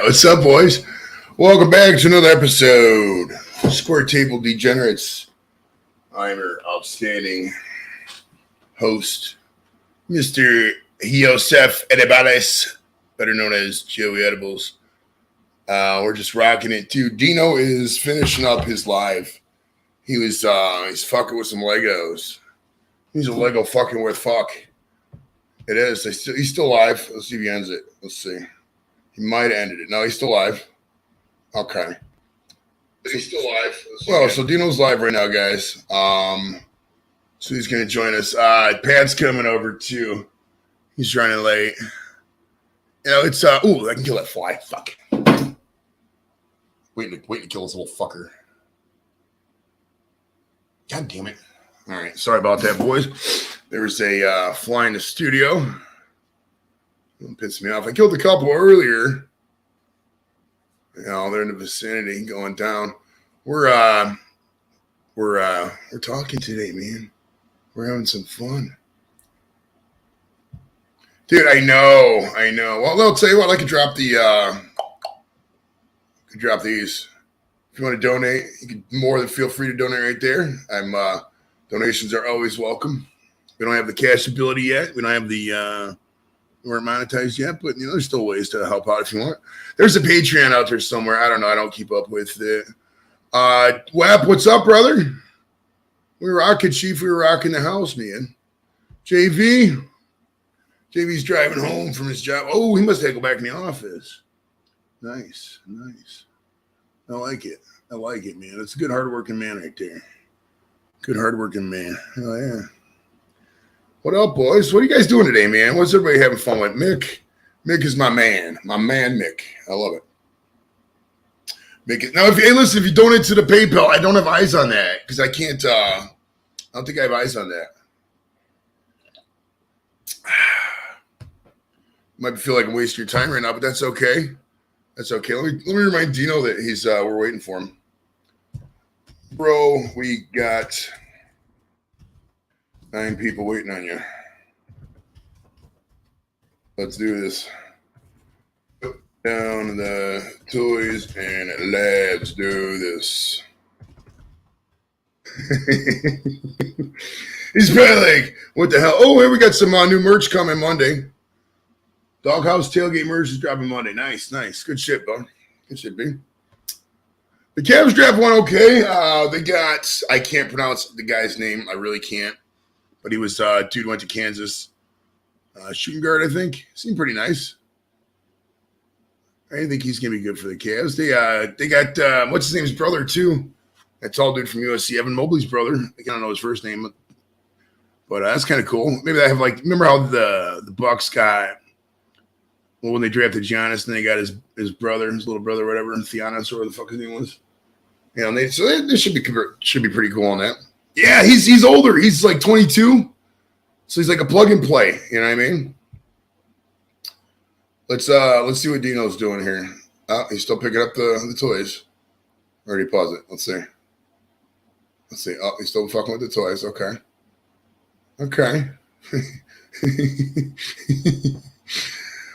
What's up, boys? Welcome back to another episode of Square Table Degenerates. I'm your outstanding host, Mr. Joseph Edibales, better known as Joey Edibles. We're just rocking it, too. Dino is finishing up his live. He's fucking with some Legos. He's a Lego fucking worth fuck. It is. He's still alive. Let's see if he ends it. Let's see. He might have ended it. No, he's still alive. Okay. He's still alive. Well, so Dino's live right now, guys. So he's going to join us. Pat's coming over, too. He's running late. You know, it's, ooh, I can kill that fly. Fuck. Waiting to kill this little fucker. God damn it. All right. Sorry about that, boys. There's a fly in the studio. It pissed me off. I killed a couple earlier. You know, they're in the vicinity going down. We're talking today, man. We're having some fun. Dude, I know. Well, I'll tell you what, I could drop these. If you want to donate, you can more than feel free to donate right there. Donations are always welcome. We don't have the cash ability yet. We don't have the we weren't monetized yet, but you know, there's still ways to help out if you want. There's a Patreon out there somewhere. I don't know. I don't keep up with it. WAP, what's up, brother? We're rocking, Chief. We were rocking the house, man. JV's driving home from his job. Oh, he must have to go back in the office. Nice. I like it, man. It's a good, hardworking man right there. Good, hardworking man. Oh, yeah. What up, boys? What are you guys doing today, man? What's everybody having fun with? Mick is my man. My man, Mick. I love it. Now, if you donate to the PayPal, I don't have eyes on that because I can't. I don't think I have eyes on that. Might feel like I'm wasting your time right now, but that's okay. That's okay. Let me remind Dino that he's we're waiting for him. Bro, we got 9 people waiting on you. Let's do this. Put down the toys and let's do this. He's probably like, what the hell? Oh, here we got some new merch coming Monday. Doghouse Tailgate merch is dropping Monday. Nice. Good shit, bud. Good shit, B. The Cavs draft went okay. They got, I can't pronounce the guy's name. I really can't. But he was, dude went to Kansas. Shooting guard, I think. Seemed pretty nice. I think he's going to be good for the Cavs. They got, what's his name's brother, too? That tall dude from USC, Evan Mobley's brother. I don't know his first name. But that's kind of cool. Maybe I have, like, remember how the Bucks got, well, when they drafted Giannis, and they got his brother, his little brother, whatever, Theonis, or whatever the fuck his name was. You know, they should be pretty cool on that. Yeah, he's older. He's like 22, so he's like a plug and play. You know what I mean? Let's see what Dino's doing here. He's still picking up the toys. Already paused it. Let's see. Oh, he's still fucking with the toys. Okay.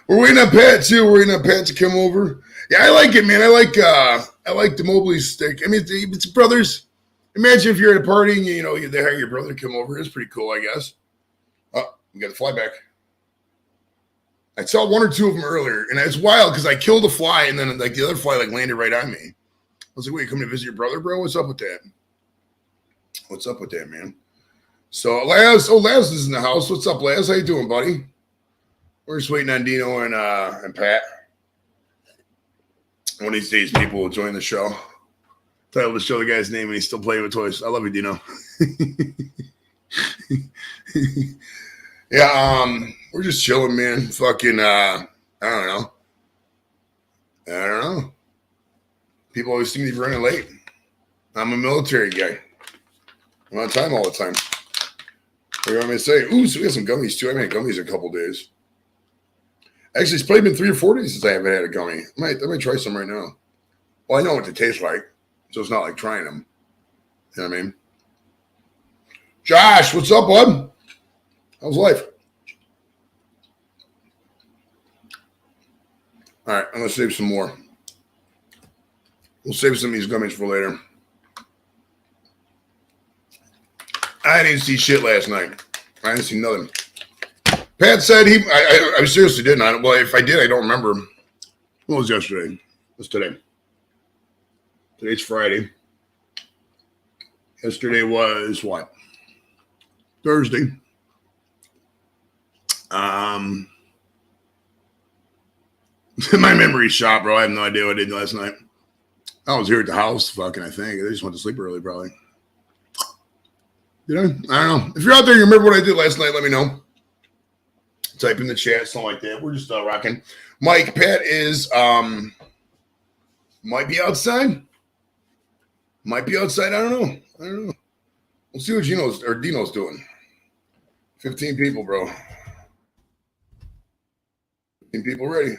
We're waiting on Pat too. We're waiting on Pat to come over. Yeah, I like it, man. I like the Mobley stick. I mean, it's brothers. Imagine if you're at a party and you know they hire your brother to come over. It's pretty cool, I guess. Oh, we got the fly back. I saw 1 or 2 of them earlier, and it's wild because I killed a fly and then like the other fly like landed right on me. I was like, "Wait, you coming to visit your brother, bro? What's up with that? What's up with that, man?" So Laz is in the house. What's up, Laz? How you doing, buddy? We're just waiting on Dino and Pat. One of these days, people will join the show. Title to show the guy's name, and he's still playing with toys. I love you, Dino. Yeah, we're just chilling, man. Fucking, I don't know. People always seem to be running late. I'm a military guy. I'm on time all the time. What do you want me to say? Ooh, so we got some gummies, too. I haven't had gummies in a couple days. Actually, it's probably been 3 or 4 days since I haven't had a gummy. I might try some right now. Well, I know what they taste like, so it's not like trying them. You know what I mean? Josh, what's up, bud? How's life? All right, I'm gonna save some more. We'll save some of these gummies for later. I didn't see shit last night. I didn't see nothing. Pat said I seriously didn't. Well, if I did, I don't remember. What was yesterday? What's today? Today's Friday. Yesterday was what? Thursday. My memory's shot, bro. I have no idea what I did last night. I was here at the house, fucking, I think. I just went to sleep early, probably. Did I? I don't know. If you're out there, you remember what I did last night, let me know. Type in the chat, something like that. We're just rocking. Mike, Pat is, might be outside. Might be outside. I don't know. We'll see what Dino's doing. 15 people, bro. 15 people ready.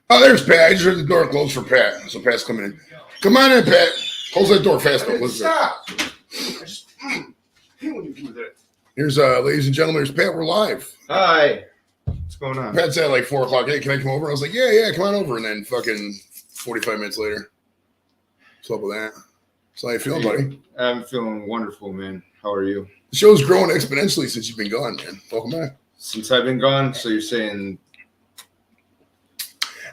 Oh, there's Pat. I just heard the door close for Pat. So Pat's coming in. Come on in, Pat. Close that door fast. Stop. I just hate when you do that. Here's, ladies and gentlemen, there's Pat. We're live. Hi. What's going on? Pat said like 4 o'clock. Hey, can I come over? I was like, yeah, come on over. And then fucking 45 minutes later. What's up with that? So how you feeling, buddy? I'm feeling wonderful, man. How are you? The show's growing exponentially since you've been gone, man. Welcome back. Since I've been gone, so you're saying...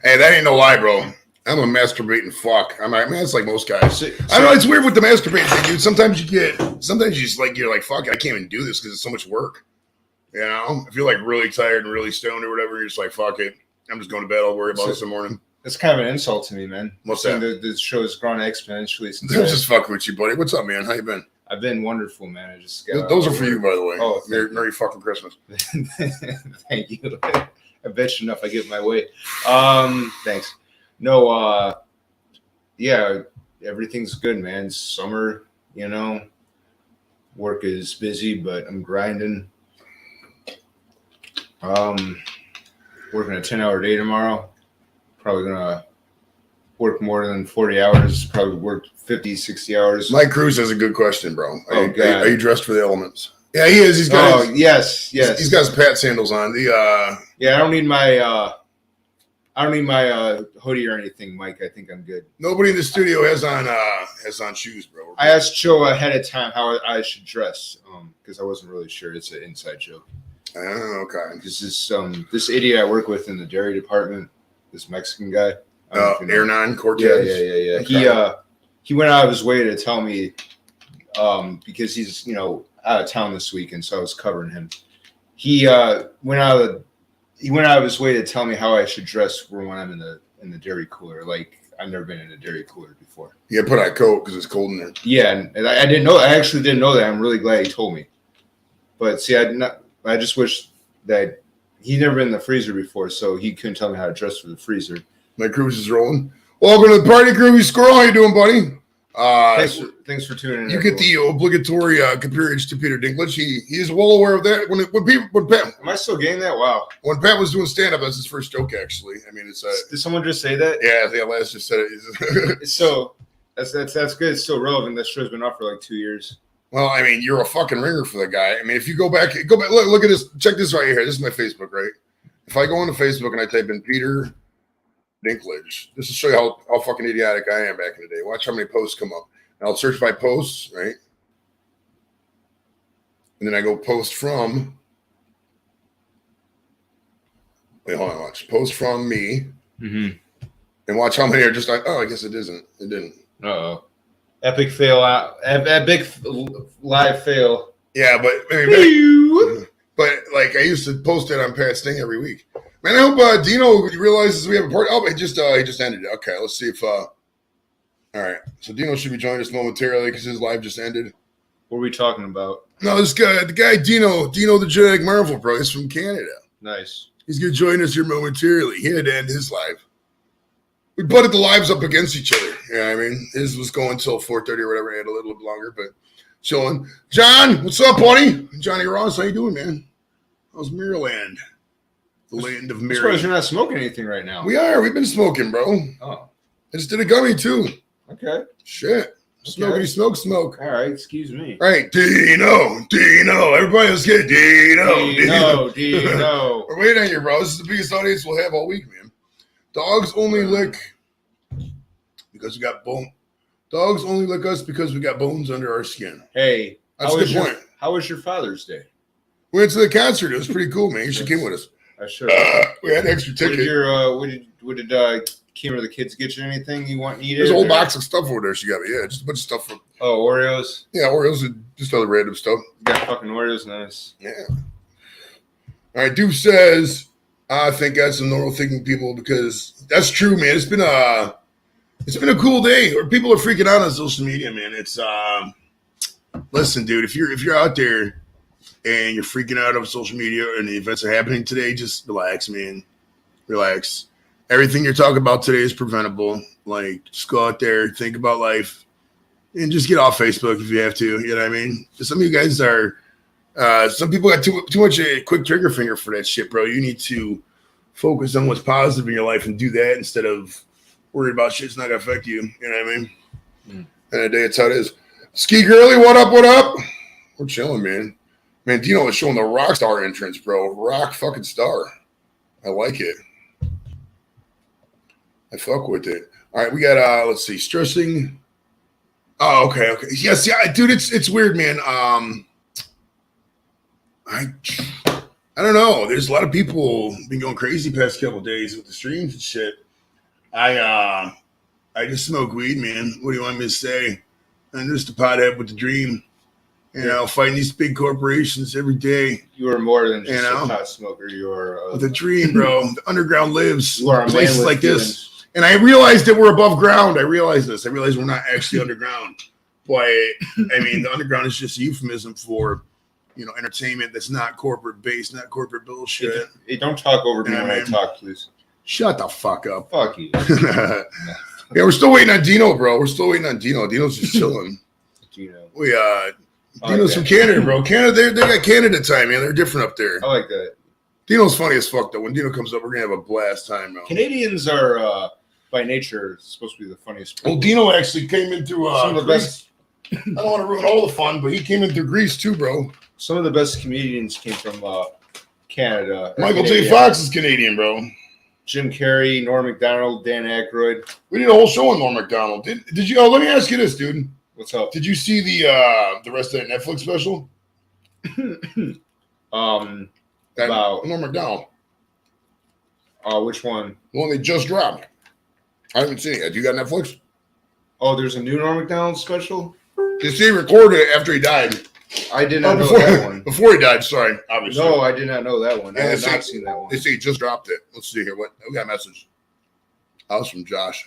Hey, that ain't no lie, bro. I'm a masturbating fuck. I mean, it's like most guys. I don't know. It's weird with the masturbating thing, dude. Sometimes you just like, you're like, fuck it, I can't even do this because it's so much work. You know? If you're like really tired and really stoned or whatever, you're just like, fuck it. I'm just going to bed. I'll worry about this in the morning. It's kind of an insult to me, man. What's that? The show has grown exponentially since I'm just fucking with you, buddy. What's up, man? How you been? I've been wonderful, man. I just Those are for you, by the way. Oh, Merry fucking Christmas. Thank you. I bet you enough I give my way. Thanks. No, yeah, everything's good, man. Summer, you know, work is busy, but I'm grinding. Working a 10-hour day tomorrow. Probably gonna work more than 40 hours. Probably work 50, 60 hours. Mike Cruz has a good question, bro. God. Are you dressed for the elements? Yeah, he is. He's got yes. He's got his Pat sandals on. Yeah, I don't need my hoodie or anything, Mike. I think I'm good. Nobody in the studio has on shoes, bro. I asked Joe ahead of time how I should dress, because I wasn't really sure. It's an inside joke. Oh, okay. Because this idiot I work with in the dairy department, this Mexican guy. Hernan Cortez. Yeah. Okay. He went out of his way to tell me, because he's out of town this week, and so I was covering him. He went out of his way to tell me how I should dress for when I'm in the dairy cooler. Like, I've never been in a dairy cooler before. Yeah, put on a coat because it's cold in there. Yeah, and I didn't know. I actually didn't know that. I'm really glad he told me. But see, I just wish that he'd never been in the freezer before, so he couldn't tell me how to dress for the freezer. My Cruz is rolling. Welcome to the party, Groovy Squirrel. How you doing, buddy? Thanks for tuning in. You get the obligatory comparison to Peter Dinklage. He is well aware of that. When Pat, am I still getting that? Wow. When Pat was doing stand up, that's his first joke. Actually, I mean, it's. Did someone just say that? Yeah, Laz just said it. So that's good. It's still relevant. That show's been off for like 2 years. Well, I mean, you're a fucking ringer for the guy. I mean, if you go back, look at this. Check this right here. This is my Facebook, right? If I go into Facebook and I type in Peter Dinklage, this will show you how fucking idiotic I am back in the day. Watch how many posts come up. And I'll search by posts, right? And then I go post from. Wait, hold on. Watch post from me. Mm-hmm. And watch how many are just like, oh, I guess it isn't. It didn't. Uh-oh. Epic fail out. Epic live fail. Yeah, but like I used to post it on Pat's thing every week. Man, I hope Dino realizes we have a party. Oh, he just ended it. Okay, let's see if. All right, so Dino should be joining us momentarily because his live just ended. What are we talking about? No, this guy, the guy Dino the Genetic Marvel, bro. He's from Canada. Nice. He's gonna join us here momentarily. He had to end his live. We butted the lives up against each other. Yeah, I mean, his was going till 4:30 or whatever. He had a little bit longer, but chilling. John, what's up, buddy? Johnny Ross, how you doing, man? How's Maryland? The land of Maryland. I suppose you're not smoking anything right now. We are. We've been smoking, bro. Oh. I just did a gummy, too. Okay. Shit. Smokey smoke smoke. All right, excuse me. All right, Dino. Everybody, let's get Dino. Dino. We're waiting on you, bro. This is the biggest audience we'll have all week, man. Dogs only lick because we got bone. Dogs only lick us because we got bones under our skin. Hey, that's a good point. How was your Father's Day? We went to the concert. It was pretty cool, man. You should came with us. I should. We had an extra ticket. What did Kim or the kids get you anything you want needed? There's a whole box of stuff over there she got me. Yeah, just a bunch of stuff from. Oh, Oreos. Yeah, Oreos and just other random stuff. You got fucking Oreos, nice. Yeah. All right, Duke says, I think that's some normal thinking people because that's true, man. It's been a cool day. Or people are freaking out on social media, man. It's listen, dude. If you're out there and you're freaking out on social media and the events are happening today, just relax, man. Relax. Everything you're talking about today is preventable. Like, just go out there, think about life, and just get off Facebook if you have to. You know what I mean? Some of you guys are. Some people got too much a quick trigger finger for that shit, bro. You need to focus on what's positive in your life and do that instead of worry about shit's not gonna affect you. You know what I mean? And the day it's how it is. Ski Girly, what up? What up? We're chilling, man. Man, Dino is showing the rock star entrance, bro. Rock fucking star. I like it. I fuck with it. All right, we got let's see, stressing. Oh, okay. Yes, yeah, dude, it's weird, man. I don't know. There's a lot of people been going crazy past couple of days with the streams and shit. I just smoke weed, man. What do you want me to say? I'm just a pothead with the dream. You know, fighting these big corporations every day. You are more than just a pot smoker. You are the dream, bro. The underground lives. You are places like this. And I realized that we're above ground. I realized this. I realized we're not actually underground. But I mean, the underground is just a euphemism for, you know, entertainment that's not corporate based, not corporate bullshit. Hey, don't talk over me when I talk, please. Shut the fuck up. Fuck you. Yeah, we're still waiting on Dino, bro. We're still waiting on Dino. Dino's just chilling. Dino. Dino's from Canada, bro. Canada, they got Canada time, man. They're different up there. I like that. Dino's funny as fuck, though. When Dino comes up, we're gonna have a blast time, bro. Canadians are by nature supposed to be the funniest people. Well, Dino actually came in through some of the best. I don't want to ruin all the fun, but he came in through Greece too, bro. Some of the best comedians came from Canada. Michael J. Fox is Canadian, bro. Jim Carrey, Norm Macdonald, Dan Aykroyd. We did a whole show on Norm Macdonald. Did you? Oh, let me ask you this, dude. What's up? Did you see the rest of that Netflix special? About Norm Macdonald. Which one? The one they just dropped. I haven't seen it yet. You got Netflix? Oh, there's a new Norm Macdonald special? You see, he recorded it after he died. I did not know that one. Before he died, sorry, obviously. No, I did not know that one. I have not seen that one. They say he just dropped it. Let's see here. What we got a message. That was from Josh.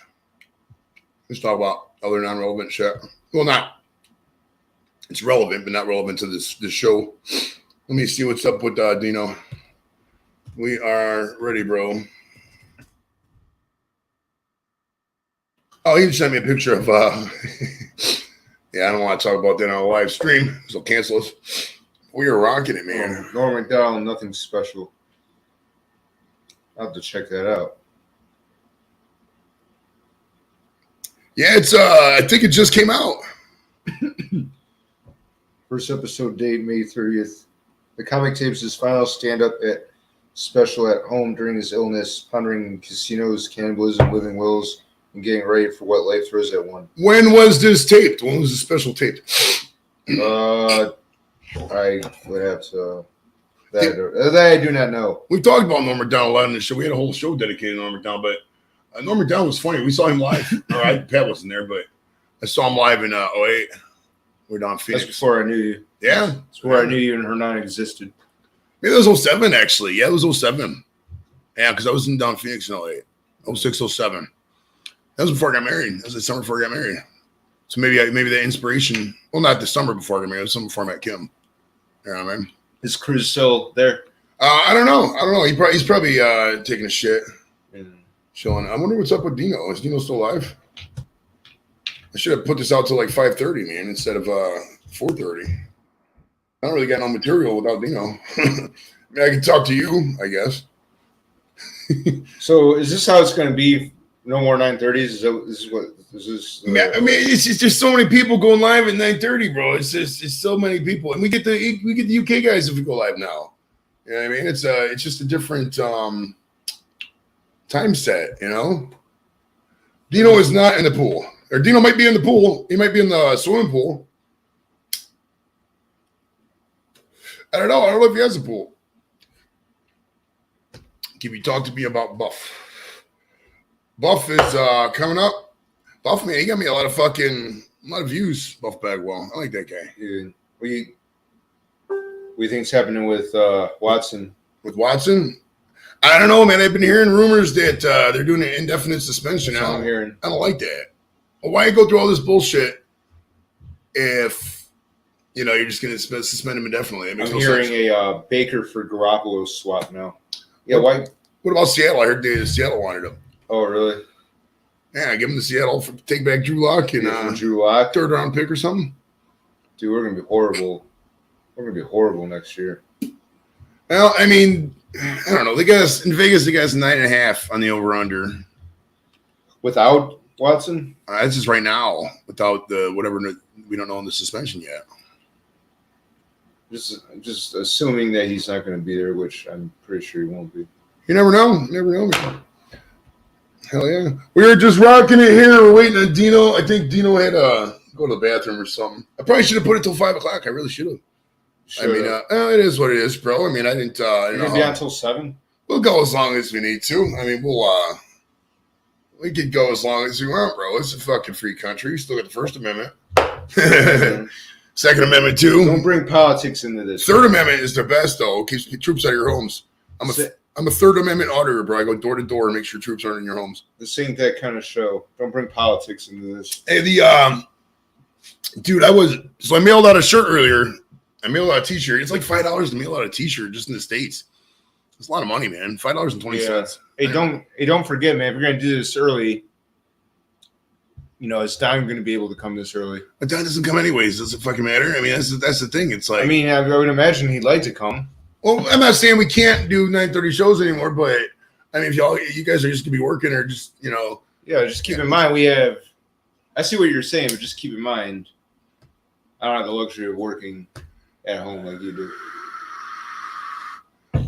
Let's talk about other non-relevant shit. Well, not. It's relevant, but not relevant to this show. Let me see what's up with Dino. We are ready, bro. Oh, he sent me a picture of yeah, I don't want to talk about that on a live stream, so cancel us. We are rocking it, man. Norm Macdonald, nothing special. I'll have to check that out. Yeah, it's I think it just came out. First episode date, May 30th. The comic tapes his final stand-up at special at home during his illness, pondering casinos, cannibalism, living wills, and getting ready for what life throws at one. When was this taped? When was the special taped? I would have to. That I do not know. We've talked about Norm Macdonald a lot on the show. We had a whole show dedicated to Norm Macdonald, but Norm Macdonald was funny. We saw him live. Pat wasn't there, but I saw him live in 08. We're down in Phoenix. That's before I knew you. Yeah. That's before I knew you and Hernan existed. Maybe it was 07, actually. Yeah, it was 07. Yeah, because I was in down in Phoenix in 08. 06, 07. That was before I got married. That was the summer before I got married. So maybe that inspiration. Well, not the summer before I got married. It was the summer before I met Kim. You know what I mean? Is Cruz still there? I don't know. He's probably taking a shit. Chilling. I wonder what's up with Dino. Is Dino still alive? I should have put this out till like 5:30, man, instead of 4:30. I don't really got no material without Dino. I mean, I can talk to you, I guess. So is this how it's going to be No more 9:30s. Is this? I mean, it's just there's so many people going live at 9:30, bro. It's so many people, and we get the UK guys if we go live now. You know what I mean? It's just a different time set. You know, Dino is not in the pool, or Dino might be in the pool. He might be in the swimming pool. I don't know if he has a pool. Can you talk to me about Buff? Buff is coming up. Buff, man, he got me a lot of views. Buff Bagwell, I like that guy. Dude, what do you think's happening with Watson? With Watson, I don't know, man. I've been hearing rumors that they're doing an indefinite suspension now. I'm hearing. I don't like that. Well, why go through all this bullshit if you're just going to suspend him indefinitely? I'm hearing a Baker for Garoppolo swap now. Yeah, why? What about Seattle? I heard Seattle wanted him. Oh, really? Yeah, give him to Seattle for take back Drew Lock and Drew Lock, third round pick or something. Dude, we're gonna be horrible. We're gonna be horrible next year. Well, I mean, I don't know. They got us in Vegas. They got us 9.5 on the over under. Without Watson, that's just right now. Without the whatever we don't know in the suspension yet. Just assuming that he's not going to be there, which I'm pretty sure he won't be. You never know. Never know. Hell yeah. We were just rocking it here. We're waiting on Dino. I think Dino had to go to the bathroom or something. I probably should have put it till 5 o'clock. I really should have. I mean, it is what it is, bro. I mean, I didn't. You're going to be on until 7? We'll go as long as we need to. I mean, we could go as long as we want, bro. It's a fucking free country. We still got the First Amendment. Second Amendment, too. Don't bring politics into this. Third Amendment is the best, though. Keeps troops out of your homes. I'm a Third Amendment auditor, bro. I go door to door and make sure troops aren't in your homes. This ain't that kind of show. Don't bring politics into this. Hey, dude, I mailed out a shirt earlier. I mailed out a T-shirt. It's like $5 to mail out a T-shirt just in the States. It's a lot of money, man. $5.20. Yeah. Hey, don't forget, man. If you're gonna do this early, is Don going to be able to come this early? But Don doesn't come anyways. Does it fucking matter? I mean, that's the thing. It's like, I mean, I would imagine he'd like to come. Well, I'm not saying we can't do 9:30 shows anymore, but I mean, if you guys are just gonna be working or just yeah, just keep in mind we have. I see what you're saying, but just keep in mind, I don't have the luxury of working at home like you do.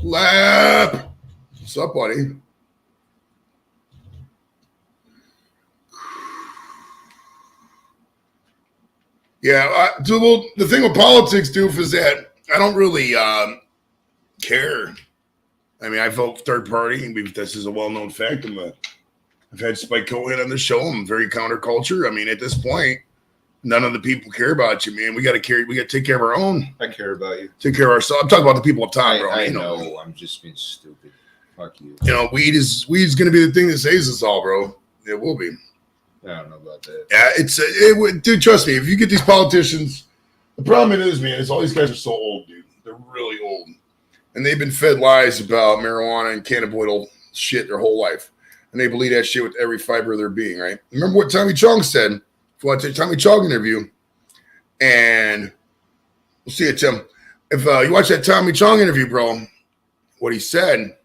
Lap. What's up, buddy? Yeah, the thing with politics, Doof, is that I don't really care. I mean, I vote third party, and this is a well-known fact. I've had Spike Cohen on the show. I'm very counterculture. I mean, at this point, none of the people care about you, man. We got to take care of our own. I care about you. Take care of ourselves. I'm talking about the people up top, bro. I know. I'm just being stupid. Fuck you. Weed's going to be the thing that saves us all, bro. It will be. I don't know about that. Yeah, dude, trust me. If you get these politicians, the problem is, man, is all these guys are so old, dude. They're really old. And they've been fed lies about marijuana and cannabinoidal shit their whole life. And they believe that shit with every fiber of their being, right? Remember what Tommy Chong said? If you want to take Tommy Chong interview, and we'll see it, Tim. If you watch that Tommy Chong interview, bro, what he said,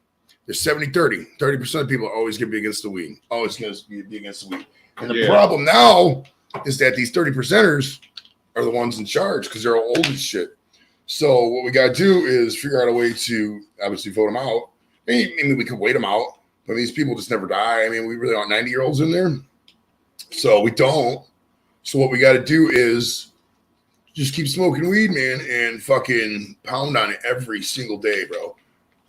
there's 70-30. 30% of people are always going to be against the weed. Always going to be against the weed. And the problem now is that these 30%ers are the ones in charge because they're all old as shit. So what we got to do is figure out a way to obviously vote them out. Maybe we could wait them out, but these people just never die. I mean, we really want 90-year-olds in there. So we don't. So what we got to do is just keep smoking weed, man, and fucking pound on it every single day, bro.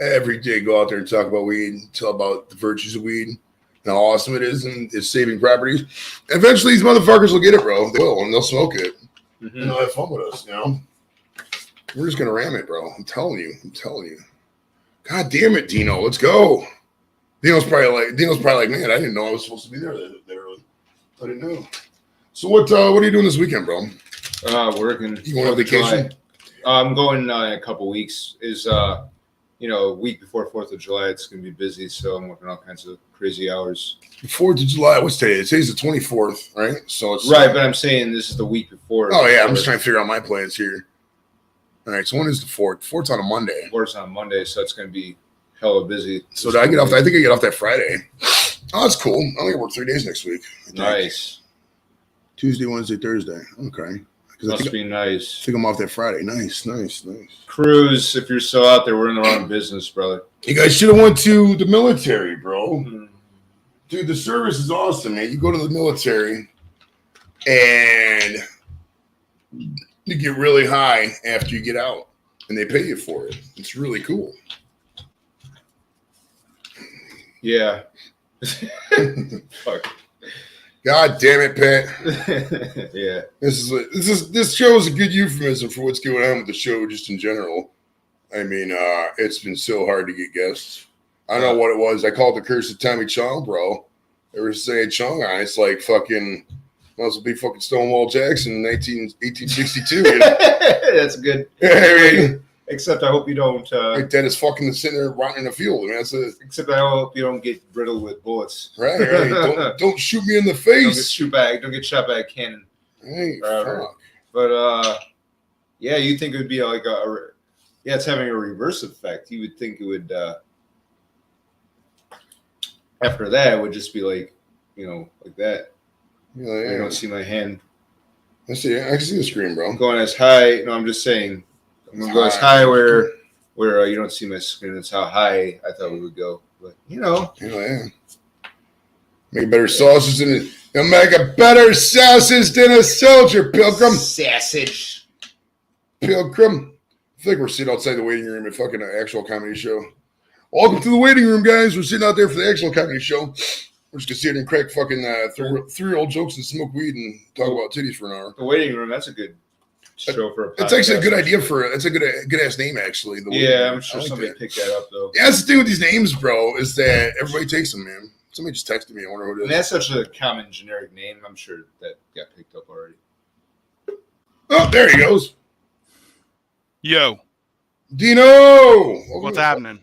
Every day, go out there and talk about weed, tell about the virtues of weed, and how awesome it is and its saving properties. Eventually, these motherfuckers will get it, bro. They will, and they'll smoke it. Mm-hmm. And they'll have fun with us, We're just going to ram it, bro. I'm telling you. God damn it, Dino. Let's go. Dino's probably like, man, I didn't know I was supposed to be there early. I didn't know. So what are you doing this weekend, bro? Working. You going on vacation? I'm going in a couple weeks. A week before 4th of July, it's going to be busy, so I'm working all kinds of crazy hours. 4th of July, what's today? Today's the 24th, right? So it's right, but I'm saying this is the week before. Oh, yeah, I'm just trying to figure out my plans here. All right, so when is the 4th? 4th's on a Monday. 4th's on Monday, so it's going to be hella busy. So I think I get off that Friday. Oh, that's cool. I only work 3 days next week. Nice. Tuesday, Wednesday, Thursday. Okay. Must be nice. I think I'm off that Friday. Nice. Cruz, if you're still out there, we're in the wrong business, brother. You guys should have went to the military, bro. Dude, the service is awesome, man. You go to the military and you get really high after you get out, and they pay you for it. It's really cool. Yeah. Fuck. God damn it, Pat. Yeah. This show is a good euphemism for what's going on with the show just in general. I mean, it's been so hard to get guests. I don't know what it was. I called the curse of Tommy Chong, bro. They were saying Chong on. It's like fucking, might as well be fucking Stonewall Jackson in 1862. That's good. I mean, except I hope you don't. like that is fucking sitting there rotting in the field. I mean, except I hope you don't get riddled with bullets. Right. Don't shoot me in the face. Don't get shot by a cannon. Hey, fuck. But yeah, you think it would be like it's having a reverse effect. You would think it would. After that, it would just be like, like that. Yeah. You don't see my hand. I can see the screen, bro. I'm going as high. No, I'm just saying. I'm going to go as high where you don't see my screen. That's how high I thought we would go. But, Yeah. Make better sausages than you'll make a better sausage than a soldier, Pilgrim. Sausage. Pilgrim. I feel like we're sitting outside the waiting room at fucking actual comedy show. Welcome to the waiting room, guys. We're sitting out there for the actual comedy show. We're just going to sit here and crack fucking three-year-old jokes and smoke weed and talk about titties for an hour. The waiting room, that's a good show for a podcast. It's actually a good idea it's a good-ass name, actually. I'm sure somebody picked that up, though. Yeah, that's the thing with these names, bro, is that everybody takes them, man. Somebody just texted me. I wonder who it is. And that's such a common generic name. I'm sure that got picked up already. Oh, there he goes. Yo. Dino! What's happening?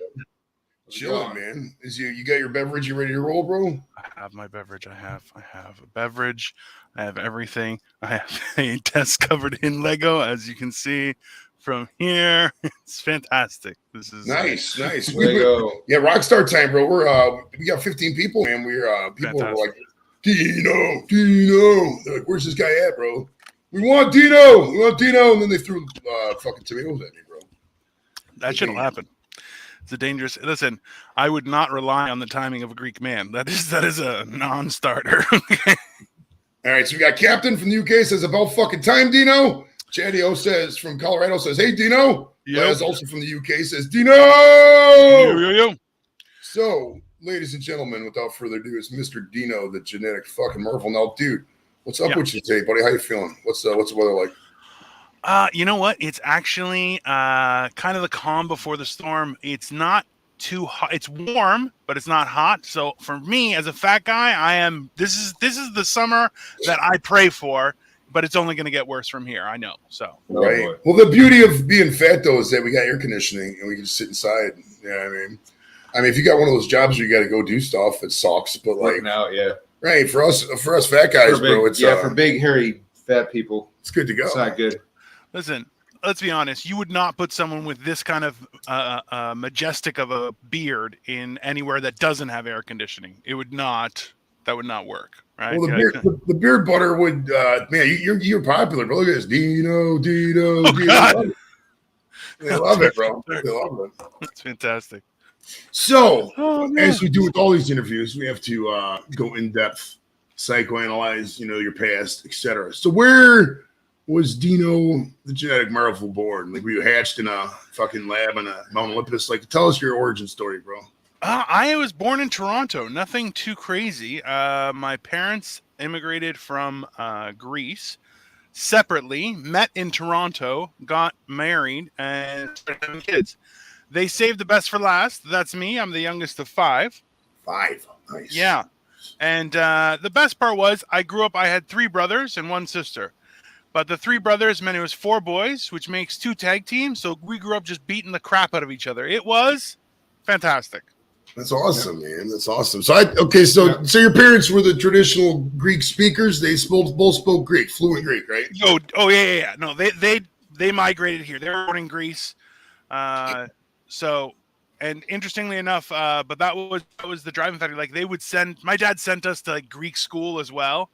Chilling, man. You got your beverage? You ready to roll, bro? I have my beverage. I have a beverage. I have everything. I have a desk covered in Lego, as you can see from here. It's fantastic. This is nice. Lego. Yeah, Rockstar time, bro. We got 15 people, man. People fantastic. are like, Dino. They're like, where's this guy at, bro? We want Dino. And then they threw fucking tomatoes at me, bro. That shouldn't happen. It's a dangerous. Listen, I would not rely on the timing of a Greek man. That is a non-starter. All right, so we got Captain from the UK says about fucking time, Dino. Chadio says from Colorado says, hey, Dino. Yep. Les also from the UK says, Dino. Yo. So, ladies and gentlemen, without further ado, it's Mr. Dino, the genetic fucking Marvel. Now, dude, what's up with you today, buddy? How you feeling? What's the weather like? You know what? It's actually kind of the calm before the storm. It's not too hot. It's warm, but it's not hot. So for me, as a fat guy, this is the summer that I pray for. But it's only going to get worse from here. I know. So right. Well, the beauty of being fat though is that we got air conditioning and we can just sit inside. Yeah, I mean, if you got one of those jobs where you got to go do stuff, it sucks. But like now, yeah, right for us fat guys, bro. It's for big hairy fat people, it's good to go. It's not good. Listen, let's be honest. You would not put someone with this kind of majestic of a beard in anywhere that doesn't have air conditioning. It would not. That would not work. Right? Well, the beard butter would, man, you're popular, bro. Look at this, Dino. God. They love it, bro. They love it. That's fantastic. So, as we do with all these interviews, we have to go in depth, psychoanalyze, your past, etc. So, where was Dino the Genetic Marvel born? Like, were you hatched in a fucking lab on a Mount Olympus? Like, tell us your origin story, bro. I was born in Toronto. Nothing too crazy. My parents immigrated from Greece separately, met in Toronto, got married, and started having kids. They saved the best for last. That's me. I'm the youngest of 5. 5. Nice. Yeah. And the best part was I had 3 brothers and 1 sister. But the 3 brothers meant it was 4 boys, which makes 2 tag teams. So we grew up just beating the crap out of each other. It was fantastic. That's awesome, man. That's awesome. So your parents were the traditional Greek speakers. They both spoke Greek, fluent Greek, right? Oh yeah. No, they migrated here. They were born in Greece. So and interestingly enough, but that was the driving factor. Like they would my dad sent us to like Greek school as well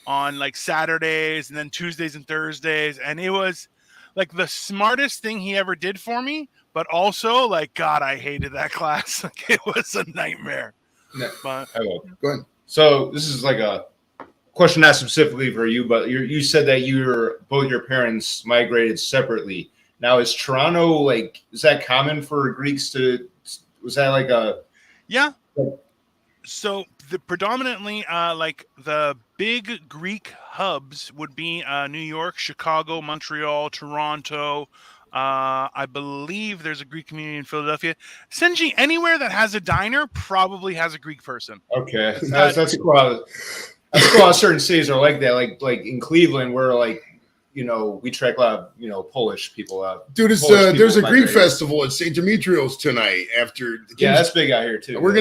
on like Saturdays and then Tuesdays and Thursdays, and it was like the smartest thing he ever did for me. But also, like, God, I hated that class. Like, it was a nightmare. No, But I will. Go ahead. So this is like a question not specifically for you, but you said that both your parents migrated separately. Now, is Toronto like, is that common for Greeks to? Was that like a? yeah. So the predominantly like the big Greek hubs would be New York, Chicago, Montreal, Toronto. I believe there's a Greek community in Philadelphia. Essentially, anywhere that has a diner probably has a Greek person. Okay, that's cool. That's cool. Certain cities are like that. Like in Cleveland, where like we track a lot of Polish people out. Dude, there's a Greek festival at St. Demetrios tonight. After that's big out here too. We're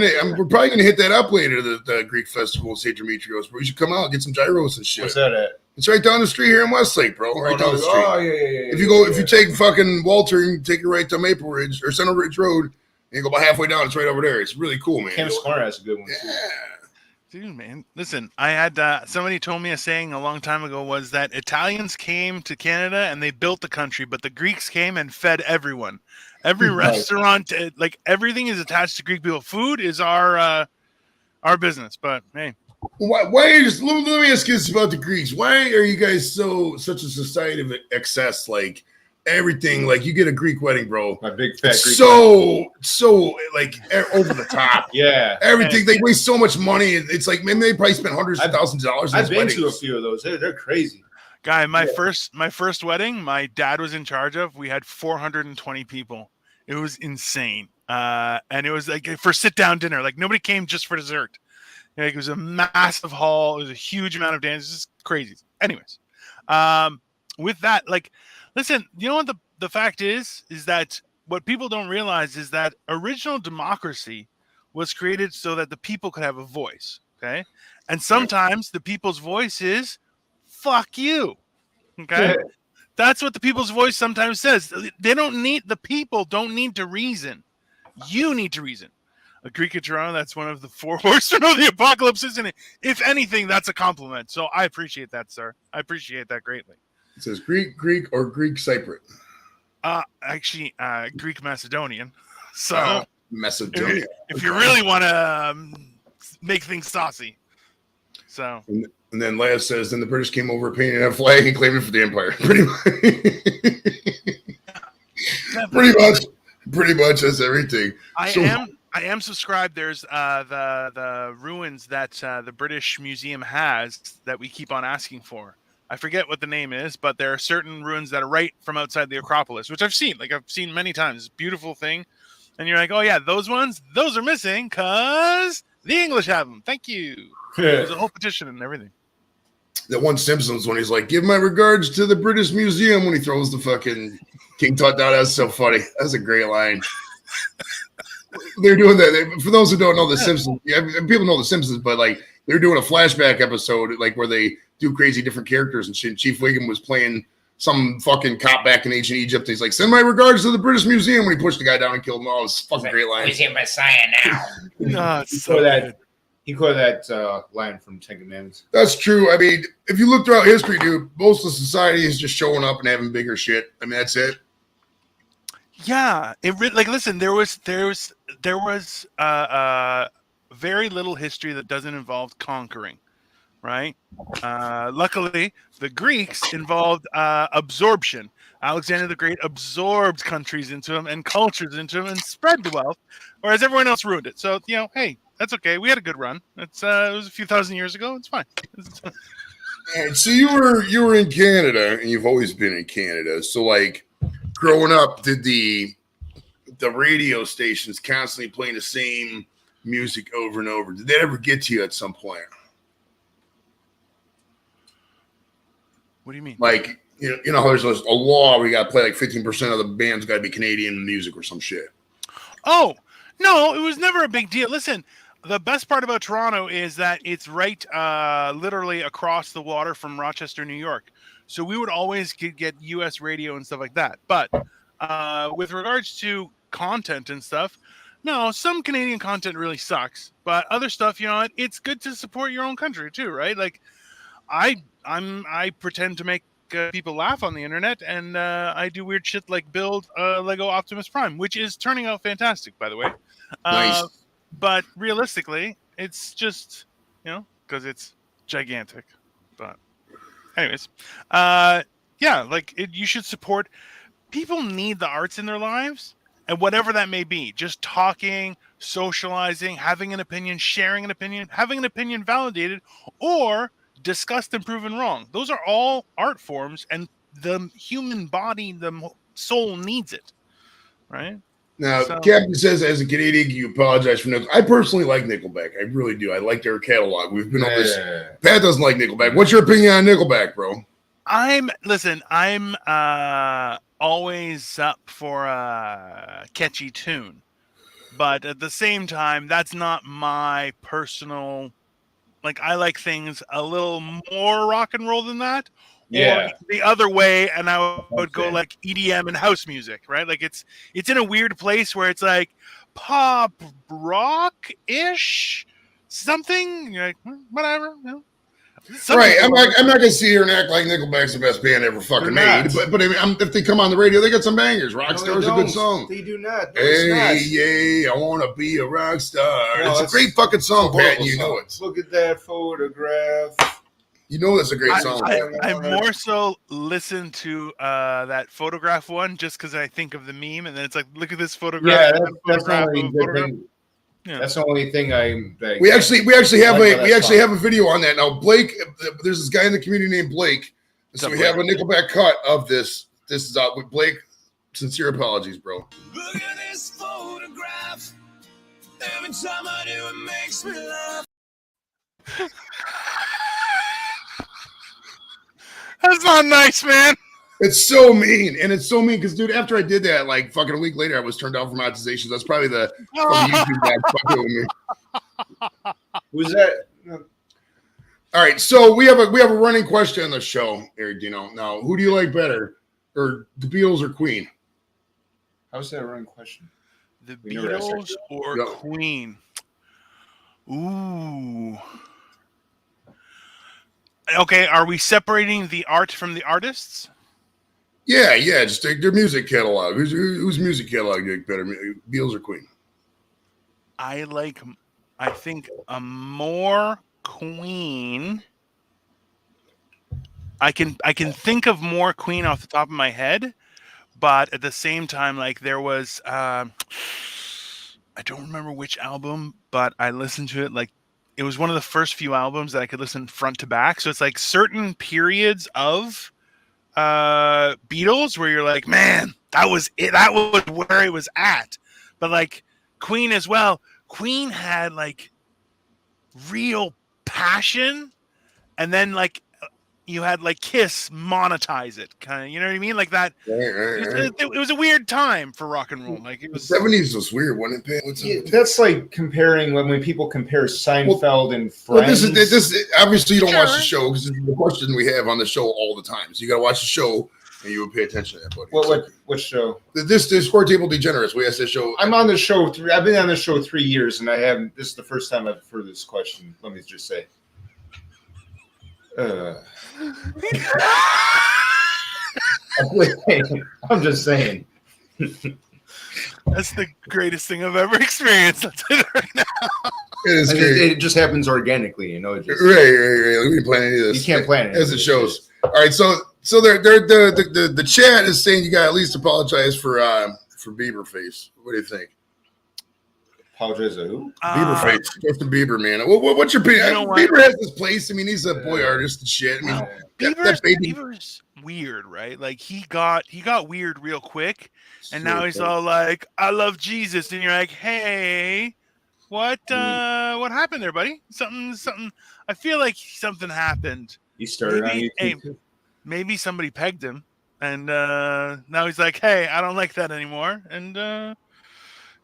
probably gonna hit that up later. The Greek festival at St. Demetrios, but we should come out and get some gyros and shit. What's that at? It's right down the street here in Westlake, bro. Right down the street. Oh yeah. If you take fucking Walter and take it right to Maple Ridge or Center Ridge Road, and you go about halfway down, it's right over there. It's really cool, man. Campus Corner has a good one too. Dude, man, listen, I had somebody told me a saying a long time ago was that Italians came to Canada and they built the country, but the Greeks came and fed everyone. Every restaurant, like everything is attached to Greek people. Food is our business, but hey. Why let me ask you this about the Greeks. Why are you guys such a society of excess? Like everything, like you get a Greek wedding, bro. A big fat Greek wedding. So like over the top. Yeah. Everything. They waste so much money. It's like maybe they probably spend hundreds of thousands of dollars. I've been to a few of those. They're crazy. Guy, my first wedding, my dad was in charge of. We had 420 people. It was insane. And it was like for sit down dinner. Like nobody came just for dessert. Like it was a massive hall. It was a huge amount of dances. It's just crazy. Anyways, with that, like, listen, you know what the fact is that what people don't realize is that original democracy was created so that the people could have a voice. Okay, and sometimes the people's voice is "fuck you." Okay, that's what the people's voice sometimes says. The people don't need to reason. You need to reason. A Greek of Toronto, that's one of the 4 horsemen of the apocalypse, isn't it? If anything, that's a compliment. So I appreciate that, sir. I appreciate that greatly. It says Greek, or Greek Cypriot. Actually, Greek Macedonian. So Macedonia. If you really want to make things saucy. So. And then Leia says, then the British came over, painted a flag, and claimed it for the empire. Pretty much that's everything. I am subscribed. There's the ruins that the British Museum has that we keep on asking for. I forget what the name is, but there are certain ruins that are right from outside the Acropolis, which I've seen. Like I've seen many times. It's a beautiful thing. And you're like, oh yeah, those are missing because the English have them. Thank you. There's a whole petition and everything. That one Simpsons when he's like, give my regards to the British Museum when he throws the fucking King Tut down. That's so funny. That's a great line. They're doing that. For those who don't know the Simpsons, people know the Simpsons, but like they're doing a flashback episode, like where they do crazy different characters and shit. Chief Wiggum was playing some fucking cop back in ancient Egypt. He's like, send my regards to the British Museum when he pushed the guy down and killed him. Oh, it was fucking great line. Who's your Messiah now? No, it's so good. He quoted that line from Ten Commandments. That's true. I mean, if you look throughout history, dude, most of society is just showing up and having bigger shit. I mean, that's it. Yeah, listen, there was very little history that doesn't involve conquering, right? Luckily, the Greeks involved absorption. Alexander the Great absorbed countries into him and cultures into him and spread the wealth, whereas everyone else ruined it. So hey, that's okay. We had a good run. It was a few thousand years ago. It's fine. And so you were in Canada, and you've always been in Canada. So like growing up, did the radio stations constantly playing the same music over and over? Did that ever get to you at some point? What do you mean? Like you know, there's a law where you got to play like 15% of the band's got to be Canadian music or some shit. Oh no, it was never a big deal. Listen. The best part about Toronto is that it's right literally across the water from Rochester, New York. So we would always get U.S. radio and stuff like that. But with regards to content and stuff, No, some Canadian content really sucks, but other stuff, you know what? It's good to support your own country too, right? Like I pretend to make people laugh on the internet, and I do weird shit like build Lego Optimus Prime, which is turning out fantastic, by the way. Nice. But realistically, it's just, you know, because it's gigantic. But anyways, yeah, like you should support. People need the arts in their lives, and whatever that may be, just talking, socializing, having an opinion, sharing an opinion, having an opinion validated, or discussed and proven wrong. Those are all art forms, and the human body, the soul needs it, right? Now, So- Captain says, as a Canadian, you apologize for Nickelback. I personally like Nickelback. I really do. I like their catalog. We've been over this. Pat doesn't like Nickelback. What's your opinion on Nickelback, bro? I'm always up for a catchy tune, but at the same time, that's not my personal. Like, I like things a little more rock and roll than that. Yeah. Or the other way, and I would go Okay. like EDM and house music, right? Like it's in a weird place where it's like pop rock ish something. You're like, whatever. You know? Right. I'm not gonna sit here and act like Nickelback's the best band ever fucking They're made. not. But I mean, if they come on the radio, they got some bangers. Rockstar's a good song. They do not. No, Hey, it's yeah, I want to be a rock star. No, it's a it's great fucking song, not. Pat, and you know it. Look at that photograph. You know it's a great song. I more so listen to that photograph one just because I think of the meme, and then it's like, look at this photograph. Yeah, that's the only good thing. Yeah. That's the only thing We actually have like have a video on that now. Blake, there's this guy in the community named Blake, so we have a Nickelback cut of this. This is out with Blake. Sincere apologies, bro. Look at this photograph. Every time I do, it makes me laugh. That's not nice, man. It's so mean, and it's so mean because, dude, after I did that, like fucking a week later, I was turned down for monetization. That's probably the YouTube guy fucking with me. Who's that? All right, so we have a running question on the show, Eric Dino. Now, who do you like better, or the Beatles or Queen? How's that a running question? The We never asked Beatles or No. Queen? Ooh. Okay, are we separating the art from the artists? Yeah, just their music catalog. Whose music catalog do you like better, Beatles or Queen? I think a more Queen. I can think of more Queen off the top of my head, but at the same time, like there was I don't remember which album, but I listened to it like it was one of the first few albums that I could listen front to back. So it's like certain periods of Beatles where you're like, man, that was it. That was where it was at. But like Queen as well. Queen had like real passion, and then like you had like Kiss monetize it, kind of. You know what I mean? Like that. Right. It was a weird time for rock and roll. Like it The was 70s was weird, wasn't it? What's Yeah, that's like comparing when people compare Seinfeld and Friends. Well, this is obviously you don't watch the Sure. show because this is the question we have on the show all the time. So you got to watch the show and you would pay attention to that, buddy. What show? This Score Table Degenerates. We asked this show. I'm on the show. I've been on the show 3 years, and I haven't. This is the first time I've heard this question. Let me just say. I'm just saying. that's the greatest thing I've ever experienced. I'll tell you right now. It is And great. it just happens organically, you know. It just, Right. We didn't plan any of this. You can't plan it. as it shows. All right, so the chat is saying you got to at least apologize for Bieber face. What do you think? Apologize to who? Bieber face, Justin Bieber, man. What's your opinion? You know what? Bieber has this place. I mean, he's a boy artist and shit. I mean, Wow. that baby. Bieber's weird, right? Like he got weird real quick, and now he's all like, "I love Jesus," and you're like, "Hey, what happened there, buddy? Something. I feel like something happened. He started on Maybe- YouTube. Too. Maybe somebody pegged him, and now he's like, "Hey, I don't like that anymore." And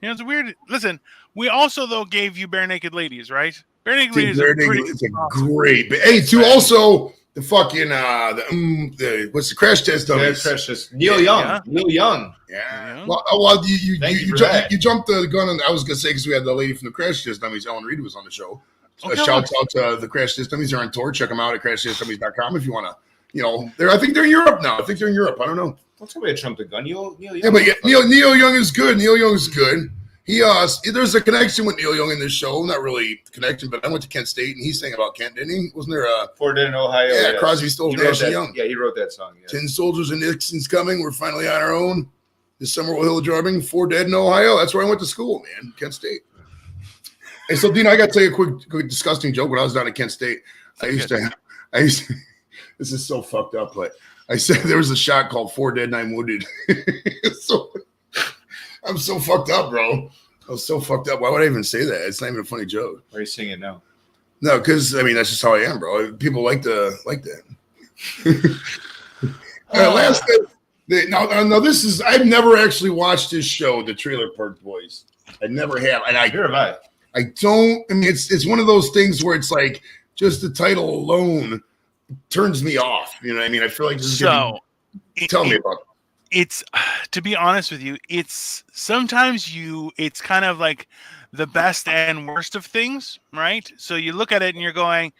it's weird. Listen, we also though gave you Bare Naked Ladies, right? Bare Naked Ladies are pretty It's a awesome. great. Hey, to also the fucking what's the crash test dummies? Crash test. Neil Young. Yeah. Neil Young. Yeah. Well, you jumped the gun on. I was gonna say because we had the lady from the crash test dummies, Ellen Reed, was on the show. Okay. Shouts out to the crash test dummies. They're on tour. Check them out at crashtestdummies.com if you want to. I think they're in Europe now. I think they're in Europe. I don't know. Don't tell me to jump the gun. Neil Young. Yeah, but Neil Young is good. Neil Young is good. There's a connection with Neil Young in this show. Not really a connection, but I went to Kent State and he sang about Kent, didn't he? Wasn't there a Fort Dead in Ohio? Yeah, Crosby, Stills, Nash and Young. Yeah, he wrote that song. Yeah. 10 soldiers and Nixon's coming. We're finally on our own. This summer we'll hill driving. 4 dead in Ohio. That's where I went to school, man. Kent State. And so, Dino, I got to tell you a quick disgusting joke. When I was down at Kent State, I used to. This is so fucked up, but I said there was a shot called 4 Dead, 9 Wounded. I'm so fucked up, bro. I was so fucked up. Why would I even say that? It's not even a funny joke. Why are you singing it now? No, because that's just how I am, bro. People like that. Last now this is I've never actually watched this show, The Trailer Park Boys. I never have, and You're right. I don't. I mean, it's one of those things where it's like just the title alone turns me off. You know what I mean? I feel like this is tell me about it. It's, to be honest with you, it's sometimes it's kind of like the best and worst of things, right? So you look at it and you're going,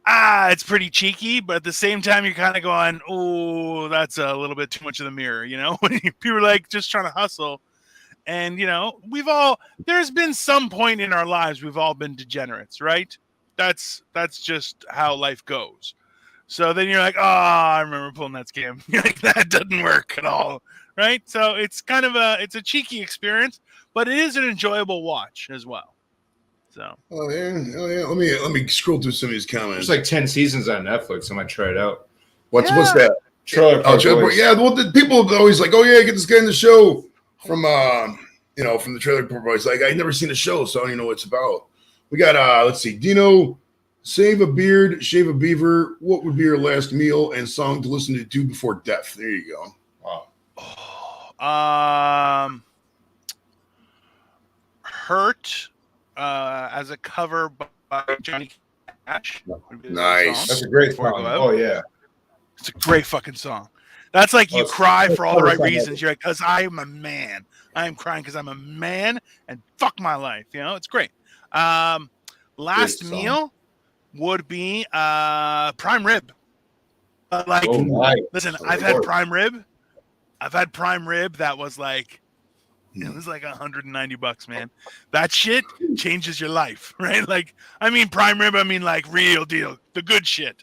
it's pretty cheeky, but at the same time you're kind of going, oh, that's a little bit too much of the mirror, when people are like just trying to hustle. And, there's been some point in our lives we've all been degenerates, right? That's just how life goes. So then you're like, I remember pulling that scam. You're like, that doesn't work at all, right? So it's kind of it's a cheeky experience, but it is an enjoyable watch as well. So. Oh yeah. Let me scroll through some of these comments. There's like 10 seasons on Netflix. I might try it out. What's that? Trailer Park Boys. Yeah. Well, the people are always like, oh yeah, get this guy in the show from from the Trailer Park Boys. Like I've never seen the show, so I don't even know what it's about. We got let's see, Dino. Save a beard, shave a beaver. What would be your last meal and song to listen to before death? There you go. Wow. Hurt as a cover by Johnny Cash. Nice. That's a great song. Oh yeah. It's a great fucking song. That's like you cry for all the right reasons. You're like, because I am a man. I am crying because I'm a man and fuck my life. It's great. Last meal would be prime rib. Listen, I've had prime rib. That was like, it was like $190, man. That shit changes your life, right? Like, prime rib, like real deal, the good shit.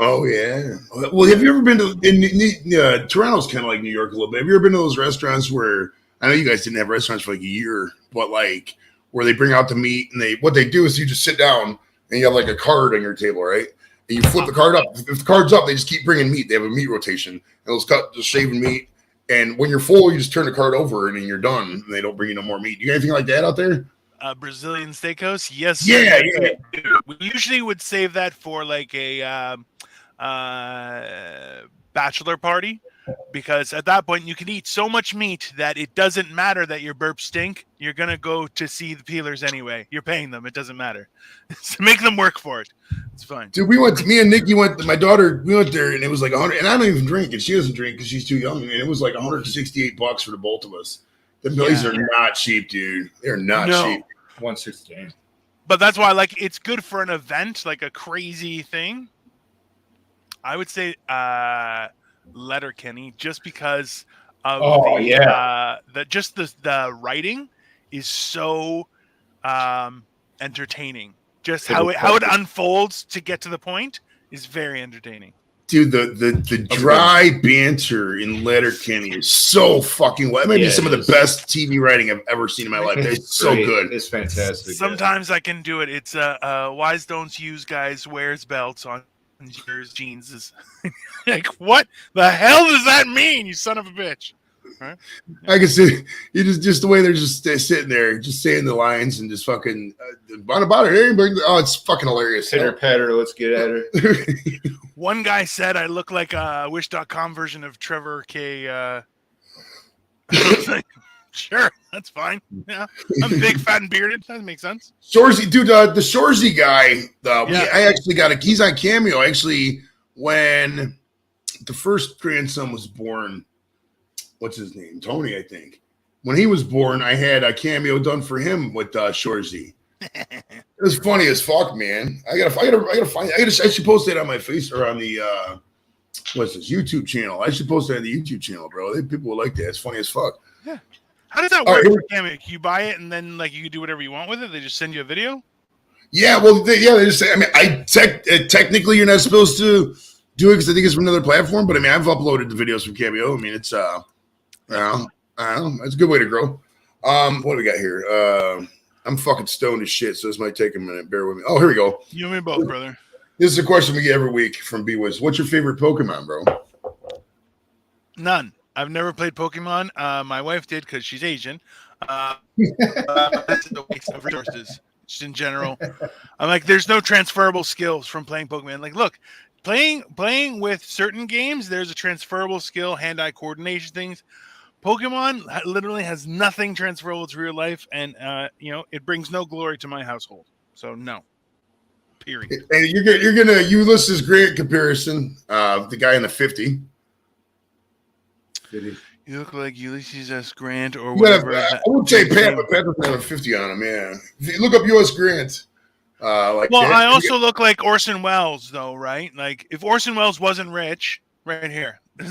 Oh yeah. Well, have you ever been to Toronto's kind of like New York a little bit? Have you ever been to those restaurants where I know you guys didn't have restaurants for like a year, but like where they bring out the meat and what they do is you just sit down and you have like a card on your table, right? And you flip the card up. If the card's up, they just keep bringing meat. They have a meat rotation. And they'll cut just shaving meat. And when you're full, you just turn the card over and then you're done. And they don't bring you no more meat. Do you got anything like that out there? Brazilian steakhouse? Yes. Yeah. We usually would save that for like a bachelor party. Because at that point, you can eat so much meat that it doesn't matter that your burps stink. You're going to go to see the peelers anyway. You're paying them. It doesn't matter. So make them work for it. It's fine. Dude, me and Nikki my daughter, we went there and it was like 100, and I don't even drink, and she doesn't drink because she's too young. And it was like $168 for the both of us. The Billies are not cheap, dude. They're not cheap. 116. But that's why, like, it's good for an event, like a crazy thing. I would say, Letterkenny, just because of the writing is so entertaining. Just how it unfolds to get to the point is very entertaining. Dude, the dry banter in Letterkenny is so fucking well. It might be some of the best TV writing I've ever seen in my life. It's so good. It's fantastic. Sometimes I can do it. It's wise don't use guys wears belts on yours jeans is like, what the hell does that mean, you son of a bitch? Right? I can see you just the way they're just sitting there, just saying the lines and just fucking about it. Oh, it's fucking hilarious. Hitter patter, let's get at it. One guy said I look like a Wish.com version of Trevor K. I was like, sure, that's fine. Yeah, I'm big, fat, and bearded. That makes sense. Shorzy, dude, the Shorzy guy. I actually got he's on Cameo. I actually when the first grandson was born, what's his name? Tony, I think. When he was born, I had a cameo done for him with Shorzy. It was funny as fuck, man. I should post that on my face or on the what's this YouTube channel. I should post that on the YouTube channel, bro. People will like that. It's funny as fuck. Yeah. How does that work for Cameo? You buy it and then like you can do whatever you want with it? They just send you a video? Yeah, well, they just say. I mean, technically you're not supposed to do it because I think it's from another platform. But I mean, I've uploaded the videos from Cameo. I mean, it's I don't know. It's a good way to grow. What do we got here? I'm fucking stoned as shit, so this might take a minute. Bear with me. Oh, here we go. You and me both, brother. This is a question we get every week from B-Wiz. What's your favorite Pokemon, bro? None. I've never played Pokemon. My wife did because she's Asian. That's a waste of resources, just in general. I'm like, there's no transferable skills from playing Pokemon. Like, look, playing with certain games, there's a transferable skill, hand-eye coordination things. Pokemon literally has nothing transferable to real life, and it brings no glory to my household. So no, period. And you're gonna Ulysses Grant comparison, the guy in the 50. You look like Ulysses S. Grant or whatever. I would say Pat, but Pat doesn't have a 50 on him. Yeah, if you look up U.S. Grant. I also look like Orson Welles, though, right? Like if Orson Welles wasn't rich, right here. No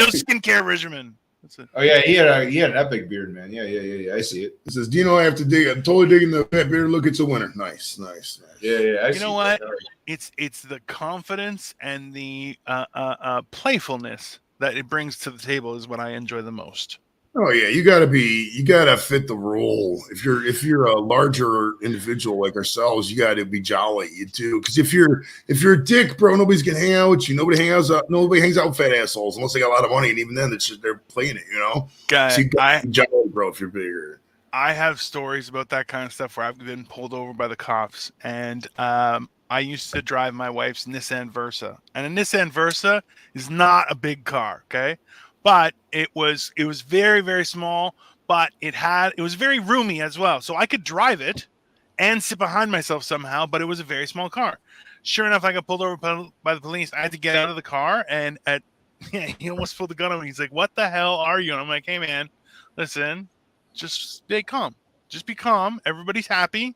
skincare regimen. Oh yeah, he had an epic beard, man. Yeah. I see it. It says Dino, I have to dig. I'm totally digging the pet beard. Look, it's a winner. Nice. Yeah. You know what? It's the confidence and the playfulness that it brings to the table is what I enjoy the most. Oh yeah, you gotta fit the role. If you're a larger individual like ourselves, you gotta be jolly. You do, because if you're a dick, bro, nobody's gonna hang out with you. Nobody hangs out with fat assholes unless they got a lot of money, and even then, they're playing it. Guy, so you gotta be jolly, bro. If you're bigger, I have stories about that kind of stuff where I've been pulled over by the cops, and I used to drive my wife's Nissan Versa, and a Nissan Versa is not a big car, okay. But it was very, very small, but it was very roomy as well. So I could drive it and sit behind myself somehow, but it was a very small car. Sure enough, I got pulled over by the police. I had to get out of the car, and he almost pulled the gun on me. He's like, "What the hell are you?" And I'm like, "Hey, man, listen, just stay calm. Just be calm. Everybody's happy.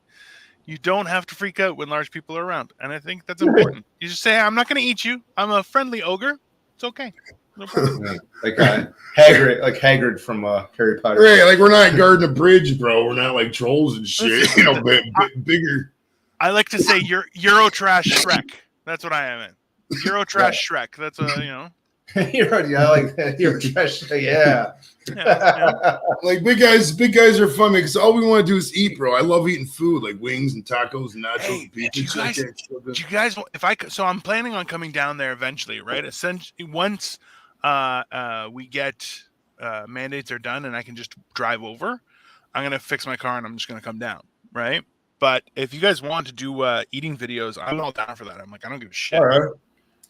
You don't have to freak out when large people are around." And I think that's important. You just say, "I'm not going to eat you. I'm a friendly ogre. It's okay." No problem. Like Hagrid from Harry Potter. Right, like we're not guarding a bridge, bro. We're not like trolls and shit. Bigger. I like to say Euro Trash Shrek. That's what I am in. Euro Trash Shrek. That's I like that. Euro Trash. Yeah. Like big guys are fun because all we want to do is eat, bro. I love eating food like wings and tacos and nachos and pizza. Do you guys? So I'm planning on coming down there eventually, right? Essentially, once we get mandates are done and I can just drive over, I'm gonna fix my car and I'm just gonna come down, right? But if you guys want to do eating videos, I'm all down for that. I'm like, I don't give a shit. All right.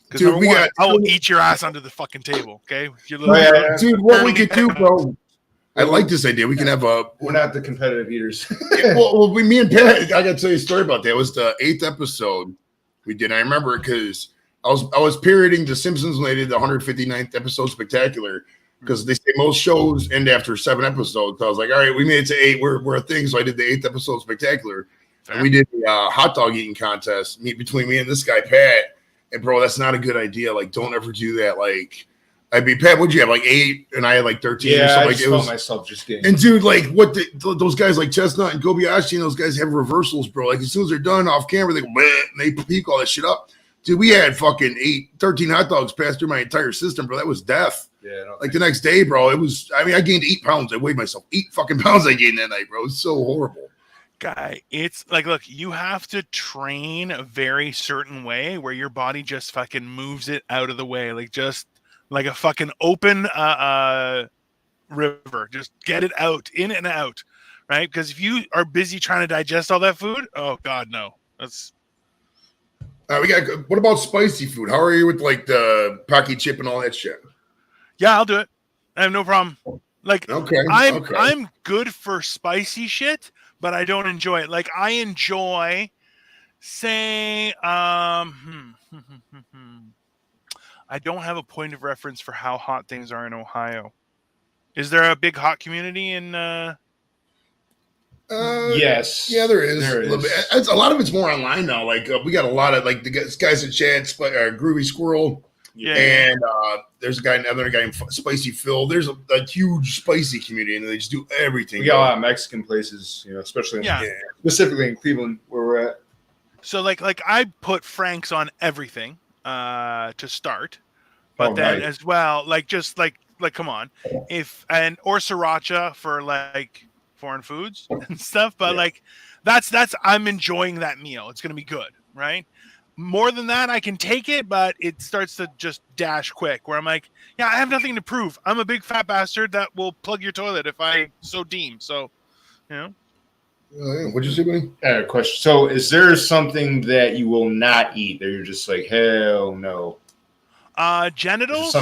Because I will eat your ass under the fucking table, okay? Dude, what we could do, bro? I like this idea. We can have we're not the competitive eaters. Me and Pat, I gotta tell you a story about that. It was the 8th episode we did. I remember because I was parroting The Simpsons when they did the 159th episode spectacular. Because they say most shows end after 7 episodes. So I was like, all right, we made it to 8. We're a thing. So I did the 8th episode spectacular. Fair. And we did the hot dog eating contest between me and this guy, Pat. And bro, that's not a good idea. Like, don't ever do that. Like, I'd be Pat. What'd you have? Like 8, and I had like 13. Yeah, or something. I just felt myself just getting. And dude, like, those guys like Chestnut and Kobayashi and those guys have reversals, bro. Like, as soon as they're done off camera, they go, bleh, and they peak all that shit up. Dude, we had fucking 13 hot dogs pass through my entire system, bro. That was death. Yeah. Like the next day, bro, it was. I mean, I gained 8 pounds. I weighed myself 8 fucking pounds. I gained that night, bro. It's so horrible. Guy, it's like, look, you have to train a very certain way where your body just fucking moves it out of the way, like just like a fucking open river. Just get it out, in and out, right? Because if you are busy trying to digest all that food, oh god, no. That's. What about spicy food? How are you with like the Pocky chip and all that shit? Yeah, I'll do it. I have no problem. Like, okay, I'm good for spicy shit, but I don't enjoy it. Like, I enjoy Say, I don't have a point of reference for how hot things are in Ohio. Is there a big hot community in? Yes. Yeah, there is. There A little bit. is. A lot of it's more online now. Like we got a lot of like the guys at Chad, Groovy Squirrel, Yeah. and there's another guy named Spicy Phil. There's a huge spicy community, and they just do everything. We got a lot of Mexican places, especially specifically in Cleveland where we're at. So like I put Frank's on everything to start, but then as well, like just like come on, or sriracha for like foreign foods and stuff. But like that's I'm enjoying that meal. It's gonna be good, right? More than that, I can take it, but it starts to just dash quick. Where I'm like, yeah, I have nothing to prove. I'm a big fat bastard that will plug your toilet if I so deem. So, What'd you say, buddy? I had a question. So, is there something that you will not eat that you're just like, hell no? Genitals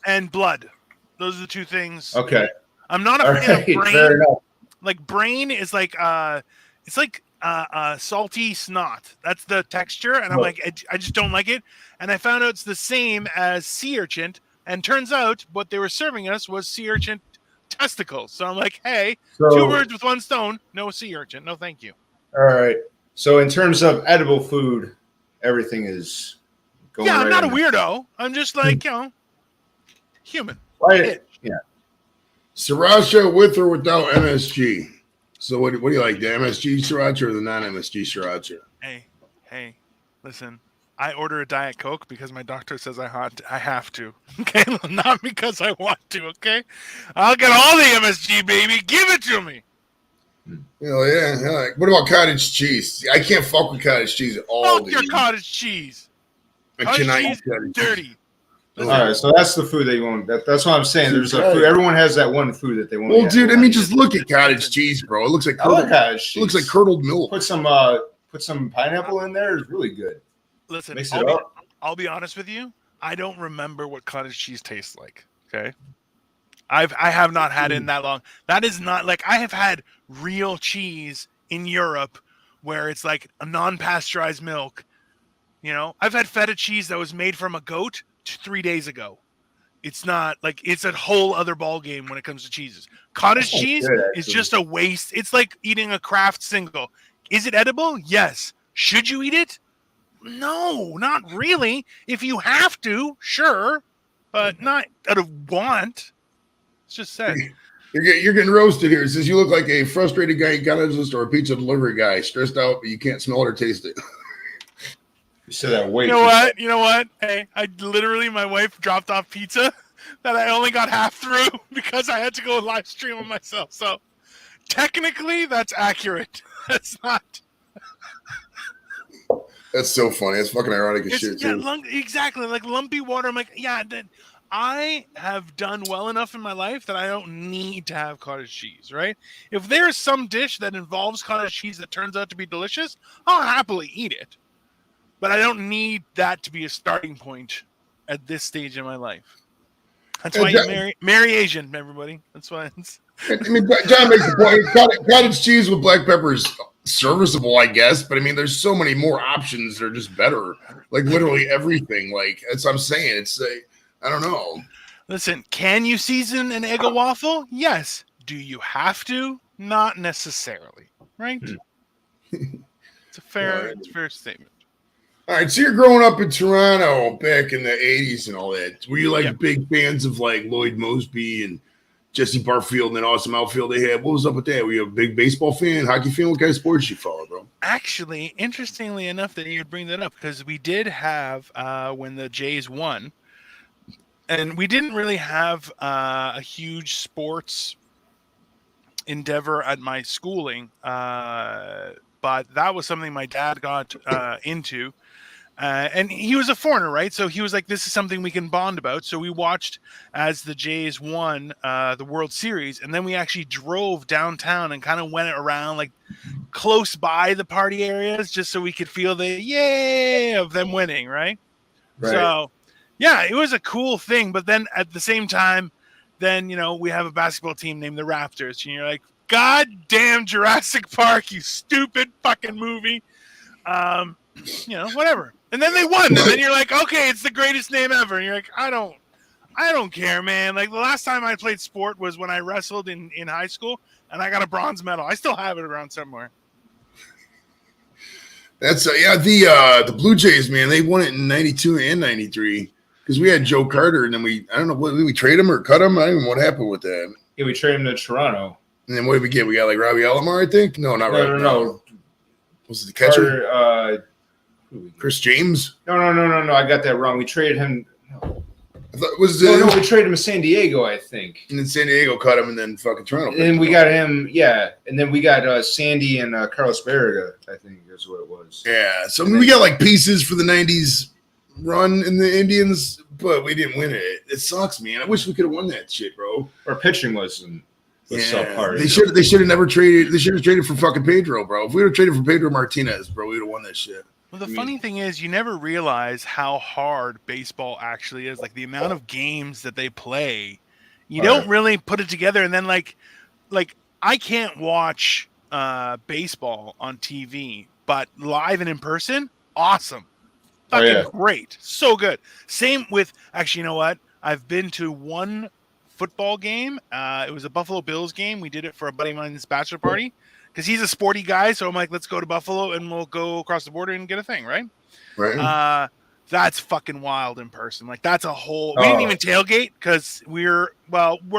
and blood. Those are the two things. Okay. I'm not a fan of brain. Fair enough. Like brain is like it's like salty snot. That's the texture, and I'm like, I just don't like it. And I found out it's the same as sea urchin, and turns out what they were serving us was sea urchin testicles. So I'm like, hey, two birds with one stone. No sea urchin. No, thank you. All right. So in terms of edible food, everything is going. Yeah, I'm not a weirdo. I'm just like human. Right. Yeah. Sriracha with or without MSG. So what do you like, the MSG sriracha or the non-MSG sriracha? Hey, listen. I order a Diet Coke because my doctor says I have to. Okay, not because I want to. Okay, I'll get all the MSG, baby. Give it to me. Yeah. What about cottage cheese? I can't fuck with cottage cheese at all. Fuck your cottage cheese. Cottage cheese dirty. All right, so that's the food that you want. That's what I'm saying. There's a food. Everyone has that one food that they want. Well, dude, I mean, just look at cottage cheese, bro. It looks like cottage cheese. It looks like curdled milk. Put some pineapple in there. It's really good. Listen, I'll be honest with you. I don't remember what cottage cheese tastes like. Okay, I have not had it in that long. That is not like I have had real cheese in Europe, where it's like a non-pasteurized milk. I've had feta cheese that was made from a goat 3 days ago. It's not like it's a whole other ball game when it comes to cheeses. Cottage cheese is just a waste. It's like eating a Kraft single. Is it edible? Yes. Should you eat it? No, not really. If you have to, sure, but not out of want. It's just said. You're getting roasted here. It says you look like a frustrated gynecologist or a pizza delivery guy, stressed out, but you can't smell it or taste it. You said that way. You know what? Hey, my wife dropped off pizza that I only got half through because I had to go live stream on myself. So technically, that's accurate. That's not. That's so funny. It's fucking ironic as shit, too. Exactly. Like lumpy water. I'm like, I have done well enough in my life that I don't need to have cottage cheese, right? If there's some dish that involves cottage cheese that turns out to be delicious, I'll happily eat it. But I don't need that to be a starting point at this stage in my life. That's why you marry Asian, everybody. That's why it's... I mean, John makes the point. Cottage cheese with black pepper is serviceable, I guess. But I mean, there's so many more options that are just better. Like literally everything. Like that's what I'm saying. It's I don't know. Listen, can you season an egg waffle? Yes. Do you have to? Not necessarily. Right? It's a fair statement. All right, so you're growing up in Toronto back in the 80s and all that. Were you like big fans of like Lloyd Mosby and Jesse Barfield and that awesome outfield they had? What was up with that? Were you a big baseball fan, hockey fan? What kind of sports you follow, bro? Actually, interestingly enough that you would bring that up, because we did have when the Jays won, and we didn't really have a huge sports endeavor at my schooling, but that was something my dad got into. And he was a foreigner, right? So he was like, this is something we can bond about. So we watched as the Jays won the World Series. And then we actually drove downtown and kind of went around like close by the party areas just so we could feel the yay of them winning, right? So, yeah, it was a cool thing. But then at the same time, then, we have a basketball team named the Raptors. And you're like, God damn Jurassic Park, you stupid fucking movie. Whatever. And then they won, and then you're like, okay, it's the greatest name ever. And you're like, I don't care, man. Like the last time I played sport was when I wrestled in high school, and I got a bronze medal. I still have it around somewhere. That's the Blue Jays, man. They won it in '92 and '93 because we had Joe Carter, and then we did we trade him or cut him? I don't even know what happened with that. Yeah, we traded him to Toronto. And then what did we get? We got like Robbie Alomar, I think. No, not Robbie. No. Was it the catcher? Carter, Chris James? No. I got that wrong. We traded him. No. I thought it was No, we traded him to San Diego, I think. And then San Diego cut him, and then fucking Toronto. And then we got him, yeah. And then we got Sandy and Carlos Berriga, I think is what it was. Yeah, so we got like pieces for the '90s run in the Indians, but we didn't win it. It sucks, man. I wish we could have won that shit, bro. Our pitching was subpar. They should have never traded. They should have traded for fucking Pedro, bro. If we would have traded for Pedro Martinez, bro, we would have won that shit. Well, the funny thing is, you never realize how hard baseball actually is. Like the amount of games that they play, you don't really put it together. And then, like I can't watch baseball on TV, but live and in person, awesome, fucking great, so good. Same with actually, you know what? I've been to one football game. It was a Buffalo Bills game. We did it for a buddy of mine's bachelor party. Because he's a sporty guy, so I'm like, let's go to Buffalo and we'll go across the border and get a thing, right? Right. That's fucking wild in person. Like that's a whole. We didn't even tailgate because we're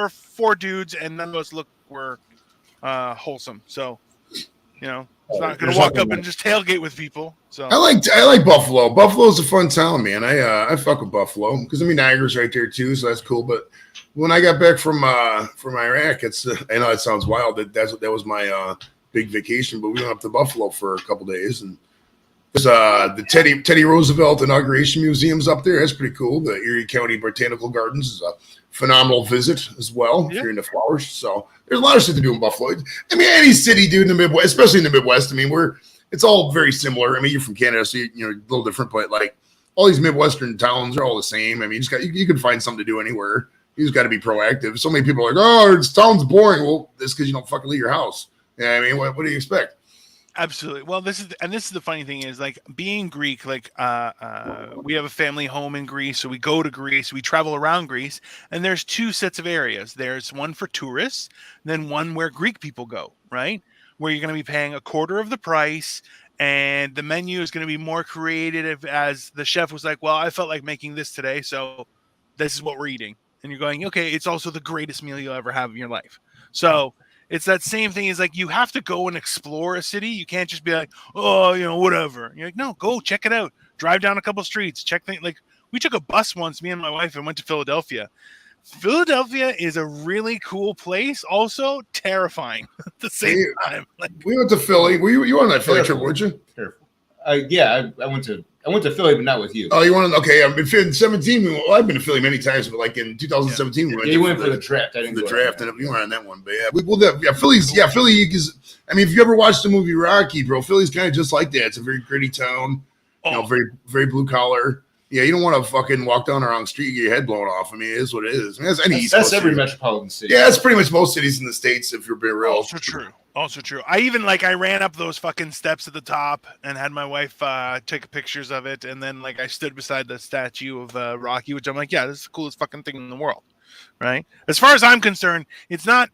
4 dudes and none of us we're wholesome. So it's not gonna walk up and just tailgate with people. So I like Buffalo. Buffalo's a fun town, man. I fuck with Buffalo because Niagara's right there too, so that's cool. But when I got back from Iraq, I know it sounds wild. That was my big vacation, but we went up to Buffalo for a couple days, and there's the Teddy Roosevelt Inauguration Museum's up there. That's pretty cool. The Erie County Botanical Gardens is a phenomenal visit as well if you're into flowers. So there's a lot of shit to do in Buffalo. I mean, any city, dude, in the Midwest, especially in the Midwest. I mean, it's all very similar. I mean, you're from Canada, so you're a little different, but like all these Midwestern towns are all the same. I mean, you can find something to do anywhere. You just got to be proactive. So many people are like, oh, this town's boring. Well, that's because you don't fucking leave your house. Yeah, I mean, what do you expect? Absolutely. Well, this is the funny thing is like being Greek, like we have a family home in Greece, so we go to Greece, we travel around Greece, and there's 2 sets of areas. There's one for tourists, then one where Greek people go, right? Where you're going to be paying a quarter of the price, and the menu is going to be more creative as the chef was like, well, I felt like making this today, so this is what we're eating. And you're going, okay, it's also the greatest meal you'll ever have in your life. So it's that same thing. Is like you have to go and explore a city. You can't just be like, oh, whatever. You're like, no, go check it out. Drive down a couple streets. Check things. Like we took a bus once, me and my wife, and went to Philadelphia. Philadelphia is a really cool place. Also terrifying at the same time. Like, we went to Philly. You were on that Philly trip, weren't you? Careful. Yeah, I went to Philly, but not with you. Oh, you wanted? Okay, I've been in 17. I've been to Philly many times, but like in 2017, we went for the draft. I didn't the draft, and you were on that one. But Philly is. I mean, if you ever watched the movie Rocky, bro, Philly's kind of just like that. It's a very gritty town. Very very blue collar. Yeah, you don't want to fucking walk down the wrong street and get your head blown off. I mean, it is what it is. I mean, that's every metropolitan city. Yeah, that's pretty much most cities in the States, if you're being real. Also true. I ran up those fucking steps at the top and had my wife take pictures of it. And then I stood beside the statue of Rocky, which I'm like, yeah, this is the coolest fucking thing in the world. Right. As far as I'm concerned, it's not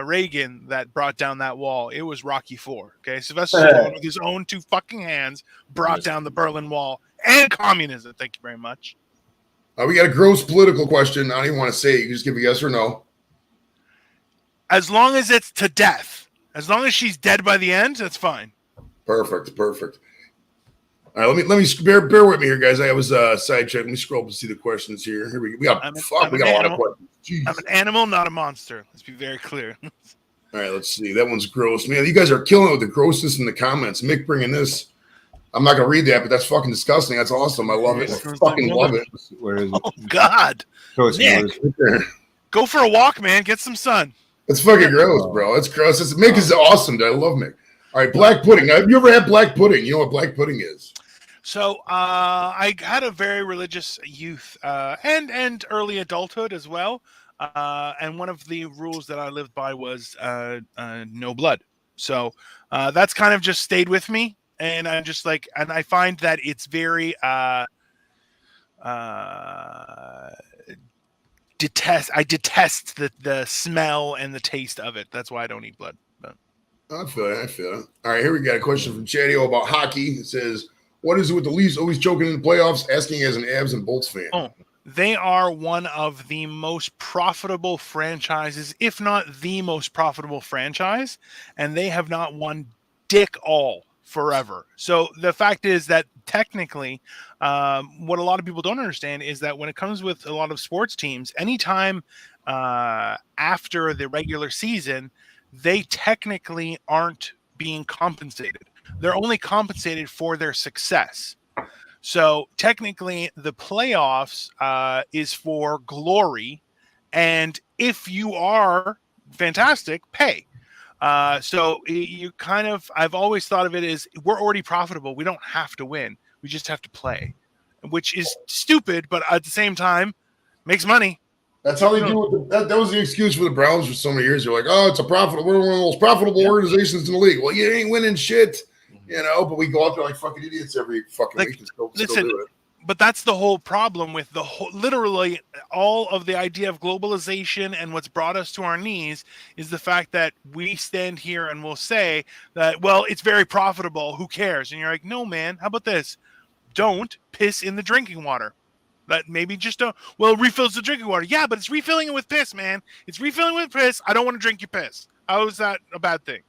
Reagan that brought down that wall. It was Rocky IV. Okay. Sylvester Stallone with his own 2 fucking hands brought down the Berlin Wall and communism. Thank you very much. We got a gross political question. I don't even want to say it. You can just give a yes or no. As long as it's to death. As long as she's dead by the end, that's fine. Perfect. All right, let me bear with me here, guys. I was sidetracked. Let me scroll up and see the questions here. Here we go. We got a lot of questions. Jeez. I'm an animal, not a monster. Let's be very clear. All right, let's see. That one's gross. Man, you guys are killing it with the grossness in the comments. Mick bringing this. I'm not going to read that, but that's fucking disgusting. That's awesome. I love it. I fucking love it. Where is it? Oh, God. Nick, go for a walk, man. Get some sun. That's fucking gross, bro. That's gross. Mick is awesome, dude. I love Mick. All right, black pudding. Have you ever had black pudding? You know what black pudding is? So I had a very religious youth and early adulthood as well. And one of the rules that I lived by was no blood. So that's kind of just stayed with me. And I'm just like, and I find that it's very I detest the smell and the taste of it. That's why I don't eat blood. But I feel it. All right, here we got a question from Chatio about hockey. It says, what is it with the Leafs always choking in the playoffs? Asking as an Avs and Bolts fan. oh, they are one of the most profitable franchises, if not the most profitable franchise, and they have not won dick all forever. So the fact is that technically, what a lot of people don't understand is that when it comes with a lot of sports teams, anytime after the regular season, they technically aren't being compensated. They're only compensated for their success. So technically, the playoffs is for glory, and if you are fantastic, pay. So you kind of, I've always thought of it as we're already profitable. We don't have to win. We just have to play, which is stupid, but at the same time, makes money. That's how they do it. That was the excuse for the Browns for so many years. They're like, oh, it's a profitable. We're one of the most profitable organizations in the league. Well, you ain't winning shit, but we go out there like fucking idiots every fucking week and still do it. But that's the whole problem with the whole, literally all of the idea of globalization, and what's brought us to our knees is the fact that we stand here and we'll say that, well, it's very profitable. Who cares? And you're like, no, man, how about this? Don't piss in the drinking water. That maybe just don't. Well, it refills the drinking water. Yeah, but it's refilling it with piss, man. It's refilling it with piss. I don't want to drink your piss. How is that a bad thing?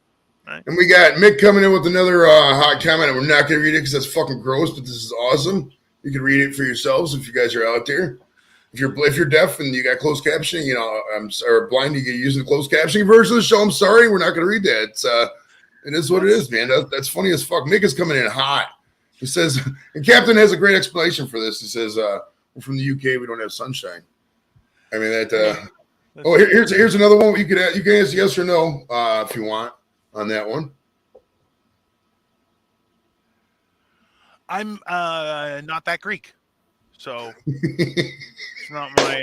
Right? And we got Mick coming in with another hot comment. We're not going to read it because that's fucking gross, but this is awesome. You can read it for yourselves if you guys are out there. If you're deaf and you got closed captioning, or blind, you get using the closed captioning version of the show. I'm sorry, we're not going to read that. It is what it is, man. That's funny as fuck. Mick is coming in hot. He says, and Captain has a great explanation for this. He says, we're from the UK. We don't have sunshine. I mean that. Here's another one. You can answer yes or no if you want on that one. I'm not that Greek, so it's not my.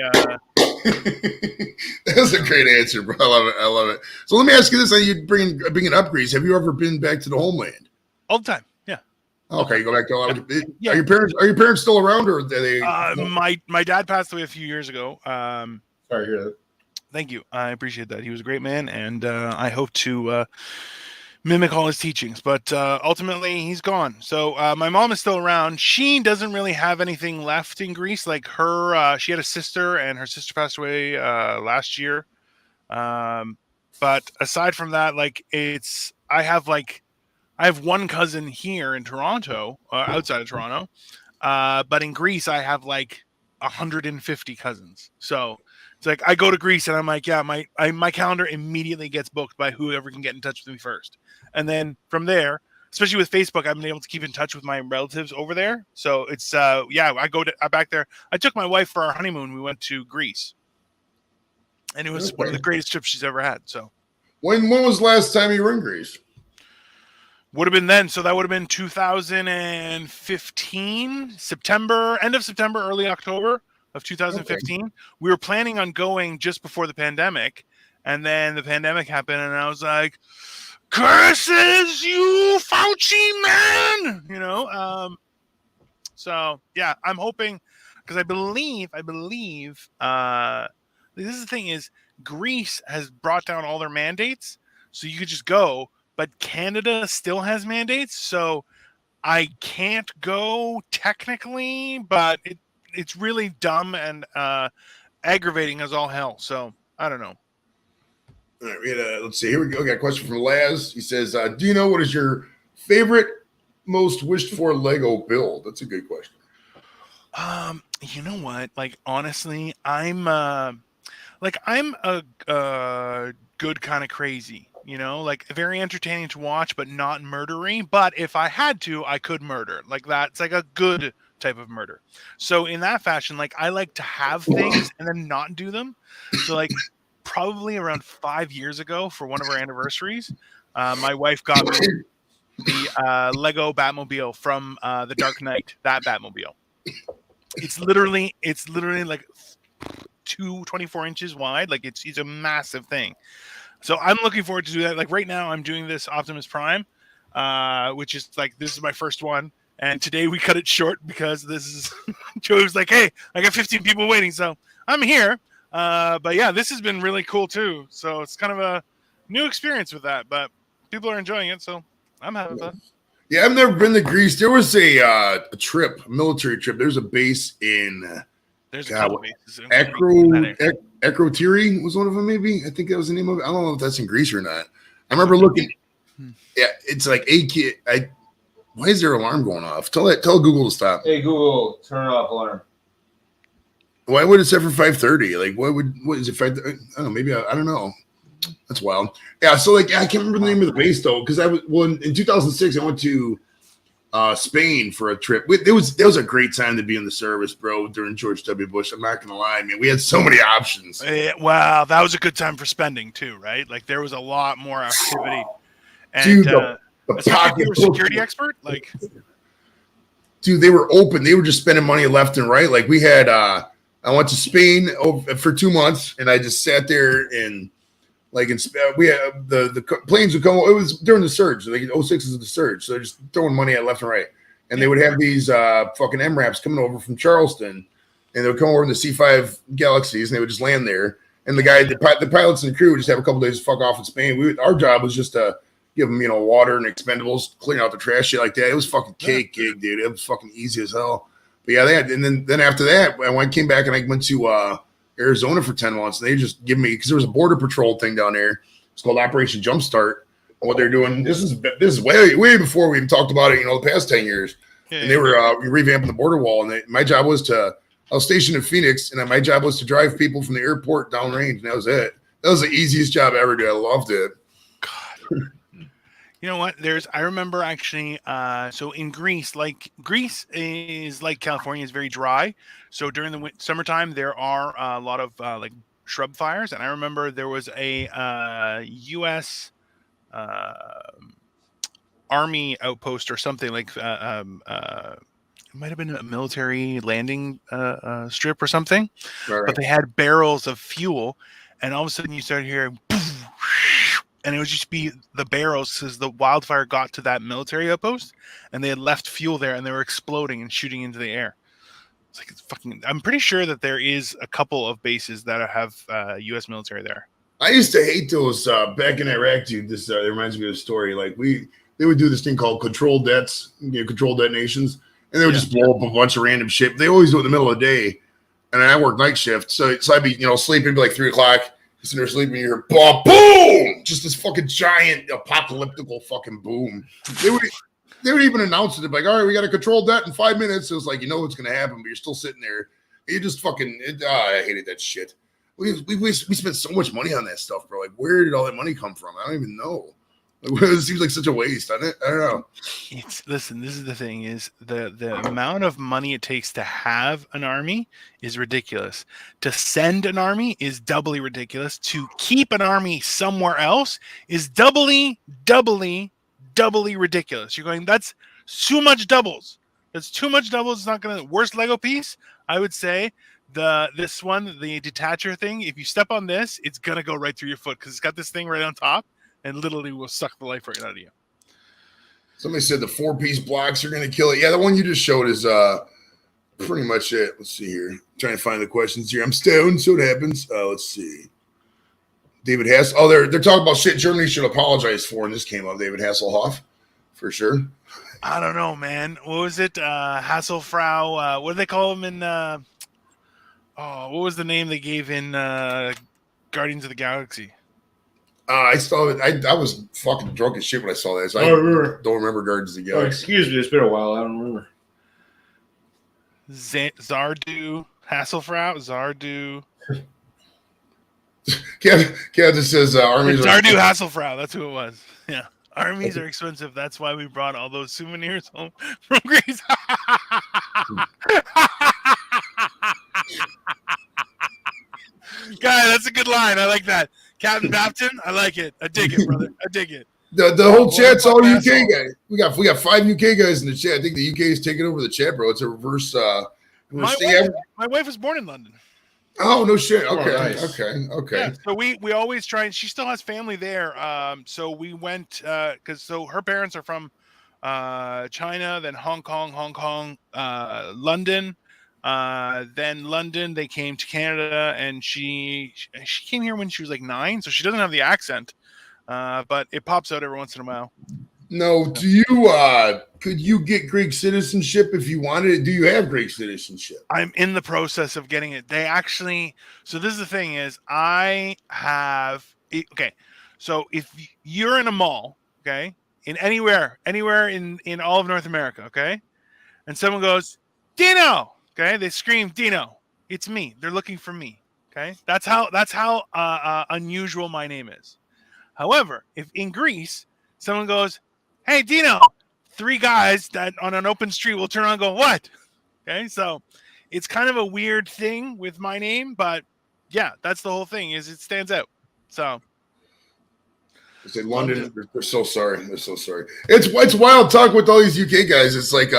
That's a great answer, bro. I love it. So let me ask you this: you bringing up Greece? Have you ever been back to the homeland? All the time, yeah. Okay, you go back to. Yeah. Are your parents still around, or are they? My dad passed away a few years ago. Sorry to hear that. Thank you. I appreciate that. He was a great man, and I hope to mimic all his teachings. But ultimately, he's gone. So my mom is still around. She doesn't really have anything left in Greece. Like she had a sister, and her sister passed away last year. But aside from that, I have one cousin here in Toronto, outside of Toronto. But in Greece, I have 150 cousins. So it's like I go to Greece and I'm like, yeah, my calendar immediately gets booked by whoever can get in touch with me first. And then from there, especially with Facebook, I've been able to keep in touch with my relatives over there. So it's I go back there. I took my wife for our honeymoon. We went to Greece, and it was one of the greatest trips she's ever had. So when was the last time you were in Greece? Would have been then. So that would have been 2015, end of September, early October of 2015. Okay. We were planning on going just before the pandemic, and then the pandemic happened, and I was like, curses you, Fauci man! So yeah, I'm hoping, because I believe this is the thing is Greece has brought down all their mandates, so you could just go. But Canada still has mandates, so I can't go technically, but it's really dumb and aggravating as all hell. So I don't know. All right, let's see. Here we go. We got a question from Laz. He says, Dino, what is your favorite, most wished for Lego build? That's a good question. You know what? Honestly, I'm a good kind of crazy. Very entertaining to watch, but not murdery. But if I had to, I could murder. It's a good type of murder. So in that fashion, I like to have things and then not do them. So probably around 5 years ago for one of our anniversaries, my wife got me the Lego Batmobile from The Dark Knight, that Batmobile. It's literally 24 inches wide. It's a massive thing. So I'm looking forward to do that. Right now, I'm doing this Optimus Prime. which is like, this is my first one. And today we cut it short because this is Joey was like, hey, I got 15 people waiting, so I'm here. But yeah, this has been really cool too. So it's kind of a new experience with that, but people are enjoying it, so I'm having fun. Yeah, I've never been to Greece. There was a military trip. There's a base in There's a couple bases. Akrotiri was one of them, maybe. I think that was the name of it. I don't know if that's in Greece or not. I remember looking. Yeah, it's like a kid. Why is their alarm going off? Tell Google to stop. Hey Google, turn off alarm. Why would it set for 5:30? Like, what is it? 5? I don't know. Maybe I don't know. That's wild. Yeah. So like, I can't remember the name of the base though, because in 2006 I went to Spain for a trip. It was a great time to be in the service, bro. During George W. Bush, I'm not gonna lie, man. We had so many options. Wow, that was a good time for spending too, right? Like there was a lot more activity. And, dude, you were a security expert, like. Dude, they were open. They were just spending money left and right. Like we had, I went to Spain for 2 months, and I just sat there and. Like we had the planes would come. It was during the surge. Like 06 is the surge, so they're just throwing money at left and right. And they would have these fucking MRAPs coming over from Charleston, and they would come over in the C5 Galaxies, and they would just land there. And the pilots and the crew would just have a couple days to fuck off in Spain. Our job was just to give them, water and expendables, clean out the trash, shit like that. It was fucking cake gig, dude. It was fucking easy as hell. But yeah, and then after that, I came back and I went to Arizona for 10 months. And they just give me, because there was a border patrol thing down there. It's called Operation Jumpstart. And what they're doing, this is way before we even talked about it, the past 10 years. Yeah, and they were revamping the border wall. And my job was I was stationed in Phoenix, and my job was to drive people from the airport downrange. And that was it. That was the easiest job I ever did. I loved it. God. You know what? I remember actually, so in Greece is like California, is very dry. So during the summertime, there are a lot of like shrub fires. And I remember there was a U.S. Army outpost or something like, it might have been a military landing strip or something, right. But they had barrels of fuel, and all of a sudden you started hearing and it would just be the barrels because the wildfire got to that military outpost, and they had left fuel there, and they were exploding and shooting into the air. It's fucking. I'm pretty sure that there is a couple of bases that have U.S. military there. I used to hate those back in Iraq, dude. This it reminds me of a story. Like they would do this thing called controlled dets, controlled detonations, and they would just blow up a bunch of random shit. They always do it in the middle of the day, and I work night shift, so I'd be sleeping be like 3 o'clock. Sitting there sleeping, you hear boom, just this fucking giant apocalyptic fucking boom. They would even announce it. They'd be like, all right, we got to control that in 5 minutes. It was like, what's going to happen, but you're still sitting there. You just fucking, I hated that shit. We spent so much money on that stuff, bro. Like, where did all that money come from? I don't even know. It seems like such a waste, doesn't it? I don't know. Listen, this is the thing: is the amount of money it takes to have an army is ridiculous. To send an army is doubly ridiculous. To keep an army somewhere else is doubly ridiculous. You're going, that's too much doubles. That's too much doubles. It's not gonna. Worst Lego piece, I would say. The detacher thing. If you step on this, it's gonna go right through your foot because it's got this thing right on top. And literally will suck the life right out of you. Somebody said the 4-piece blocks are going to kill it. Yeah, the one you just showed is pretty much it. Let's see here. I'm trying to find the questions here. I'm stoned, so it happens. Let's see. David Hass. Oh, they're talking about shit Germany should apologize for, and this came up. David Hasselhoff, for sure. I don't know, man. What was it? Hasselfrau. What do they call him in? What was the name they gave in Guardians of the Galaxy? I saw it. I was fucking drunk as shit when I saw that. So I don't remember Guardians of the Galaxy. Excuse me, it's been a while. I don't remember. Zardu Hasselfrau. Zardu. Kev just says armies. Zardu Hasselfrau. That's who it was. Yeah, armies are expensive. That's why we brought all those souvenirs home from Greece. Guy, that's a good line. I like that. Captain Bapton, I like it. I dig it, brother. I dig it. The whole chat's all UK guys. We got 5 UK guys in the chat. I think the UK is taking over the chat, bro. It's a reverse. My wife was born in London. Oh no shit. Oh, Okay. nice. Okay. Yeah, so we always try, and she still has family there. So we went because so her parents are from China, then Hong Kong, London, then London. They came to Canada, and she came here when she was like 9, so she doesn't have the accent, but it pops out every once in a while. No, do you could you get Greek citizenship if you wanted it? Do you have Greek citizenship? I'm in the process of getting it. They actually, so this is the thing is I have okay. So if you're in a mall, okay, in anywhere in all of North America, okay, and someone goes, Dino, okay, they scream Dino. It's me. They're looking for me. Okay, that's how unusual my name is. However, if in Greece someone goes, hey Dino, 3 guys that on an open street will turn around and go, what? Okay, so it's kind of a weird thing with my name, but yeah, that's the whole thing is it stands out. So I say London, they're so sorry. They're so sorry. It's wild talking with all these UK guys. It's like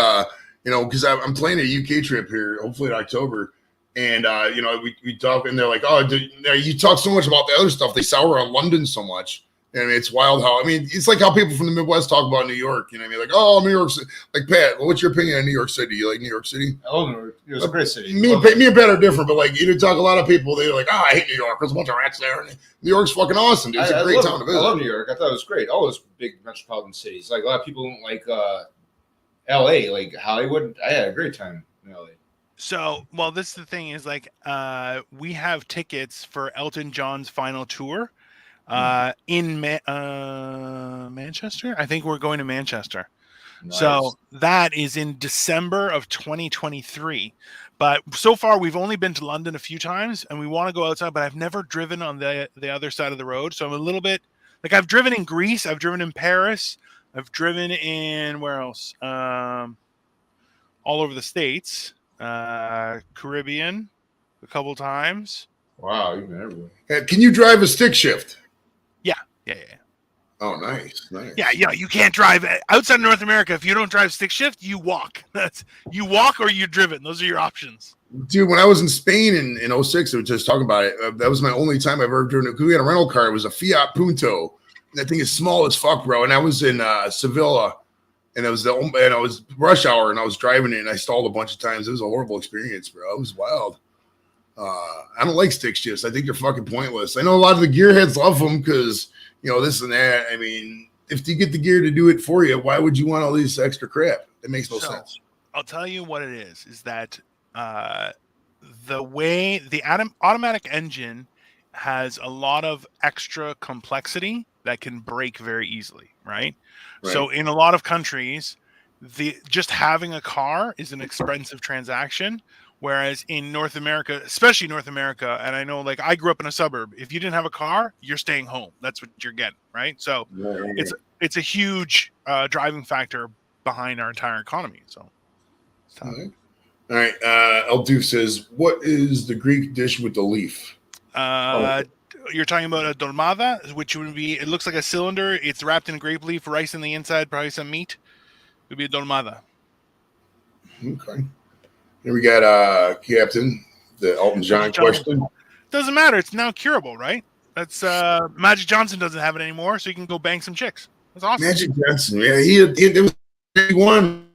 because I'm planning a UK trip here, hopefully in October. And we talk and they're like, oh, you talk so much about the other stuff. They sour on London so much. And it's wild how it's like how people from the Midwest talk about New York. You know what I mean? Like, oh, New York City. Like Pat, what's your opinion on New York City? You like New York City? I love New York. It was a great city. Me and Pat are different, but like you talk a lot of people, they're like, oh, I hate New York. There's a bunch of rats there. And New York's fucking awesome, dude. It's a great town to visit. I love New York. I thought it was great. All those big metropolitan cities. Like a lot of people don't like LA, like Hollywood. I had a great time in LA. So, well, this is the thing is like we have tickets for Elton John's final tour in Manchester. I think we're going to Manchester. Nice. So that is in December of 2023. But so far we've only been to London a few times, and we want to go outside, but I've never driven on the other side of the road. So I'm a little bit like I've driven in Greece, I've driven in Paris, I've driven in where else? All over the States. Caribbean a couple times. Wow, you've been everywhere. Can you drive a stick shift? Yeah. Oh, nice. Yeah, you can't drive outside of North America. If you don't drive stick shift, you walk. You walk or you're driven. Those are your options. Dude, when I was in Spain in 06, I was just talking about it. That was my only time I've ever driven it because we had a rental car. It was a Fiat Punto. That thing is small as fuck, bro. And I was in Sevilla. And it was rush hour, and I was driving it, and I stalled a bunch of times. It was a horrible experience, bro. It was wild. I don't like stick shifts. I think they're fucking pointless. I know a lot of the gearheads love them because this and that. I mean, if you get the gear to do it for you, why would you want all these extra crap? It makes no sense. I'll tell you what it is that the way the automatic engine has a lot of extra complexity that can break very easily, right? So in a lot of countries, just having a car is an expensive transaction. Whereas in North America, especially North America, and I know like I grew up in a suburb, if you didn't have a car, you're staying home. That's what you're getting, right? So it's a huge driving factor behind our entire economy. So all right. Eldu says, what is the Greek dish with the leaf? You're talking about a dolmada, which would be, it looks like a cylinder. It's wrapped in grape leaf, rice in the inside, probably some meat. It would be a dolmada. Okay. Here we got Captain, the Elton John question. Doesn't matter. It's now curable, right? That's Magic Johnson doesn't have it anymore, so you can go bang some chicks. That's awesome. Magic Johnson, yeah. He won.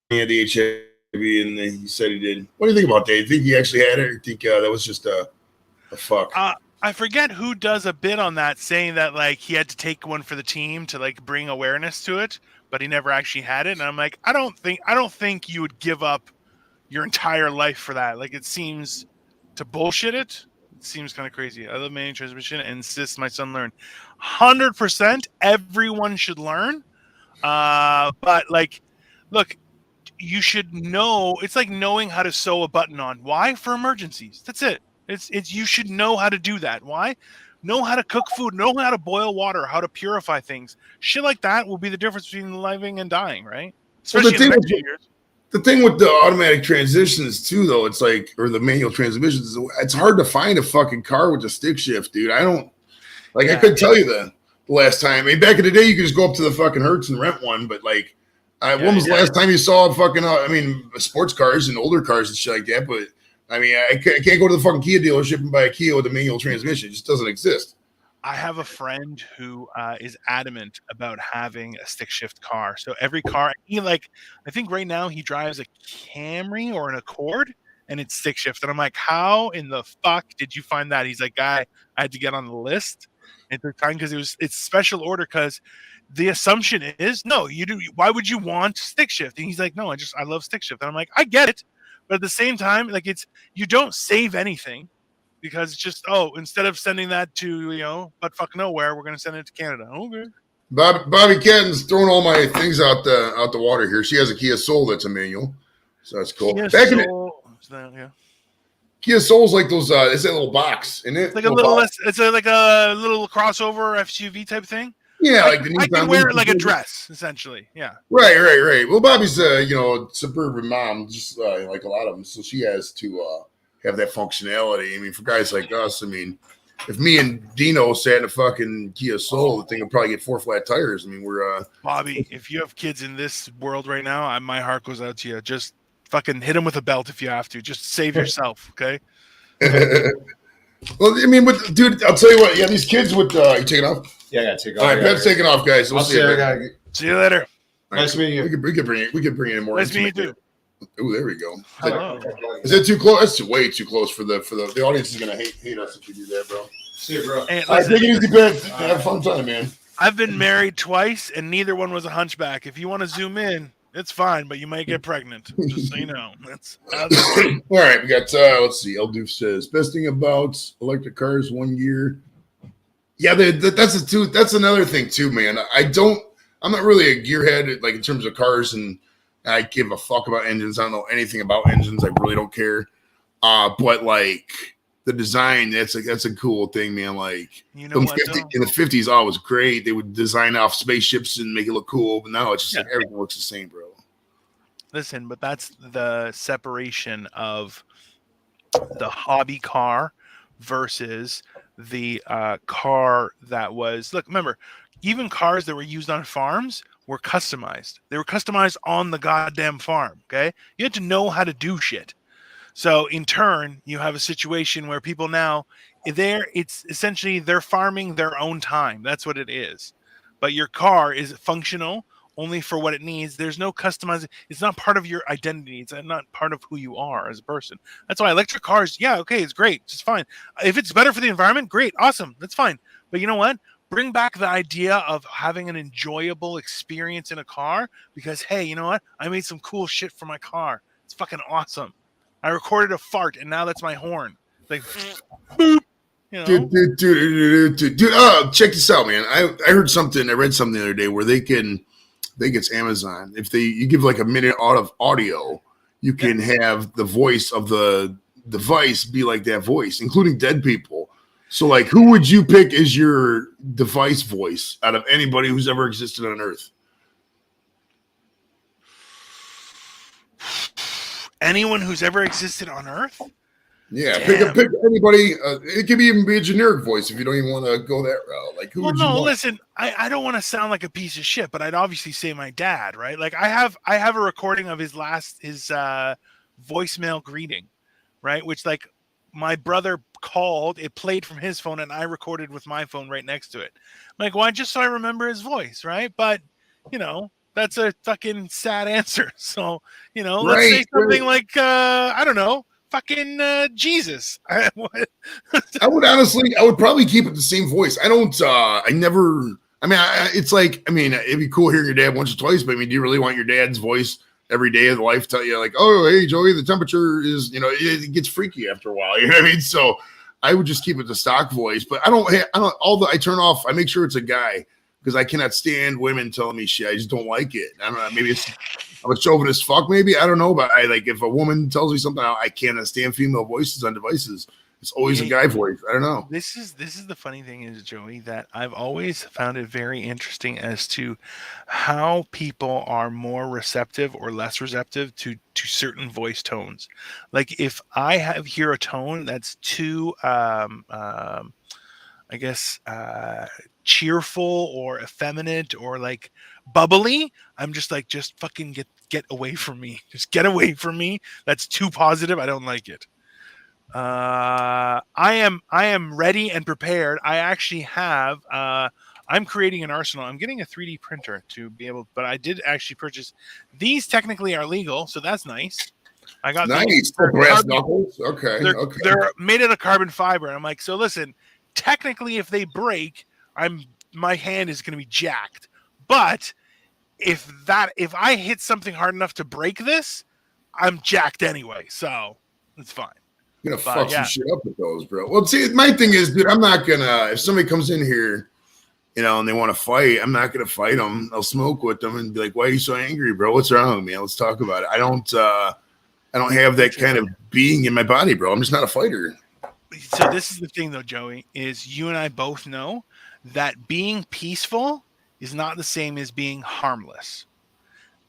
He had the HIV, and he said he did. What do you think about that? You think he actually had it, or you think that was just a fuck? I forget who does a bit on that, saying that like he had to take one for the team to like bring awareness to it, but he never actually had it. And I'm like, I don't think you would give up your entire life for that. Like it seems to bullshit it. It seems kind of crazy. I love manual transmission and insist my son learn. 100%. Everyone should learn. But like, look, you should know. It's like knowing how to sew a button on. Why? For emergencies. That's it. It's you should know how to do that. Why? Know how to cook food, know how to boil water, how to purify things. Shit like that will be the difference between living and dying, right? Especially in the next few years. The thing with the automatic transmissions too, though, it's like, or the manual transmissions, it's hard to find a fucking car with a stick shift, dude. I don't like. I couldn't tell you the last time. I mean, back in the day, you could just go up to the fucking Hertz and rent one, but like, when was the last time you saw fucking? Sports cars and older cars and shit like that, but. I mean, I can't go to the fucking Kia dealership and buy a Kia with a manual transmission. It just doesn't exist. I have a friend who is adamant about having a stick shift car. So every car, I think right now he drives a Camry or an Accord, and it's stick shift. And I'm like, how in the fuck did you find that? He's like, guy, I had to get on the list at the time because it's special order. Because the assumption is, no, you do. Why would you want stick shift? And he's like, no, I love stick shift. And I'm like, I get it, but at the same time, like you don't save anything. Because it's just instead of sending that to butt fuck nowhere, we're gonna send it to Canada. Okay. Bobby Ken's throwing all my things out the water here. She has a Kia Soul that's a manual, so that's cool. Kia Soul's like those. It's that little box, isn't it? It's like a little. It's like a little crossover SUV type thing. Yeah, I can wear it like a dress, essentially. Yeah. Right. Well, Bobby's suburban mom, just like a lot of them, so she has to have that functionality. I mean, for guys like us, I mean, if me and Dino sat in a fucking Kia Soul, the thing would probably get 4 flat tires. I mean, we're Bobby, if you have kids in this world right now, my heart goes out to you. Just fucking hit them with a belt if you have to. Just save yourself, okay? Well, I mean, dude, I'll tell you what. Yeah, these kids with you taking off. Yeah, I gotta take off. All right, Pep's taking off, guys. We'll see you later. See you later. Nice meeting you. We could bring in more. Nice meeting you too. Oh, there we go. Hello. Is that too close? That's way too close for the audience is gonna hate us if we do that, bro. See you, bro. Hey, All right, take it easy, Pep. Have fun time, man. I've been married twice, and neither one was a hunchback. If you want to zoom in, it's fine, but you might get pregnant. Just so you know. All right, we got. Let's see. El Doof says best thing about electric cars 1 year. Yeah, that's another thing too, man. I'm not really a gearhead like in terms of cars, and I give a fuck about engines. I don't know anything about engines. I really don't care. But like the design, that's a cool thing, man. Like in the 50s, it was great. They would design off spaceships and make it look cool. But now it's just like everything looks the same, bro. Listen, but that's the separation of the hobby car versus the car that was. Look, remember, even cars that were used on farms were customized. They were customized on the goddamn farm. Okay, you had to know how to do shit. So in turn, you have a situation where people now it's essentially they're farming their own time. That's what it is. But your car is functional only for what it needs. There's no customizing. It's not part of your identity. It's not part of who you are as a person. That's why electric cars, it's great. It's fine. If it's better for the environment, great, awesome. That's fine. But you know what? Bring back the idea of having an enjoyable experience in a car because, hey, you know what? I made some cool shit for my car. It's fucking awesome. I recorded a fart, and now that's my horn. Like, boop. You know? Dude, check this out, man. I heard something. I read something the other day where they think it's Amazon. If you give like a minute out of audio, you can have the voice of the device be like that voice, including dead people. So, like, who would you pick as your device voice out of anybody who's ever existed on Earth? Anyone who's ever existed on Earth? Yeah, pick anybody. It could even be a generic voice if you don't even want to go that route. Like, who would you want? Listen, I don't want to sound like a piece of shit, but I'd obviously say my dad, right? Like, I have a recording of his voicemail greeting, right? Which, like, my brother called, it played from his phone, and I recorded with my phone right next to it. I'm like, why? Just so I remember his voice, right? But, that's a fucking sad answer. So, let's say something like, I don't know, fucking Jesus. I would probably keep it the same voice. It'd be cool hearing your dad once or twice, but I mean, do you really want your dad's voice every day of the life tell you like, oh, hey, Joey, the temperature is, it gets freaky after a while. You know what I mean? So I would just keep it the stock voice, but I turn off, I make sure it's a guy because I cannot stand women telling me shit. I just don't like it. I don't know. Maybe I'm a chauvinist fuck. Maybe I don't know, but if a woman tells me something, I cannot stand female voices on devices. It's always a guy voice. I don't know. This is the funny thing is, Joey, that I've always found it very interesting as to how people are more receptive or less receptive to certain voice tones. Like if I hear a tone that's too, cheerful or effeminate or like bubbly, I'm just like, just fucking get away from me. Just get away from me. That's too positive. I don't like it. I am ready and prepared. I actually have. I'm creating an arsenal. I'm getting a 3D printer to be able, but I did actually purchase these. Technically, are legal, so that's nice. I got Nice. these. Oh, brass knuckles. Okay. They're, Okay. they're made out of carbon fiber. And I'm like, so listen, technically, if they break, my hand is going to be jacked. But if I hit something hard enough to break this, I'm jacked anyway. So it's fine. You're gonna But, fuck yeah. some shit up with those, bro. Well, see, my thing is, dude, I'm not gonna. If somebody comes in here, and they want to fight, I'm not gonna fight them. I'll smoke with them and be like, "Why are you so angry, bro? What's wrong with me? Let's talk about it." I don't have that kind of being in my body, bro. I'm just not a fighter. So this is the thing, though, Joey, is you and I both know that being peaceful is not the same as being harmless.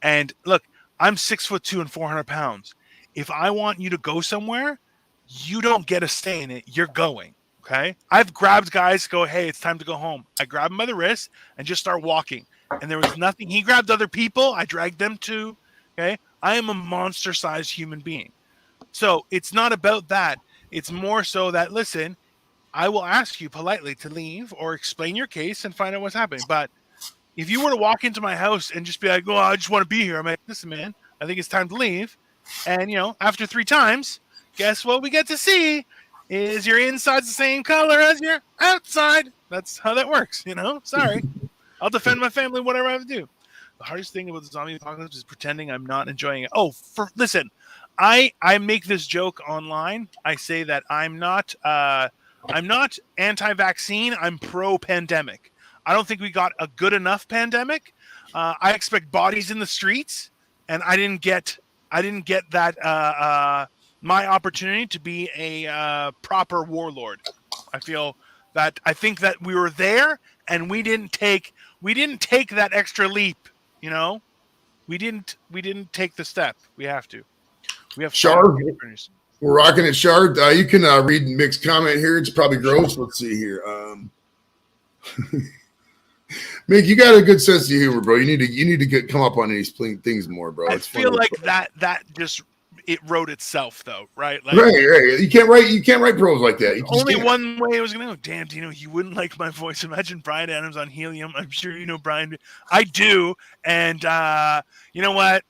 And look, I'm 6'2" and 400 pounds. If I want you to go somewhere, you don't get a stay in it. You're going. Okay. I've grabbed guys, go, hey, it's time to go home. I grab him by the wrist and just start walking. And there was nothing. He grabbed other people. I dragged them too. Okay. I am a monster-sized human being. So it's not about that. It's more so that, listen, I will ask you politely to leave or explain your case and find out what's happening. But if you were to walk into my house and just be like, oh, I just want to be here. I'm like, listen, man, I think it's time to leave. And, after 3 times, guess what we get to see is your inside's the same color as your outside. That's how that works, Sorry. I'll defend my family, whatever I have to do. The hardest thing about the zombie apocalypse is pretending I'm not enjoying it. Oh, listen, I make this joke online. I say that I'm not anti-vaccine. I'm pro-pandemic. I don't think we got a good enough pandemic. I expect bodies in the streets, and I didn't get that my opportunity to be a proper warlord. I think that we were there, and we didn't take that extra leap. We didn't take the step. We have to. We have Shard. We're rocking it, Shard. You can read Mick's comment here. It's probably gross. Let's see here. Mick, you got a good sense of humor, bro. You need to come up on these things more, bro. I it's feel funny, like bro. that just it wrote itself, though, right? Like, right. You can't write prose like that. Only one way I was gonna go. Damn, Dino, you wouldn't like my voice. Imagine Brian Adams on helium. I'm sure you know Brian. I do, and you know what?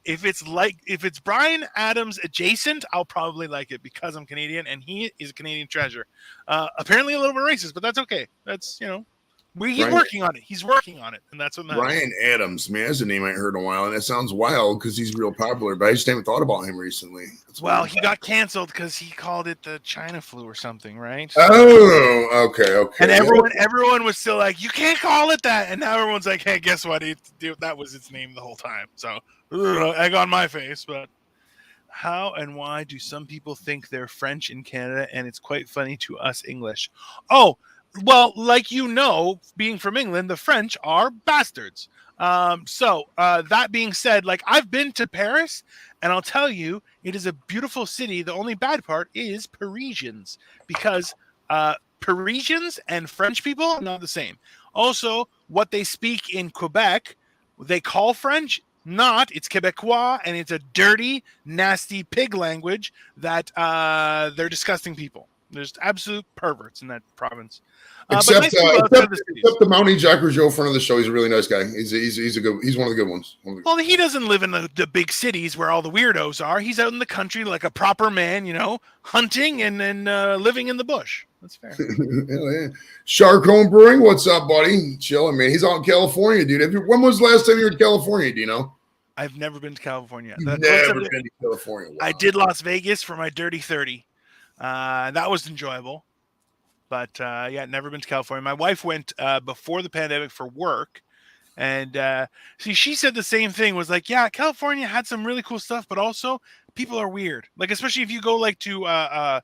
If it's Brian Adams adjacent, I'll probably like it because I'm Canadian and he is a Canadian treasure. Apparently a little bit racist, but that's okay. That's he's working on it. He's working on it, and that's what matters. Brian Adams, man, that's a name I ain't heard in a while, and that sounds wild because he's real popular. But I just haven't thought about him recently. Well, he got canceled because he called it the China flu or something, right? Oh, okay. And everyone was still like, you can't call it that, and now everyone's like, hey, guess what? That was its name the whole time. So, egg on my face. But how and why do some people think they're French in Canada, and it's quite funny to us English? Oh. Well, like being from England, the French are bastards. So that being said, like I've been to Paris, and I'll tell you, it is a beautiful city. The only bad part is Parisians, because Parisians and French people are not the same. Also, what they speak in Quebec, they call French. It's Quebecois, and it's a dirty, nasty pig language that they're disgusting people. There's absolute perverts in that province. Except the Mountie Jack Rougeau, friend of the show. He's a really nice guy. He's one of the good ones. Well, he doesn't live in the big cities where all the weirdos are. He's out in the country like a proper man, hunting and then living in the bush. That's fair. Hell yeah. Shark Home Brewing, what's up, buddy? Chilling, man. He's out in California, dude. When was the last time you were in California, Dino? I've never been to California. Never been to California. Wow. I did Las Vegas for my dirty 30. That was enjoyable. But never been to California. My wife went before the pandemic for work, and she said the same thing. Was like, yeah, California had some really cool stuff, but also people are weird. Like, especially if you go like to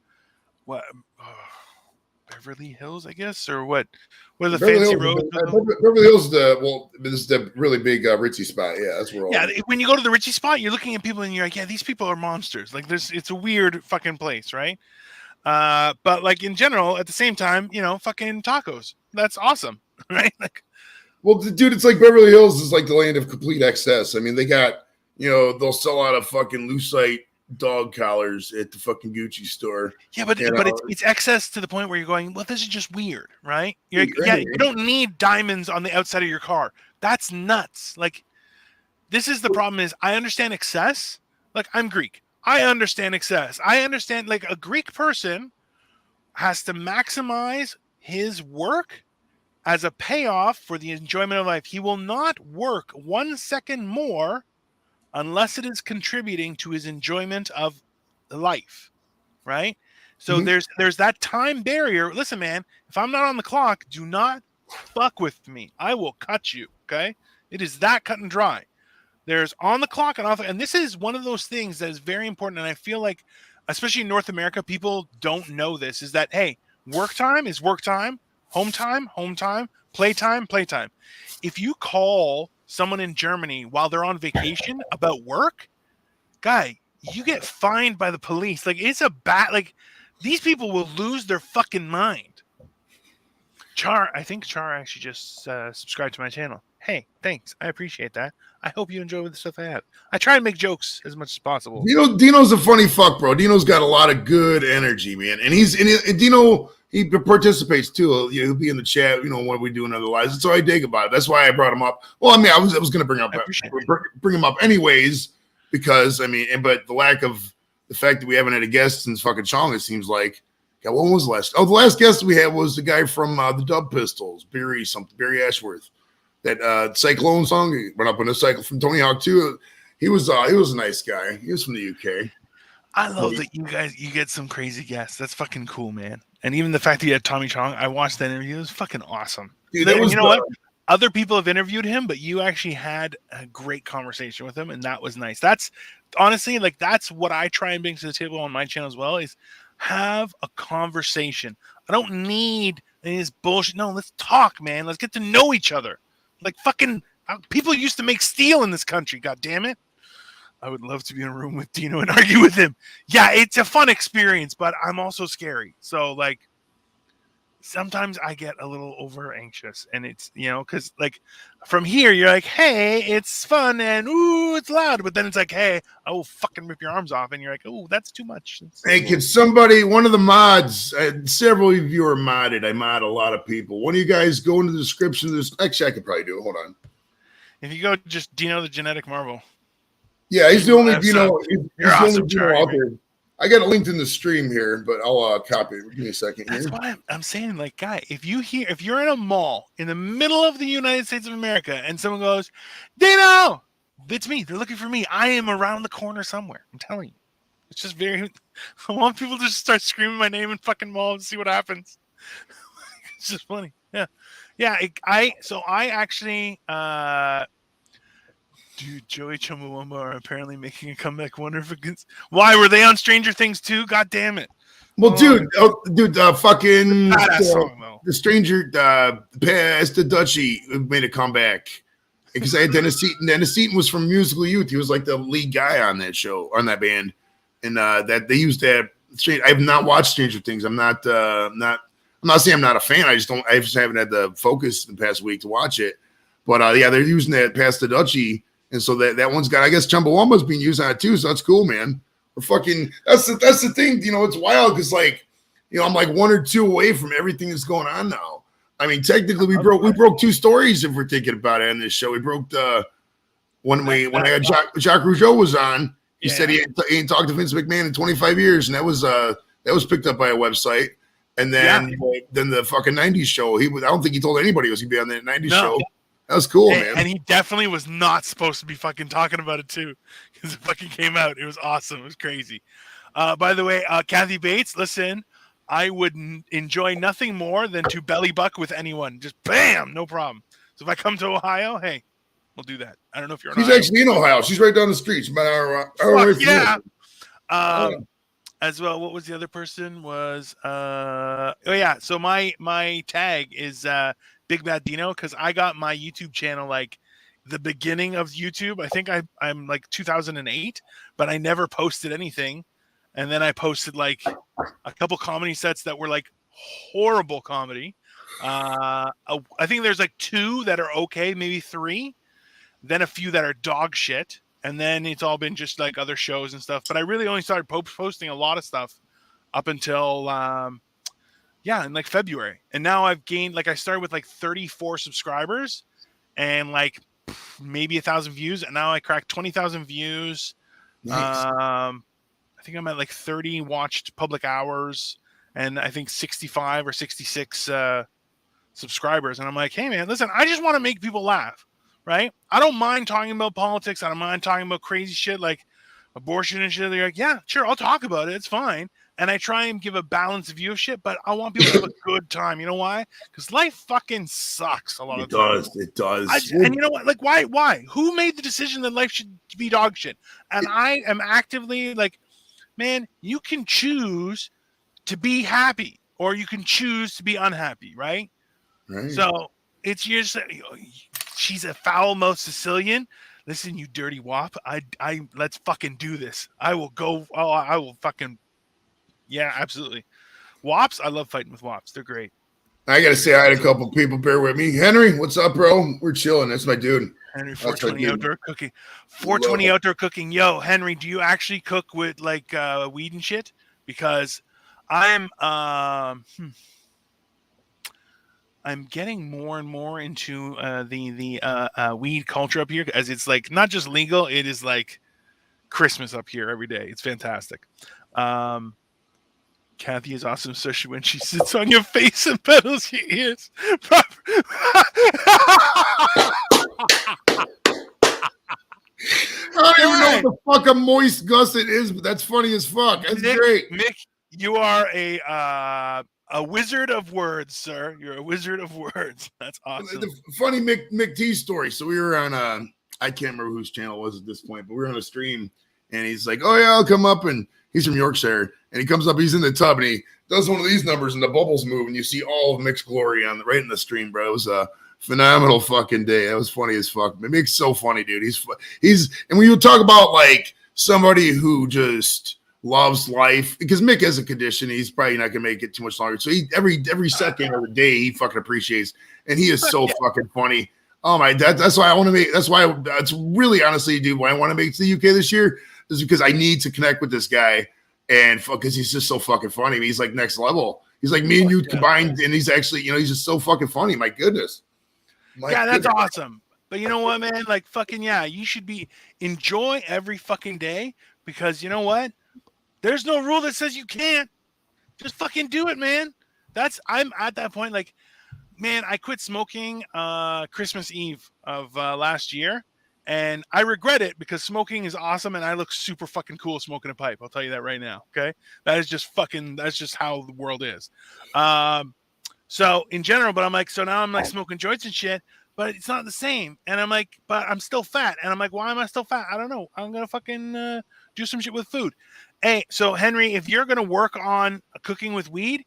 Beverly Hills, I guess, or what? What are the fancy roads? Beverly Hills, this is the really big ritzy spot. Yeah, that's where. When you go to the ritzy spot, you're looking at people and you're like, yeah, these people are monsters. Like, it's a weird fucking place, right? But like in general, at the same time, fucking tacos. That's awesome, right? Like, well, dude, it's like Beverly Hills is like the land of complete excess. I mean, they got, they'll sell out of fucking Lucite dog collars at the fucking Gucci store. Yeah, but it's excess to the point where you're going, well, this is just weird, right? You're like, yeah, you don't need diamonds on the outside of your car. That's nuts. Like, this is the problem is I understand excess. Like, I'm Greek. I understand excess. I understand, like, a Greek person has to maximize his work as a payoff for the enjoyment of life. He will not work 1 second more unless it is contributing to his enjoyment of life, right? So there's that time barrier. Listen, man, if I'm not on the clock, do not fuck with me. I will cut you, okay? It is that cut and dry. There's on the clock and off, and this is one of those things that is very important, and I feel like, especially in North America, people don't know this, is that, hey, work time is work time, home time, playtime. If you call someone in Germany while they're on vacation about work, guy, you get fined by the police. Like, it's a like, these people will lose their fucking mind. I think Char actually just subscribed to my channel. Hey, thanks. I appreciate that. I hope you enjoy the stuff I have. I try and make jokes as much as possible. Dino's a funny fuck, bro. Dino's got a lot of good energy, man. And Dino, he participates too. He'll be in the chat, when we do another live. So I dig about it. That's why I brought him up. Well, I mean, I was going to bring him up anyways, because, but the lack of the fact that we haven't had a guest since fucking Chong, it seems like. Yeah, when was the last? Oh, the last guest we had was the guy from the Dub Pistols, Barry Ashworth. That Cyclone song, he went up on a cycle from Tony Hawk too. He was a nice guy. He was from the UK. I love that you get some crazy guests. That's fucking cool, man. And even the fact that you had Tommy Chong, I watched that interview. It was fucking awesome. Dude, what? Other people have interviewed him, but you actually had a great conversation with him, and that was nice. That's honestly, like, that's what I try and bring to the table on my channel as well, is have a conversation. I don't need this bullshit. No, let's talk, man. Let's get to know each other. Like, fucking people used to make steel in this country. God damn it. I would love to be in a room with Dino and argue with him. Yeah, it's a fun experience, but I'm also scary. So, like, sometimes I get a little over anxious, and it's, because, like, from here, you're like, hey, it's fun, and ooh, it's loud. But then it's like, hey, I will fucking rip your arms off. And you're like, oh, that's too much. Hey, can somebody, one of the mods, several of you are modded. I mod a lot of people. One of you guys go into the description of this. Actually, I could probably do it. Hold on. If you go just Dino the Genetic Marvel. Yeah, he's the only Dino. You're awesome, Dino out there. I got it linked in the stream here, but I'll copy it. Give me a second here. That's why I'm saying, like, guy, if you're in a mall in the middle of the United States of America and someone goes, Dino, it's me. They're looking for me. I am around the corner somewhere. I'm telling you. It's just I want people to just start screaming my name in fucking mall and see what happens. It's just funny. Yeah. Yeah. I actually, dude, Joey Chumbawamba are apparently making a comeback. Wonder if it gets... Why were they on Stranger Things too? God damn it! Well, fucking song, the Stranger, past the Dutchie made a comeback because I had Dennis Seaton. Dennis Seaton was from Musical Youth. He was like the lead guy on that show, on that band, and that they used that. I have not watched Stranger Things. I'm not saying I'm not a fan. I just haven't had the focus in the past week to watch it. But yeah, they're using that past the Dutchie. And so that one's got, I guess, Chumbawamba's being used on it too. So that's cool, man. We're fucking, that's the thing. It's wild because, like, I'm like 1 or 2 away from everything that's going on now. I mean, technically, we broke 2 stories if we're thinking about it on this show. We broke when I had Jacques Rougeau was on. He said he ain't talked to Vince McMahon in 25 years, and that was picked up by a website. And then the fucking 90s show. I don't think he told anybody he was gonna be on that 90s show. That was cool, man. And he definitely was not supposed to be fucking talking about it too, because it fucking came out. It was awesome. It was crazy. By the way, Kathy Bates, listen, I would enjoy nothing more than to belly buck with anyone. Just bam, no problem. So if I come to Ohio, hey, we'll do that. I don't know if you're in She's Ohio. actually in Ohio. She's right down the street. She's about an hour away from yeah. As well, what was the other person? So my tag is Big Bad Dino, because I got my YouTube channel like the beginning of YouTube. I think I'm like 2008, but I never posted anything. And then I posted like a couple comedy sets that were like horrible comedy. I think there's like 2 that are okay, maybe 3. Then a few that are dog shit. and then it's all been just like other shows and stuff. But I really only started posting a lot of stuff up until in like February, and now I've gained, like, I started with like 34 subscribers and like maybe 1,000 views, and now I cracked 20,000 views. Nice. I think I'm at like 30 watched public hours, and I think 65 or 66 subscribers. And I'm like, hey man, listen, I just want to make people laugh, right? I don't mind talking about politics. I don't mind talking about crazy shit like abortion and shit. They're like, yeah, sure, I'll talk about it. It's fine. And I try and give a balanced view of shit, but I want people to have a good time. You know why? Because life fucking sucks a lot of times. It does. And you know what? Like, why? Who made the decision that life should be dog shit? And I am actively like, man, you can choose to be happy or you can choose to be unhappy, right? Right. So it's just, she's a foul-mouthed Sicilian. Listen, you dirty wop. I let's fucking do this. I will go. Oh, I will fucking. Yeah, absolutely. Wops, I love fighting with wops. They're great. I gotta say, I had a couple people bear with me. Henry, what's up, bro? We're chilling. That's my dude. Henry, 420 outdoor cooking. 420 outdoor cooking. Yo, Henry, do you actually cook with like weed and shit? Because I'm getting more and more into the weed culture up here, as it's like not just legal, it is like Christmas up here every day. It's fantastic. Kathy is awesome, especially when she sits on your face and pedals your ears. I don't even know what the fuck a moist gusset is, but that's funny as fuck. That's great. Mick, you are a wizard of words, sir. You're a wizard of words. That's awesome. The funny Mick T story. So we were on I can't remember whose channel it was at this point, but we were on a stream, and he's like, "Oh yeah, I'll come up," and he's from Yorkshire, and he comes up, he's in the tub, and he does one of these numbers, and the bubbles move, and you see all of Mick's glory right in the stream, bro. It was a phenomenal fucking day. That was funny as fuck. Mick's so funny, dude. He's and when you talk about like somebody who just loves life, because Mick has a condition, he's probably not gonna make it too much longer. So he every second of the day he fucking appreciates, and he is so fucking funny. Oh my, that's why I want to make. That's why that's really honestly, dude. Why I want to make it to the UK this year is because I need to connect with this guy, and because he's just so fucking funny. I mean, he's like next level. He's like me and you combined, and he's actually, he's just so fucking funny. My goodness. That's awesome. But you know what, man? Like fucking you should enjoy every fucking day, because you know what? There's no rule that says you can't. Just fucking do it, man. I'm at that point. Like, man, I quit smoking Christmas Eve of last year, and I regret it because smoking is awesome, and I look super fucking cool smoking a pipe. I'll tell you that right now. Okay, that's just how the world is. So in general, but I'm like, so now I'm like smoking joints and shit, but it's not the same. And I'm like, but I'm still fat. And I'm like, why am I still fat? I don't know. I'm going to fucking do some shit with food. Hey, so Henry, if you're going to work on cooking with weed,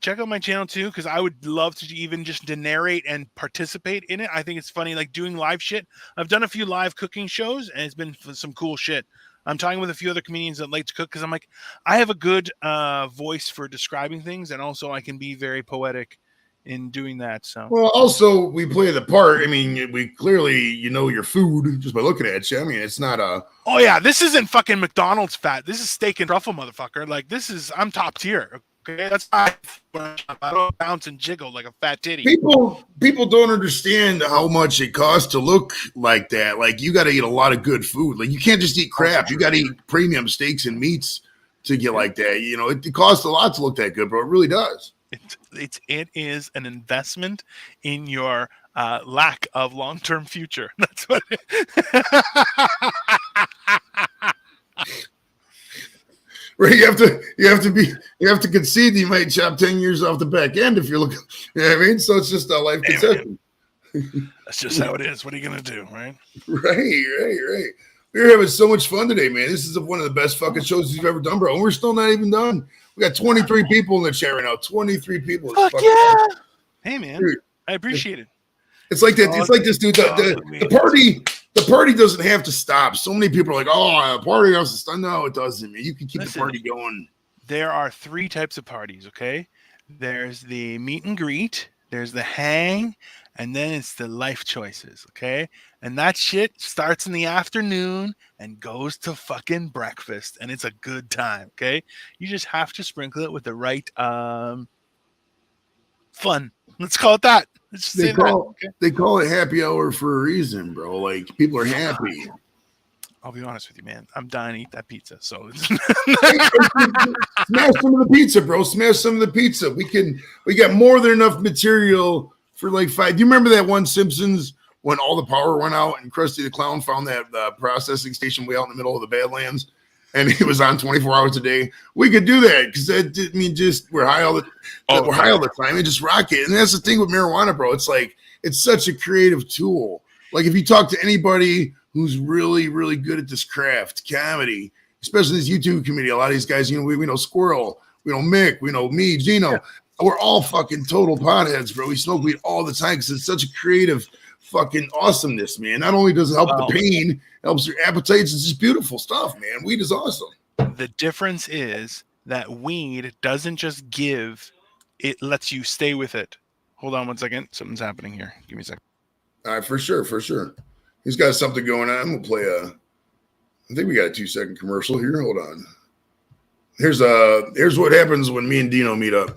check out my channel too, because I would love to even just to narrate and participate in it. I think it's funny, like doing live shit. I've done a few live cooking shows, and it's been some cool shit. I'm talking with a few other comedians that like to cook, because I'm like, I have a good voice for describing things, and also I can be very poetic in doing that. So, well, also we play the part. I mean, we clearly your food just by looking at you. I mean, it's not a. Oh yeah, this isn't fucking McDonald's fat. This is steak and truffle, motherfucker. Like I'm top tier. Okay, that's not. I don't bounce and jiggle like a fat titty. People don't understand how much it costs to look like that. Like, you got to eat a lot of good food. Like, you can't just eat crap. You got to eat premium steaks and meats to get like that. It costs a lot to look that good, bro. It really does. It is an investment in your lack of long-term future. That's what. Right, you have to concede that you might chop 10 years off the back end if you're looking. You know what I mean? So it's just a life concession. That's just how it is. What are you gonna do, right? Right. We're having so much fun today, man. This is one of the best fucking shows you've ever done, bro. And we're still not even done. We got 23 people in the chat right now. 23 people. Fuck yeah! Fun. Hey, man, dude, I appreciate it. It's like that. It's like this, dude. The party doesn't have to stop. So many people are like, "Oh, a party has to stop." No, it doesn't, man. You can keep the party going. There are 3 types of parties. Okay, there's the meet and greet, there's the hang, and then it's the life choices, okay? And that shit starts in the afternoon and goes to fucking breakfast, and it's a good time, okay? You just have to sprinkle it with the right fun. Let's call it that. Let's just say They call it happy hour for a reason, bro. Like people are happy. I'll be honest with you, man. I'm dying to eat that pizza. So Smash some of the pizza, bro. Smash some of the pizza. We got more than enough material for like 5. Do you remember that one Simpsons when all the power went out and Krusty the Clown found that processing station way out in the middle of the Badlands, and it was on 24 hours a day? We could do that because that just we're high all the time and just rock it. And that's the thing with marijuana, bro. It's like it's such a creative tool. Like if you talk to anybody who's really, really good at this craft, comedy, especially this YouTube community. A lot of these guys, we know Squirrel, we know Mick, we know me, Gino. Yeah. We're all fucking total potheads, bro. We smoke weed all the time because it's such a creative fucking awesomeness, man. Not only does it help the pain, it helps your appetites. It's just beautiful stuff, man. Weed is awesome. The difference is that weed doesn't just give, it lets you stay with it. Hold on one second. Something's happening here. Give me a second. All right, for sure. He's got something going on. I'm gonna play I think we got a 2-second commercial here. Hold on. Here's what happens when me and Dino meet up.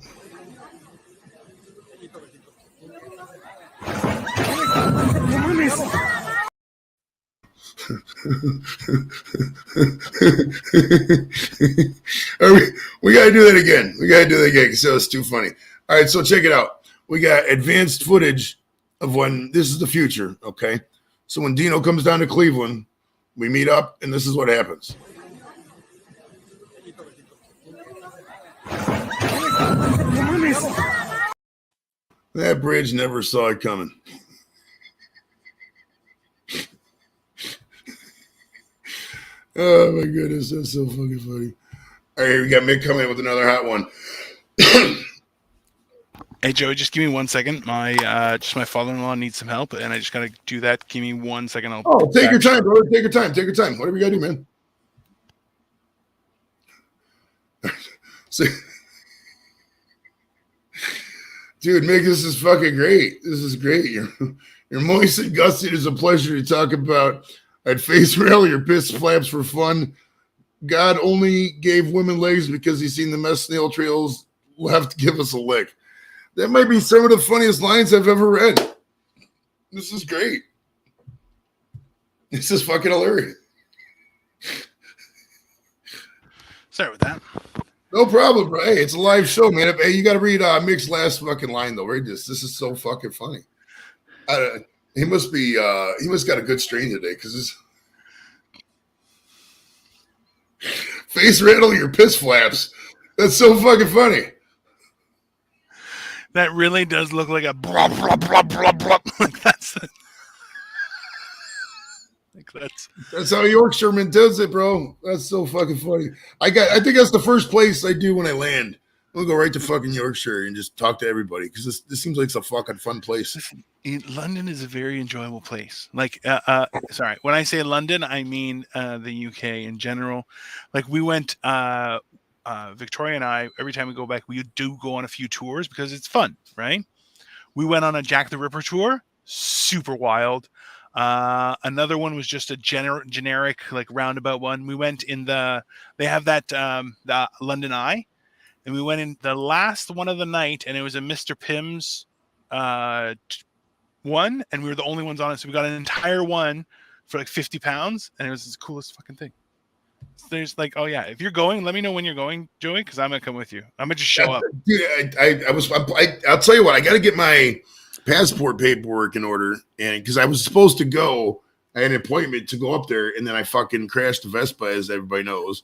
We gotta do that again. Because that was too funny. All right, so check it out. We got advanced footage of when this is the future, okay? So when Dino comes down to Cleveland, we meet up, and this is what happens. That bridge never saw it coming. Oh, my goodness. That's so fucking funny. All right, we got Mick coming in with another hot one. Hey, Joey, just give me 1 second. My father-in-law needs some help, and I just got to do that. Give me 1 second. Take your time, brother. Take your time. Whatever you got to do, man. So, dude, Mick, this is fucking great. This is great. You're moist and gusty. It is a pleasure to talk about. I'd face rail your piss flaps for fun. God only gave women legs because he's seen the mess snail trails left. Give us a lick. That might be some of the funniest lines I've ever read. This is great. This is fucking hilarious. Sorry with that. No problem, bro. Hey, it's a live show, man. Hey, you got to read Mick's last fucking line, though. Read this. This is so fucking funny. He must got a good strain today because his face rattle your piss flaps. That's so fucking funny. That really does look like a blah, blah, blah, blah, blah. Like that's how Yorkshireman does it, bro. That's so fucking funny. I think that's the first place I do when I land. We'll go right to fucking Yorkshire and just talk to everybody because this seems like it's a fucking fun place. London is a very enjoyable place. Like, sorry, when I say London, I mean the UK in general. Like we went, Victoria and I, every time we go back, we do go on a few tours because it's fun, right? We went on a Jack the Ripper tour, super wild. Another one was just a generic like roundabout one. We went in they have that the London Eye, and we went in the last one of the night, and it was a Mr. Pym's one, and we were the only ones on it, so we got an entire one for like £50, and it was the coolest fucking thing. So there's like, oh yeah, if you're going, let me know when you're going, Joey, because I'm gonna come with you. I'm gonna just show up. Dude, I'll tell you what, I got to get my passport paperwork in order, and because I was supposed to go, I had an appointment to go up there, and then I fucking crashed the Vespa, as everybody knows,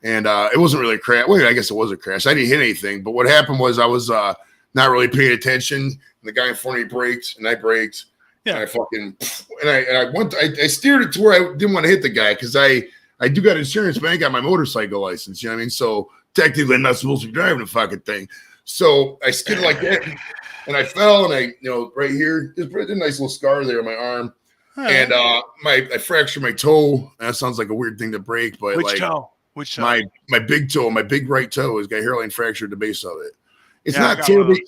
and it wasn't really a crash. Well, I guess it was a crash. I didn't hit anything, but what happened was I was not really paying attention, and the guy in front of me braked, and I braked, and I fucking I steered it to where I didn't want to hit the guy because I do got insurance, but I ain't got my motorcycle license. You know what I mean? So technically, I'm not supposed to be driving the fucking thing. So I skidded like that, and I fell, and right here, there's a nice little scar there on my arm, and I fractured my toe. That sounds like a weird thing to break, but Which toe? My big toe, my big right toe, has got hairline fractured at the base of it. It's Yeah, not terribly.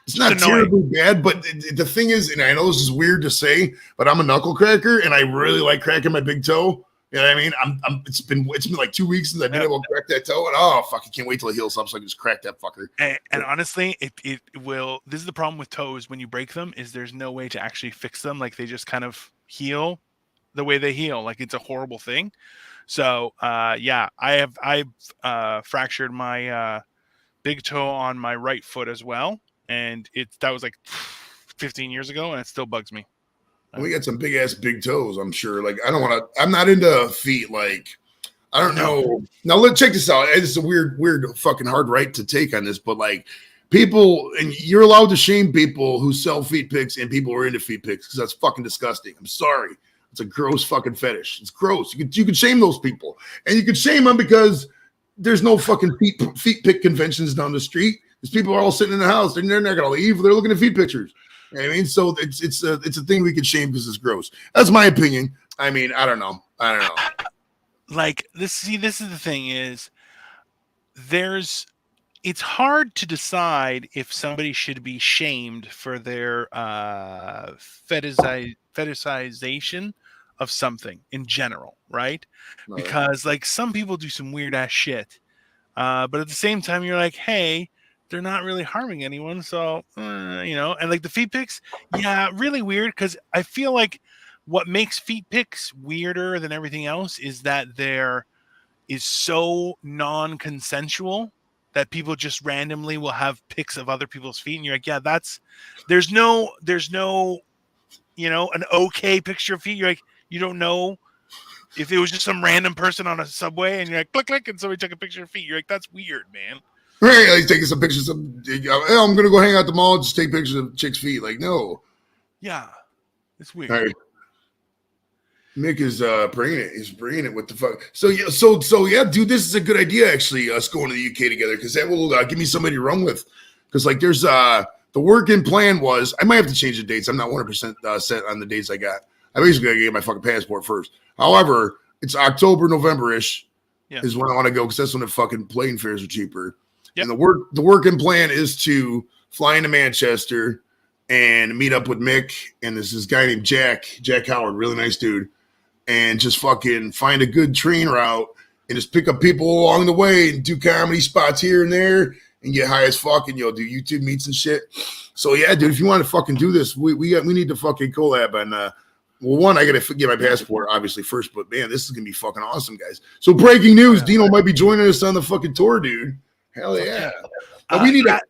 It's not It's annoying. terribly bad, but the thing is, and I know this is weird to say, but I'm a knuckle cracker, and I really like cracking my big toe. You know what I mean? It's been like 2 weeks since I've been able to crack that toe, and oh fuck, I can't wait till it heals up so I can just crack that fucker. And honestly, it will. This is the problem with toes when you break them is there's no way to actually fix them. Like they just kind of heal the way they heal. Like it's a horrible thing. So yeah, I've fractured my big toe on my right foot as well, and that was like 15 years ago, and it still bugs me. We got some big ass big toes, I'm sure. Like I don't want to. I'm not into feet. Like I don't know. Now let's check this out. It's a weird, fucking hard right to take on this, but like people, and you're allowed to shame people who sell feet pics and people who are into feet pics because that's fucking disgusting. I'm sorry. It's a gross fucking fetish. It's gross. You could shame those people, and you could shame them because there's no fucking feet pic conventions down the street. These people are all sitting in the house. They're not gonna leave. They're looking at feet pictures. You know what I mean, so it's a thing we could shame because it's gross. That's my opinion. I mean, I don't know. Like this. See, this is the thing is it's hard to decide if somebody should be shamed for their fetishization of something in general, right? Because like some people do some weird ass shit, but at the same time you're like, hey, they're not really harming anyone, so and like the feet pics, yeah, really weird because I feel like what makes feet pics weirder than everything else is that there is so non-consensual that people just randomly will have pics of other people's feet, and you're like, yeah, there's no an okay picture of feet. You're like, you don't know if it was just some random person on a subway and you're like, click, and somebody took a picture of feet. You're like, that's weird, man. Right, like taking some pictures of, I'm gonna go hang out at the mall, just take pictures of chicks' feet. Like, no. Yeah, it's weird. All right. Mick is bringing it. He's bringing it. What the fuck? So yeah, dude, this is a good idea. Actually, us going to the UK together because that will give me somebody to run with. Because like, there's the working plan was I might have to change the dates. I'm not 100% set on the dates I got. I basically got to get my fucking passport first. However, it's October, November-ish is when I want to go because that's when the fucking plane fares are cheaper. Yep. And the working plan is to fly into Manchester and meet up with Mick and this guy named Jack Howard, really nice dude, and just fucking find a good train route and just pick up people along the way and do comedy spots here and there and get high as fuck and do YouTube meets and shit. So yeah, dude, if you want to fucking do this, we need to fucking collab on well, one, I gotta get my passport obviously first, but man, this is gonna be fucking awesome, guys. So breaking news, Dino might be joining us on the fucking tour, dude. Hell yeah. We need a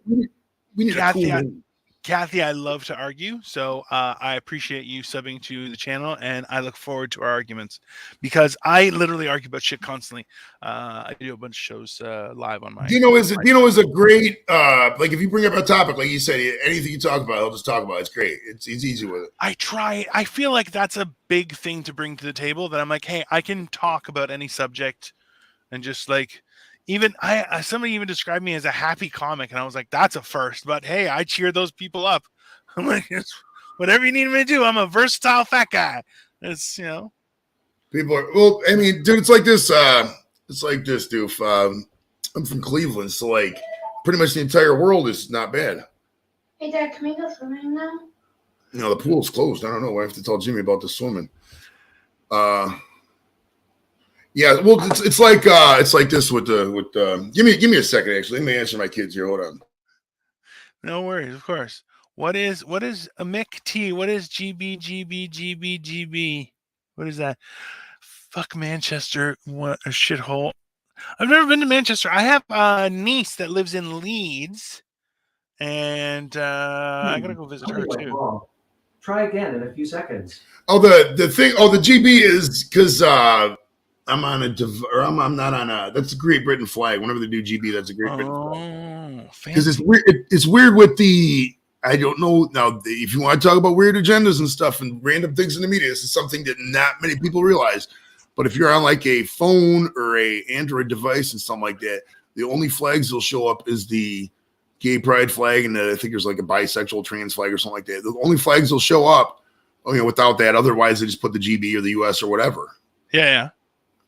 cool name. Kathy, I love to argue, so I appreciate you subbing to the channel, and I look forward to our arguments because I literally argue about shit constantly. I do a bunch of shows live on my. Dino is a great like if you bring up a topic like you said, anything you talk about, he'll just talk about it. It's great. He's easy with it. I try. I feel like that's a big thing to bring to the table. That I'm like, hey, I can talk about any subject, and just like. Even somebody even described me as a happy comic, and I was like, "That's a first." But hey, I cheer those people up. I'm like, whatever you need me to do. I'm a versatile fat guy. It's people are well. I mean, dude, it's like this. Dude. I'm from Cleveland, so like, pretty much the entire world is not bad. Hey, Dad, can we go swimming now? The pool's closed. I don't know. I have to tell Jimmy about the swimming. Yeah, well, it's like this with give me a second actually. Let me answer my kids here. Hold on. No worries, of course. What is a Mick T? What is GB? What is that? Fuck Manchester. What a shithole. I've never been to Manchester. I have a niece that lives in Leeds, and I gotta go visit her too. Wrong. Try again in a few seconds. Oh, the GB is because I'm on I'm not on a. That's a Great Britain flag. Whenever they do GB, that's a Great Britain flag. Because it's weird. It's weird with the. I don't know now. If you want to talk about weird agendas and stuff and random things in the media, this is something that not many people realize. But if you're on like a phone or a Android device and something like that, the only flags that'll show up is the gay pride flag, and I think there's like a bisexual trans flag or something like that. The only flags that'll show up, without that. Otherwise, they just put the GB or the US or whatever. Yeah.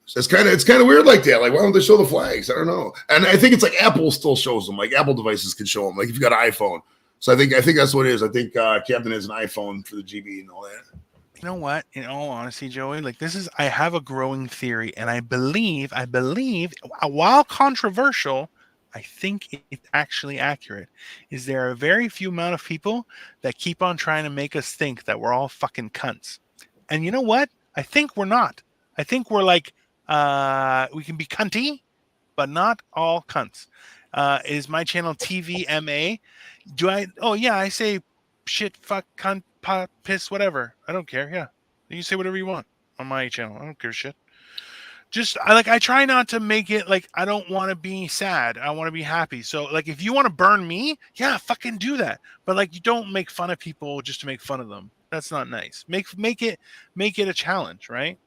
So it's kind of weird like that. Like, why don't they show the flags? I don't know. And I think it's like Apple still shows them. Like Apple devices can show them. Like if you got an iPhone. So I think that's what it is. I think Captain has an iPhone for the GB and all that. You know what? In all honesty, Joey, like I have a growing theory, and I believe, while controversial, I think it's actually accurate. Is there a very few amount of people that keep on trying to make us think that we're all fucking cunts, and you know what? I think we're not. I think we're like we can be cunty, but not all cunts. Is my channel TVMA? Do I? Oh yeah, I say shit, fuck, cunt, pot, piss, whatever. I don't care. Yeah, you say whatever you want on my channel. I don't give a shit. Just I try not to make it like I don't want to be sad. I want to be happy. So like if you want to burn me, yeah, fucking do that. But like you don't make fun of people just to make fun of them. That's not nice. Make it a challenge, right?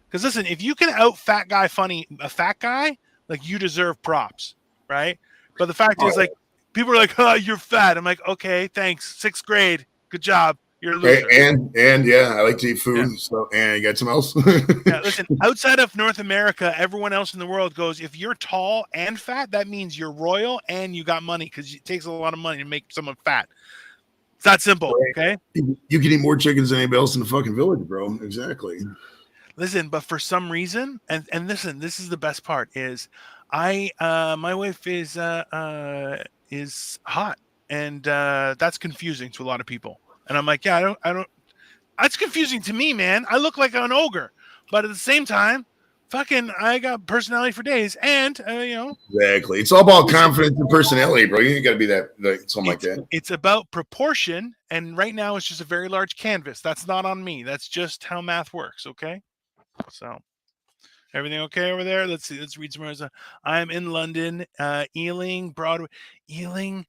Because listen, if you can out fat guy funny a fat guy, like you deserve props, right? But the fact is, like, people are like, "Oh, you're fat." I'm like, "Okay, thanks. 6th grade, good job. You're a loser." And yeah, I like to eat food. So and you got something else? Yeah, listen. Outside of North America, everyone else in the world goes, "If you're tall and fat, that means you're royal and you got money because it takes a lot of money to make someone fat." It's that simple, okay? You can eat more chickens than anybody else in the fucking village, bro. Exactly. Listen, but for some reason, and listen, this is the best part is my wife is hot, and that's confusing to a lot of people. And I'm like, yeah, I don't. That's confusing to me, man. I look like an ogre, but at the same time, fucking, I got personality for days, and you know, exactly. It's all about confidence and personality, bro. You ain't got to be that like something like that. It's about proportion, and right now it's just a very large canvas. That's not on me. That's just how math works. Okay, so. Everything okay over there? Let's see. Let's read some more. I'm in London, Ealing, Broadway, Ealing,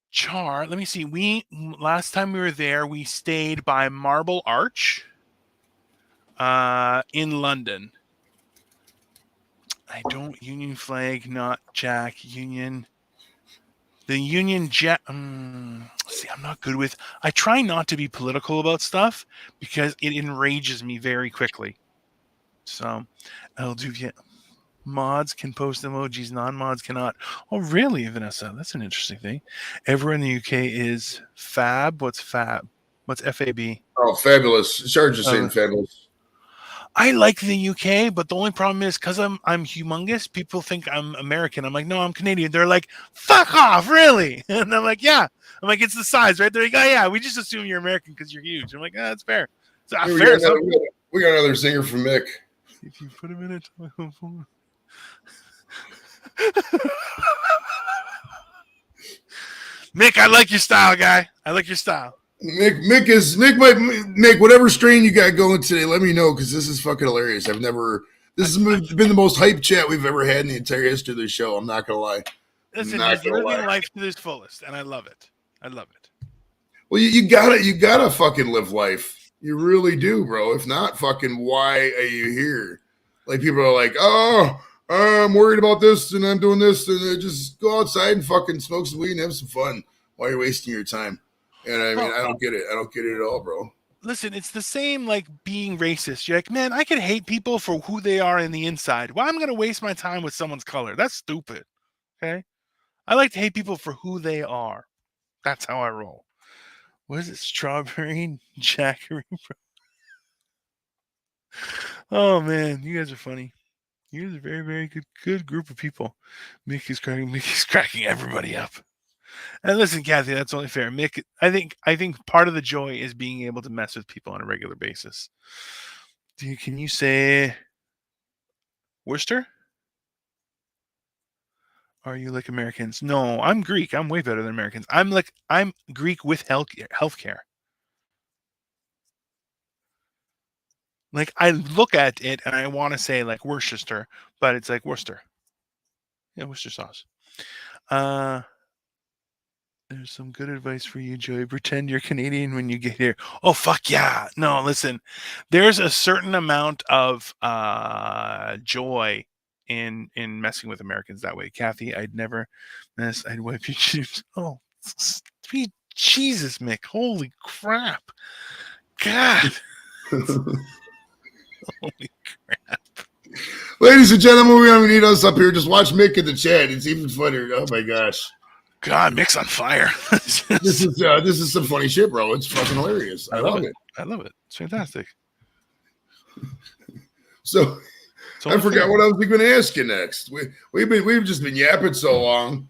Char. Let me see. Last time we were there, we stayed by Marble Arch, in London. I don't Union flag, not Jack Union. The Union Jack. See, I'm not good with. I try not to be political about stuff because it enrages me very quickly. So, I'll do. Yeah, mods can post emojis, non-mods cannot. Oh, really, Vanessa? That's an interesting thing. Everyone in the UK is fab. What's fab? What's FAB? Oh, fabulous! Charge is saying fabulous. I like the UK, but the only problem is because I'm humongous. People think I'm American. I'm like, no, I'm Canadian. They're like, fuck off, really? And I'm like, yeah. I'm like, it's the size, right? They're like, oh yeah, we just assume you're American because you're huge. I'm like, that's fair. So, fair. We got another singer from Mick. If you put him in a telephone. Mick, I like your style, guy. I like your style. Mick might make whatever strain you got going today. Let me know because this is fucking hilarious. This has been the most hype chat we've ever had in the entire history of the show. I'm not gonna lie. Listen, he's living life to his fullest, and I love it. I love it. Well, you gotta fucking live life. You really do, bro. If not, fucking why are you here? Like people are like, oh, I'm worried about this and I'm doing this, and just go outside and fucking smoke some weed and have some fun while you're wasting your time. And I mean, I don't get it. I don't get it at all, bro. Listen, it's the same like being racist. You're like, man, I can hate people for who they are in the inside. Why am I gonna waste my time with someone's color? That's stupid. Okay. I like to hate people for who they are. That's how I roll. What is it? Strawberry Jackery? Oh man, you guys are funny. You guys are a very, very good group of people. Mickey's cracking everybody up. And listen, Kathy, that's only fair. Mick, I think part of the joy is being able to mess with people on a regular basis. Can you say Worcester? Are you like Americans? No, I'm Greek. I'm way better than Americans. I'm Greek with healthcare. Like I look at it and I want to say like Worcester, but it's like Worcester. Yeah, Worcester sauce. There's some good advice for you, Joey. Pretend you're Canadian when you get here. Oh, fuck yeah. No, listen. There's a certain amount of joy in messing with Americans that way. Kathy, I'd never mess. I'd wipe your shoes. Oh, sweet Jesus, Mick. Holy crap. God. Holy crap. Ladies and gentlemen, we don't even need us up here. Just watch Mick in the chat. It's even funnier. Oh, my gosh. God, Mick's on fire. This is some funny shit, bro. It's fucking hilarious. I love it. I love it. It's fantastic. So So I forgot what I was going to ask you next. We've just been yapping so long.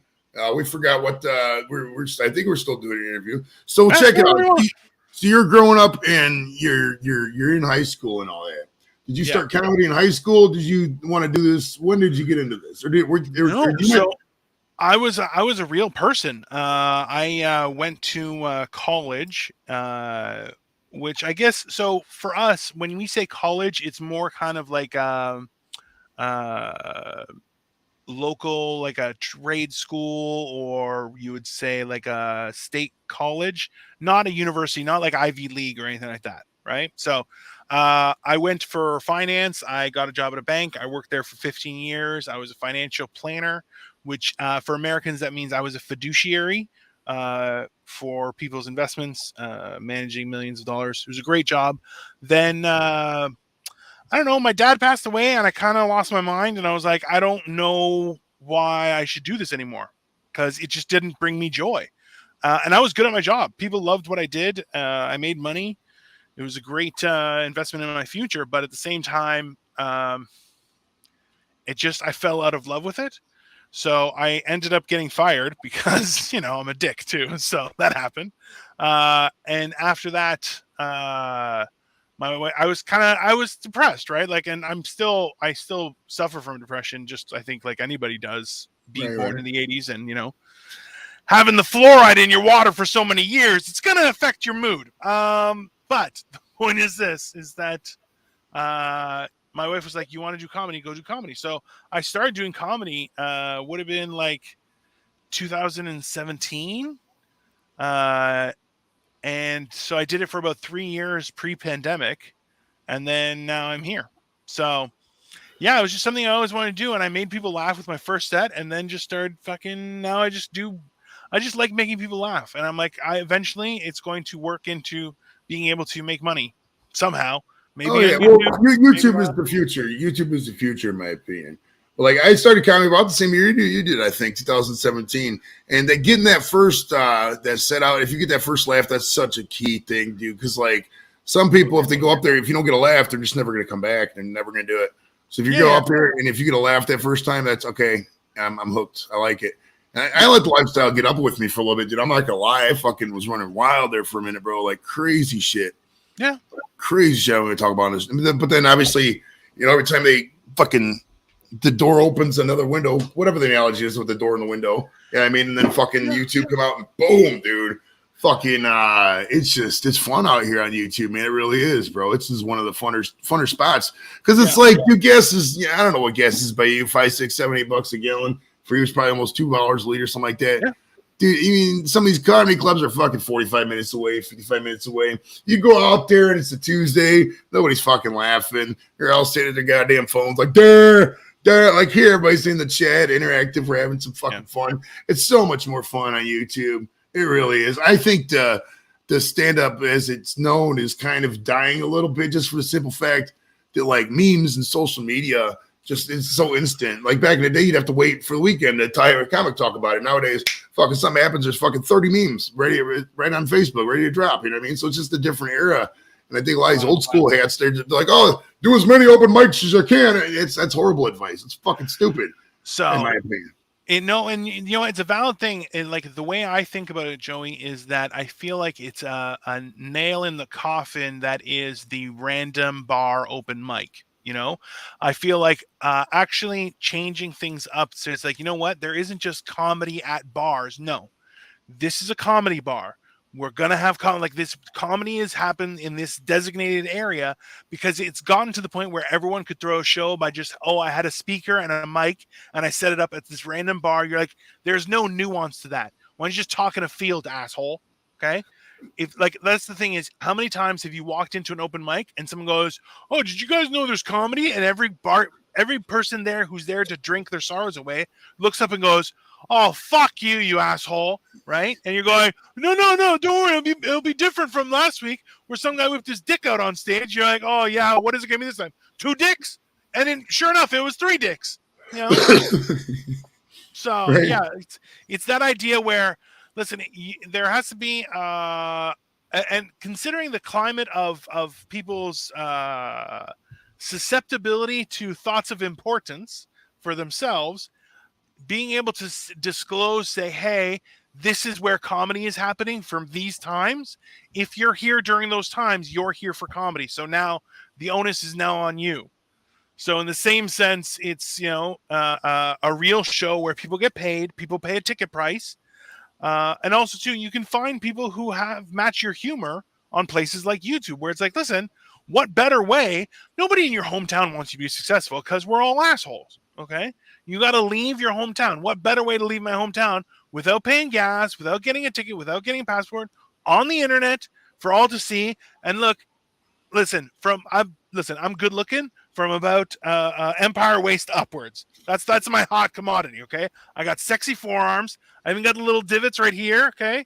We forgot what we're. I think we're still doing an interview. So check it out. So you're growing up and you're in high school and all that. Did you start comedy in high school? Did you want to do this? When did you get into this? I was a real person. I went to college, which I guess. So for us, when we say college, it's more kind of like local, like a trade school, or you would say like a state college, not a university, not like Ivy League or anything like that, right? So I went for finance. I got a job at a bank. I worked there for 15 years. I was a financial planner, which for Americans, that means I was a fiduciary for people's investments, managing millions of dollars. It was a great job. Then I don't know, my dad passed away and I kind of lost my mind, and I was like, I don't know why I should do this anymore, because it just didn't bring me joy. And I was good at my job. People loved what I did. I made money. It was a great investment in my future, but at the same time, I fell out of love with it. So I ended up getting fired because, I'm a dick too. So that happened. And after that, I was depressed, right? Like, and I still suffer from depression, just I think like anybody does, being born in the 80s and, having the fluoride in your water for so many years, it's going to affect your mood. But the point is that my wife was like, you want to do comedy, go do comedy. So I started doing comedy, would have been like 2017. And so I did it for about 3 years pre-pandemic, and then now I'm here. So yeah, it was just something I always wanted to do, and I made people laugh with my first set, and then just started now I just like making people laugh, and I'm like, eventually it's going to work into being able to make money somehow. Maybe YouTube is the future. YouTube is the future, in my opinion. Like, I started comedy about the same year you did, I think, 2017. And getting that first that set out, if you get that first laugh, that's such a key thing, dude. Because, like, some people, if they go up there, if you don't get a laugh, they're just never going to come back. They're never going to do it. So if you go up there and if you get a laugh that first time, that's okay. I'm hooked. I like it. And I let the lifestyle get up with me for a little bit, dude. I'm not going to lie. I fucking was running wild there for a minute, bro. Like, crazy shit. Yeah. Crazy shit I'm going to talk about this. But then, obviously, every time the door opens another window, whatever the analogy is with the door and the window. Yeah, I mean, and then fucking YouTube come out and boom, dude. Fucking it's fun out here on YouTube, man. It really is, bro. It's just one of the funner spots. Because it's like your gas is, I don't know what gas is by you, $5, $6, $7, $8 a gallon. For you, it's probably almost $2 a liter, something like that. Yeah. Dude, I mean, some of these comedy clubs are fucking 45 minutes away, 55 minutes away. You go out there and it's a Tuesday, nobody's fucking laughing. They're all sitting at their goddamn phones like, there. Like, here, everybody's in the chat, interactive. We're having some fucking fun. It's so much more fun on YouTube. It really is. I think the stand-up, as it's known, is kind of dying a little bit, just for the simple fact that, like, memes and social media just is so instant. Like, back in the day, you'd have to wait for the weekend to have a comic talk about it. Nowadays, fucking something happens, there's fucking 30 memes ready right on Facebook, ready to drop. You know what I mean? So it's just a different era. And I think a lot of these old school hats, they're like, oh, do as many open mics as you can. That's horrible advice. It's fucking stupid. So, in my opinion. It's a valid thing. And like, the way I think about it, Joey, is that I feel like it's a nail in the coffin that is the random bar open mic. I feel like actually changing things up. So it's like, you know what? There isn't just comedy at bars. No, this is a comedy bar. We're going to have like this comedy has happened in this designated area because it's gotten to the point where everyone could throw a show by just, I had a speaker and a mic and I set it up at this random bar. You're like, there's no nuance to that. Why don't you just talk in a field, asshole? Okay. That's the thing is, how many times have you walked into an open mic and someone goes, oh, did you guys know there's comedy? And every person there who's there to drink their sorrows away looks up and goes, oh, fuck you, you asshole, right? And you're going, no, don't worry, it'll be different from last week where some guy whipped his dick out on stage. You're like, oh, yeah, what is it going to be this time? 2 dicks? And then, sure enough, it was 3 dicks, So Right. yeah, it's that idea where listen, there has to be and considering the climate of people's susceptibility to thoughts of importance for themselves, being able to disclose, say, hey, this is where comedy is happening from these times. If you're here during those times, you're here for comedy. So now the onus is now on you. So in the same sense, it's a real show where people get paid, people pay a ticket price, and also too, you can find people who have match your humor on places like YouTube, where it's like, listen, what better way? Nobody in your hometown wants you to be successful because we're all assholes. Okay, you got to leave your hometown. What better way to leave my hometown without paying gas, without getting a ticket, without getting a passport, on the internet for all to see? And look, I'm good looking from about Empire waist upwards. That's my hot commodity. Okay, I got sexy forearms. I even got the little divots right here. Okay,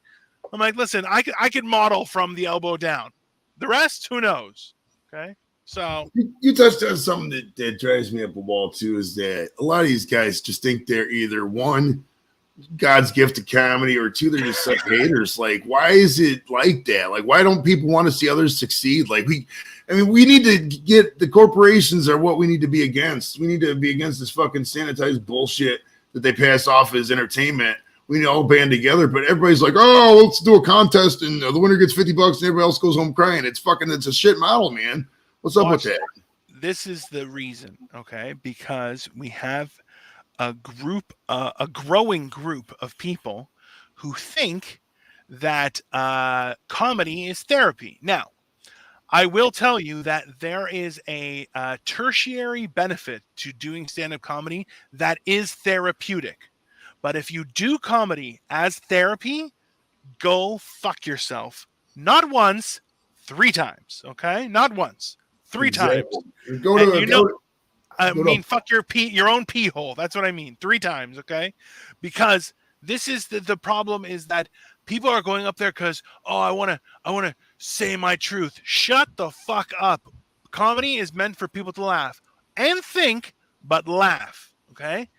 I'm like, listen, I could model from the elbow down. The rest, who knows? Okay, so You touched on something that drives me up a wall too, is that a lot of these guys just think they're either one, God's gift to comedy, or two, they're just such haters. Like, why is it like that? Like, why don't people want to see others succeed? Like, we need to get the corporations are what we need to be against. We need to be against this fucking sanitized bullshit that they pass off as entertainment. We need to all band together, but everybody's like, oh, let's do a contest and the winner gets $50 and everybody else goes home crying. It's a shit model, man. What's up with that? This is the reason, okay? Because we have a growing group of people who think that comedy is therapy. Now, I will tell you that there is a tertiary benefit to doing stand-up comedy that is therapeutic. But if you do comedy as therapy, go fuck yourself. Not once, 3 times, okay? Not once, 3 times. Fuck your own pee hole. That's what I mean. 3 times, okay? Because this is the problem is that people are going up there because, oh, I wanna say my truth. Shut the fuck up. Comedy is meant for people to laugh and think, but laugh. Okay?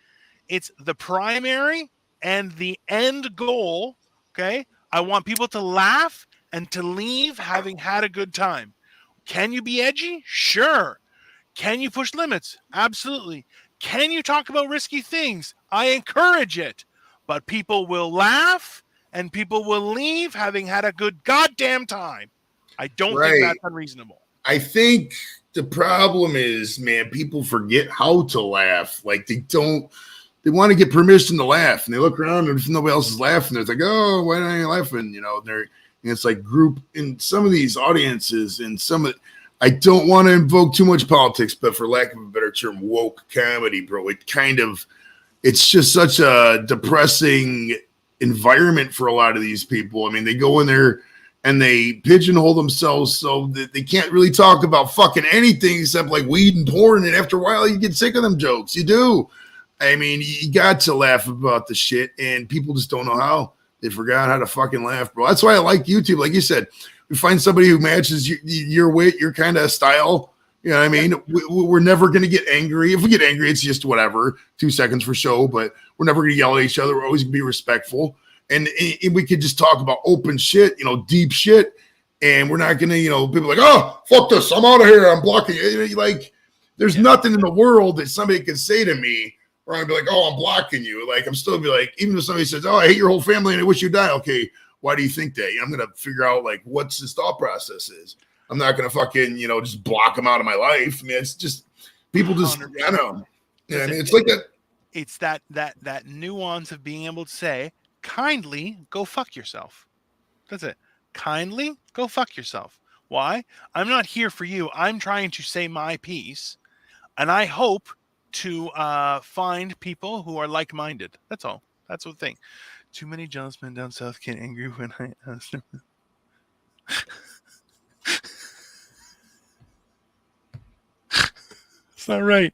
It's the primary and the end goal. Okay? I want people to laugh and to leave having had a good time. Can you be edgy? Sure. Can you push limits? Absolutely. Can you talk about risky things? I encourage it. But people will laugh and people will leave having had a good goddamn time. I don't think that's unreasonable. I think the problem is, man, people forget how to laugh. Like they want to get permission to laugh, and they look around and if nobody else is laughing, they're like, oh, why aren't you laughing? And it's like group in some of these audiences and I don't want to invoke too much politics, but for lack of a better term, woke comedy, bro. It's just such a depressing environment for a lot of these people. I mean, they go in there and they pigeonhole themselves so that they can't really talk about fucking anything except like weed and porn. And after a while, you get sick of them jokes. You do. I mean, you got to laugh about the shit, and people just don't know how. They forgot how to fucking laugh, bro. That's why I like YouTube. Like you said, we find somebody who matches your wit, your kind of style. You know what I mean? We're never going to get angry. If we get angry, it's just whatever, 2 seconds for show, but we're never going to yell at each other. We're always going to be respectful. And we could just talk about open shit, deep shit. And we're not going to, people like, oh, fuck this. I'm out of here. I'm blocking you. Like, there's nothing in the world that somebody can say to me where I'd be like, oh, I'm blocking you. Like, I'm still be like, even if somebody says, oh, I hate your whole family and I wish you die. Okay, why do you think that? I'm going to figure out, like, what's his thought process is. I'm not going to fucking, just block them out of my life. I mean, it's just, people just, 100%. I know. Yeah, I mean, it's like that. It's that nuance of being able to say, kindly go fuck yourself. That's it. Kindly go fuck yourself. Why? I'm not here for you. I'm trying to say my piece, and I hope to find people who are like-minded. That's all. That's the thing. Too many jealous men down south get angry when I ask them. It's not right.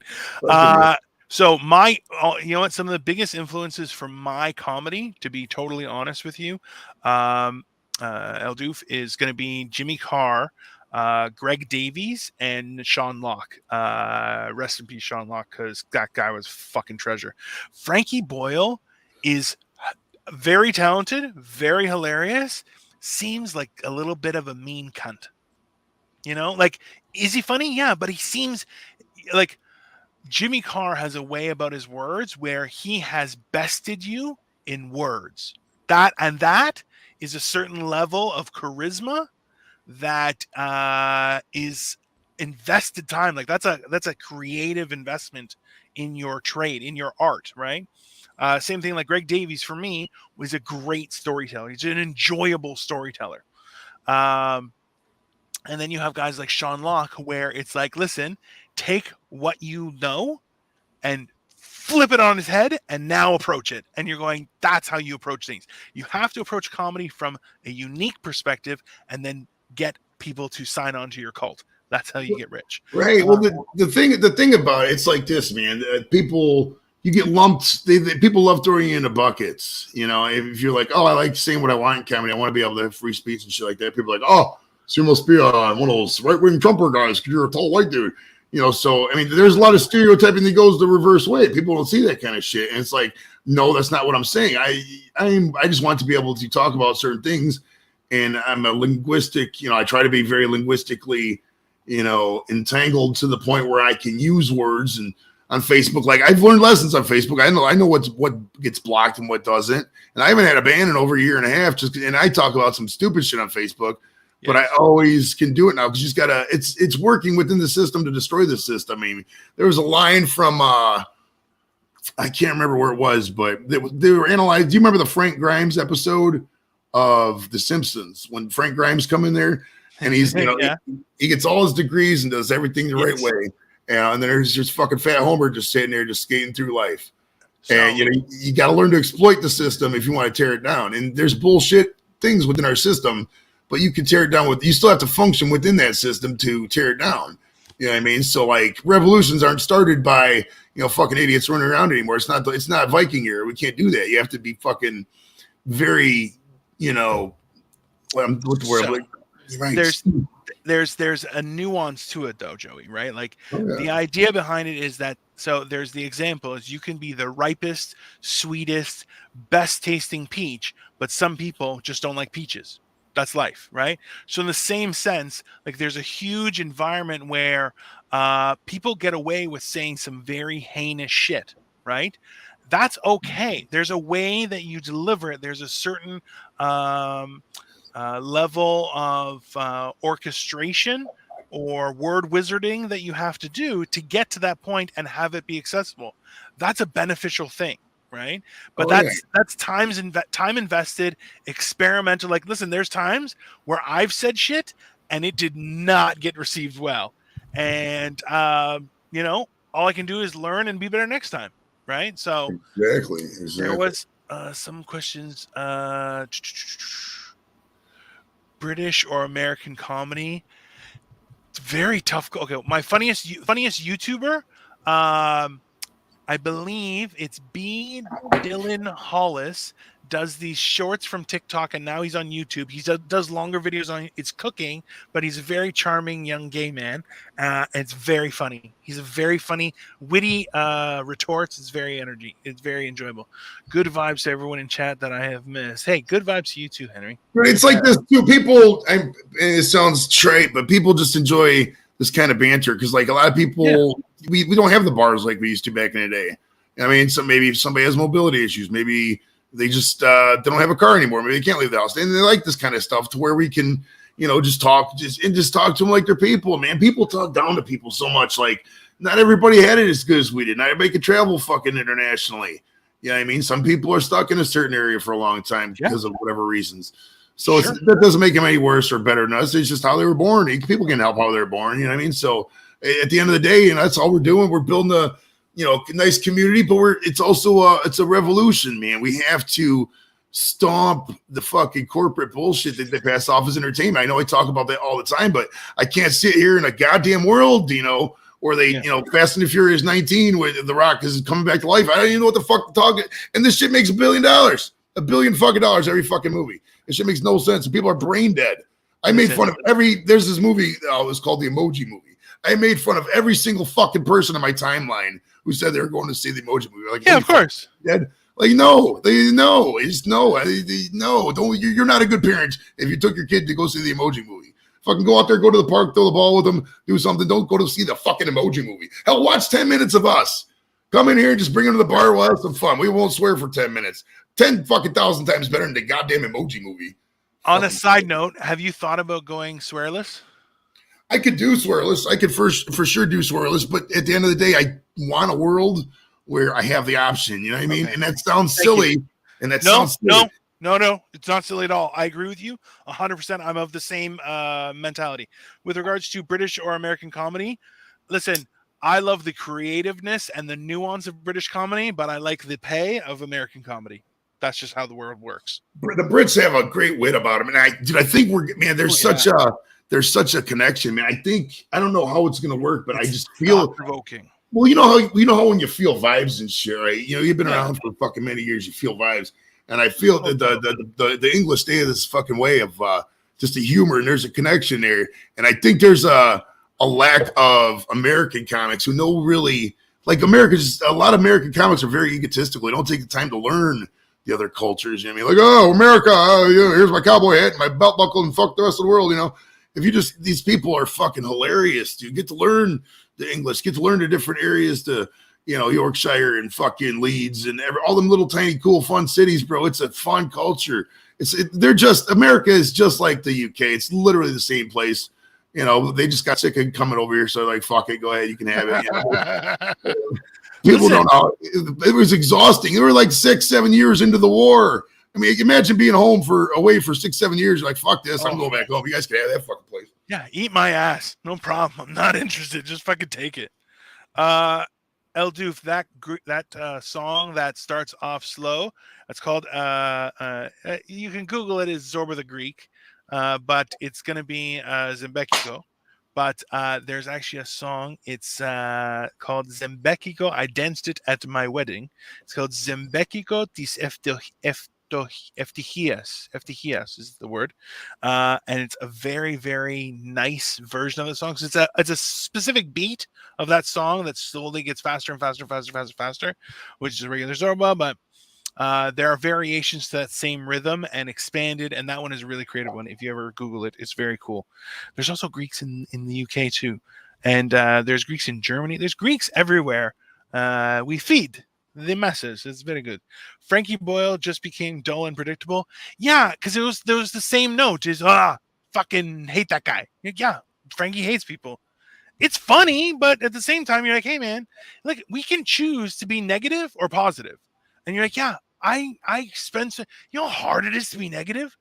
So some of the biggest influences from my comedy, to be totally honest with you, El Doof, is going to be Jimmy Carr, Greg Davies, and Sean Locke. Rest in peace, Sean Locke, because that guy was fucking treasure. Frankie Boyle is very talented, very hilarious, seems like a little bit of a mean cunt. You know, like, is he funny? Yeah, but he seems like Jimmy Carr has a way about his words where he has bested you in words. That is a certain level of charisma that is invested time. Like that's a creative investment in your trade, in your art, right? Same thing like Greg Davies for me was a great storyteller. He's an enjoyable storyteller. And then you have guys like Sean Locke where it's like, listen, take what you know and flip it on his head and now approach it. And you're going, that's how you approach things. You have to approach comedy from a unique perspective and then get people to sign on to your cult. That's how you get rich. Right. Well, the thing about it, it's like this, man. People, you get lumped. People love throwing you into buckets. You know, if you're like, oh, I like saying what I want in comedy, I want to be able to have free speech and shit like that. People are like, oh, so you must be one of those right-wing Trumper guys because you're a tall white dude. You know, so I mean, there's a lot of stereotyping that goes the reverse way. People don't see that kind of shit, and it's like, no, that's not what I'm saying. I just want to be able to talk about certain things, and I'm a linguistic. You know, I try to be very linguistically, you know, entangled to the point where I can use words. And on Facebook, like I've learned lessons on Facebook. I know what gets blocked and what doesn't, and I haven't had a ban in over a year and a half. And I talk about some stupid shit on Facebook. But I always can do it now because you just gotta. It's working within the system to destroy the system. I mean, there was a line from I can't remember where it was, but they were analyzed. Do you remember the Frank Grimes episode of The Simpsons when Frank Grimes come in there and he's he gets all his degrees and does everything the right way, and then there's just fucking fat Homer just sitting there just skating through life. So, and you got to learn to exploit the system if you want to tear it down. And there's bullshit things within our system. But you can tear it down you still have to function within that system to tear it down. You know what I mean? So like revolutions aren't started by, fucking idiots running around anymore. It's not Viking era. We can't do that. You have to be fucking very, what's the word? Right. There's a nuance to it though, Joey, right? Like the idea behind it is that, so there's the example is you can be the ripest, sweetest, best tasting peach, but some people just don't like peaches. That's life, right? So in the same sense, like there's a huge environment where people get away with saying some very heinous shit, right? That's okay. There's a way that you deliver it. There's a certain level of orchestration or word wizarding that you have to do to get to that point and have it be accessible. That's a beneficial thing. Right. But that's time invested, experimental. Like, listen, there's times where I've said shit and it did not get received well. And, all I can do is learn and be better next time. Right. So exactly. There was some questions. British or American comedy. It's very tough. Okay. My funniest YouTuber. I believe it's B. Dylan Hollis does these shorts from TikTok, and now he's on YouTube. He does longer videos on it's cooking, but he's a very charming young gay man. It's very funny. He's a very funny, witty retorts. It's very enjoyable. Good vibes to everyone in chat that I have missed. Hey, good vibes to you too, Henry. It's like this too. People, it sounds trite, but people just enjoy this kind of banter because, like, a lot of people, we don't have the bars like we used to back in the day. I mean, maybe somebody has mobility issues. Maybe they just they don't have a car anymore. Maybe they can't leave the house. And they like this kind of stuff to where we can, just talk to them like they're people. Man, people talk down to people so much. Like, not everybody had it as good as we did. Not everybody could travel fucking internationally. You know what I mean? Some people are stuck in a certain area for a long time because of whatever reasons. So that doesn't make them any worse or better than us. It's just how they were born. People can help how they're born. You know what I mean? So at the end of the day, that's all we're doing. We're building a, nice community, but it's also it's a revolution, man. We have to stomp the fucking corporate bullshit that they pass off as entertainment. I know I talk about that all the time, but I can't sit here in a goddamn world, where they, Fast and the Furious 19 where The Rock is coming back to life. I don't even know what the fuck to talk. And this shit makes $1 billion. $1 billion fucking dollars every fucking movie. This shit makes no sense. People are brain dead. I made fun of there's this movie, it was called The Emoji Movie. I made fun of every single fucking person on my timeline who said they were going to see the Emoji Movie. Like, of course. Dead. Like, no, they no, it's no, no. Don't you're not a good parent if you took your kid to go see the Emoji Movie. Fucking go out there, go to the park, throw the ball with them, do something. Don't go to see the fucking Emoji Movie. Hell, watch 10 minutes of us. Come in here and just bring them to the bar. We'll have some fun. We won't swear for 10 minutes. 10 fucking thousand times better than the goddamn Emoji Movie. On a side note, have you thought about going swearless? I could do swearless. I could for sure do swearless, but at the end of the day, I want a world where I have the option. You know what I mean? Okay. And that sounds Thank silly. you. And that No, sounds silly. no, it's not silly at all. I agree with you 100%. I'm of the same mentality. With regards to British or American comedy, listen, I love the creativeness and the nuance of British comedy, but I like the pay of American comedy. That's just how the world works. The Brits have a great wit about them, and I think there's such a connection, man. I don't know how it's gonna work, but I just feel provoking. Well, you know how when you feel vibes and shit, right? You know, you've been around for fucking many years, you feel vibes. And I feel that the English stay this fucking way of just the humor, and there's a connection there. And I think there's a lack of American comics who know really like America's. A lot of American comics are very egotistical. They don't take the time to learn the other cultures. You know what I mean? Like, oh, America, here's my cowboy hat and my belt buckle, and fuck the rest of the world. You know, if you just these people are fucking hilarious, dude. Get to learn the English, get to learn the different areas to. You know, Yorkshire and fucking Leeds and all them little tiny cool fun cities, bro. It's a fun culture. America is just like the UK. It's literally the same place. You know, they just got sick of coming over here. So like, fuck it, go ahead. You can have it. You know? People don't know. It was exhausting. They were like 6-7 years into the war. I mean, imagine being away for 6-7 years. You're like, fuck this. I'm going back home. You guys can have that fucking place. Yeah. Eat my ass. No problem. I'm not interested. Just fucking take it. El Doof, that song that starts off slow, it's called you can Google it as Zorba the Greek, but it's gonna be Zembekiko. But there's actually a song, it's called Zembekiko. I danced it at my wedding. It's called Zembekiko tis Eftichias is the word, and it's a very, very nice version of the song. So it's a specific beat of that song that slowly gets faster and faster, which is a regular Zorba, but there are variations to that same rhythm and expanded, and that one is a really creative one. If you ever Google it, it's very cool. There's also Greeks in the UK too, and there's Greeks in Germany. There's Greeks everywhere. We feed the masses. It's very good. Frankie Boyle just became dull and predictable. Yeah, because there was the same note. Is fucking hate that guy. Yeah, Frankie hates people. It's funny, but at the same time, you're like, hey man, like we can choose to be negative or positive. And you're like, yeah, I spend you know how hard it is to be negative?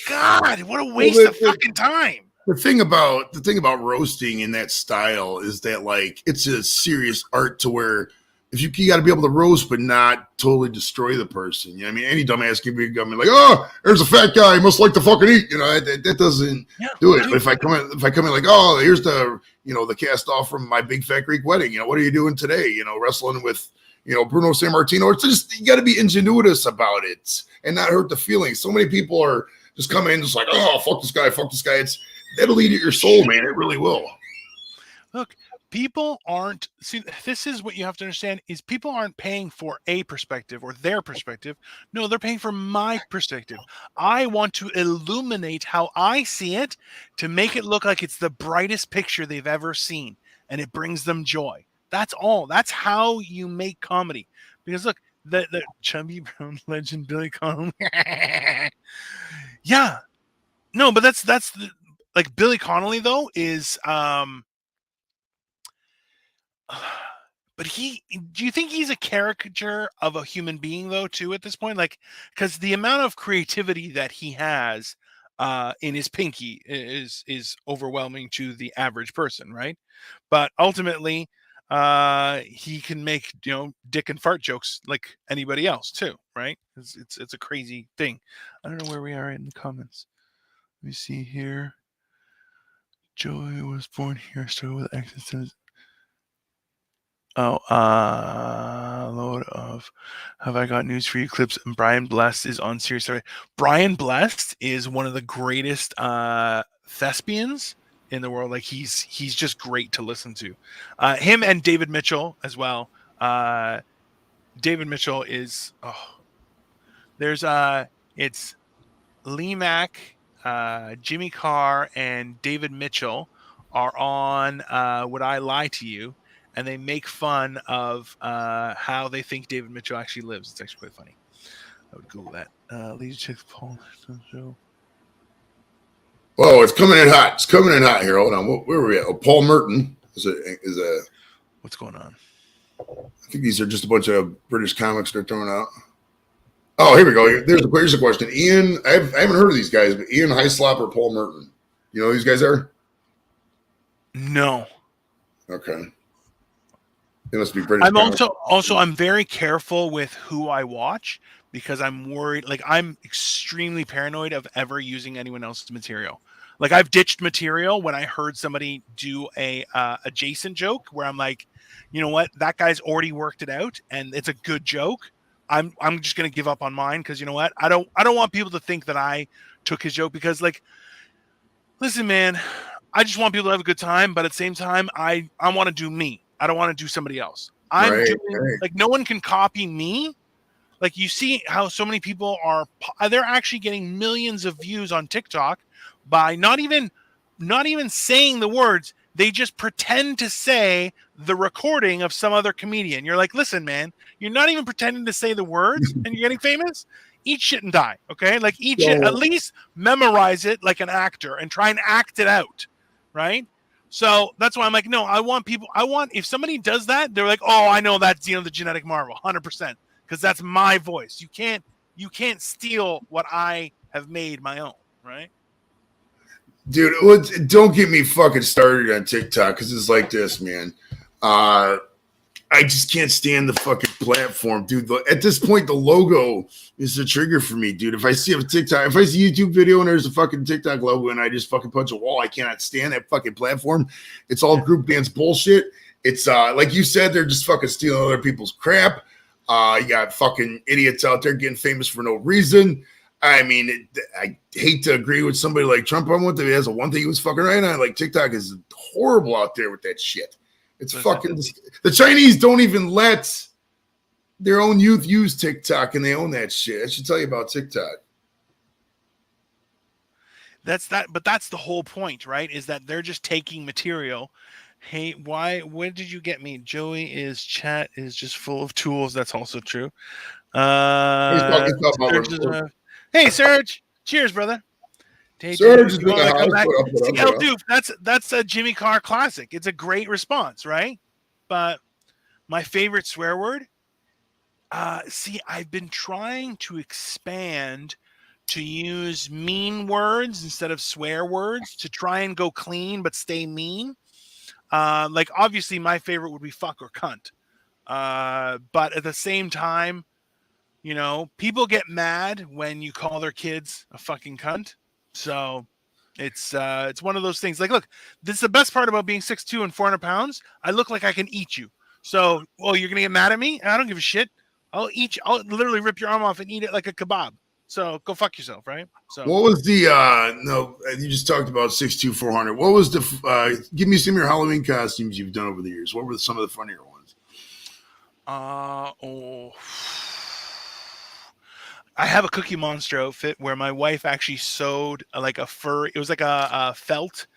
God, what a waste of fucking time. The thing about roasting in that style is that like it's a serious art to where if you got to be able to roast but not totally destroy the person. You know what I mean? Any dumbass can be like, oh, there's a fat guy, he must like to fucking eat. You know, that doesn't do it. But if I come in like, oh, here's the the cast off from my big fat Greek wedding. You know, what are you doing today? You know, wrestling with Bruno Sammartino. It's just you got to be ingenuitous about it and not hurt the feelings. So many people are just coming in just like, oh, fuck this guy. That'll eat at your soul, man. It really will. Look, people aren't this is what you have to understand is people aren't paying for a perspective or their perspective. No, they're paying for my perspective. I want to illuminate how I see it to make it look like it's the brightest picture they've ever seen, and it brings them joy. That's all. That's how you make comedy. Because look, the chubby brown legend Billy Connolly. Yeah. No, but that's like Billy Connolly though is but do you think he's a caricature of a human being though too at this point? Like, because the amount of creativity that he has in his pinky is overwhelming to the average person, right? But ultimately, he can make dick and fart jokes like anybody else too, right? It's a crazy thing. I don't know where we are in the comments. Let me see here. Joey was born here, started with access. Oh, load of have I got news for you clips? And Brian Blessed is on Serious. Brian Blessed is one of the greatest thespians in the world. Like he's just great to listen to. Him and David Mitchell as well. David Mitchell is There's it's Lee Mack, Jimmy Carr, and David Mitchell are on Would I Lie to You? And they make fun of how they think David Mitchell actually lives. It's actually quite funny. I would Google that. Leadership Paul show. Oh, it's coming in hot. It's coming in hot here. Hold on. Where were we at? Oh, Paul Merton is a. What's going on? I think these are just a bunch of British comics they're throwing out. Oh, here we go. Here's a question. Ian, I haven't heard of these guys, but Ian Hyslop or Paul Merton? You know who these guys are? No. Okay. They must be British. I'm also I'm very careful with who I watch because I'm worried. Like I'm extremely paranoid of ever using anyone else's material. Like I've ditched material when I heard somebody do a Jason joke where I'm like, you know what, that guy's already worked it out and it's a good joke. I'm just gonna give up on mine because you know what, I don't want people to think that I took his joke because like, listen, man, I just want people to have a good time, but at the same time, I want to do me. I don't want to do somebody else. Right. Like no one can copy me. Like you see how so many people they're actually getting millions of views on TikTok by not even saying the words. They just pretend to say the recording of some other comedian. You're like, listen, man, you're not even pretending to say the words and you're getting famous. Eat shit and die. Okay. Like eat shit, at least memorize it like an actor and try and act it out. Right. So that's why I'm like, no, if somebody does that, they're like, oh, I know that's Dino the Genetic Marvel 100%. Because that's my voice. You can't steal what I have made my own, right? Dude, don't get me fucking started on TikTok because it's like this, man. I just can't stand the fucking platform, dude. At this point, the logo is the trigger for me, dude. If I see a YouTube video and there's a fucking TikTok logo and I just fucking punch a wall, I cannot stand that fucking platform. It's all group dance bullshit. It's like you said, they're just fucking stealing other people's crap. You got fucking idiots out there getting famous for no reason. I mean, I hate to agree with somebody like Trump on one thing. That's the one thing he was fucking right on. Like TikTok is horrible out there with that shit. It's fucking the Chinese don't even let their own youth use TikTok and they own that shit. I should tell you about TikTok. That's the whole point, right? Is that they're just taking material. Hey, when did you get me? Joey's chat is just full of tools. That's also true. Hey, Serge. Cheers, brother. Serge is that's a Jimmy Carr classic. It's a great response, right? But my favorite swear word. I've been trying to expand to use mean words instead of swear words to try and go clean but stay mean. Like obviously my favorite would be fuck or cunt. But at the same time, you know, people get mad when you call their kids a fucking cunt. So it's one of those things. Like, look, this is the best part about being 6'2" and 400 pounds. I look like I can eat you. So, you're gonna get mad at me? I don't give a shit. I'll eat you. I'll literally rip your arm off and eat it like a kebab. So go fuck yourself, right? So what was the no? You just talked about 6'2", 400. What was the? Give me some of your Halloween costumes you've done over the years. What were some of the funnier ones? I have a Cookie Monster outfit where my wife actually sewed like a fur. It was like a felt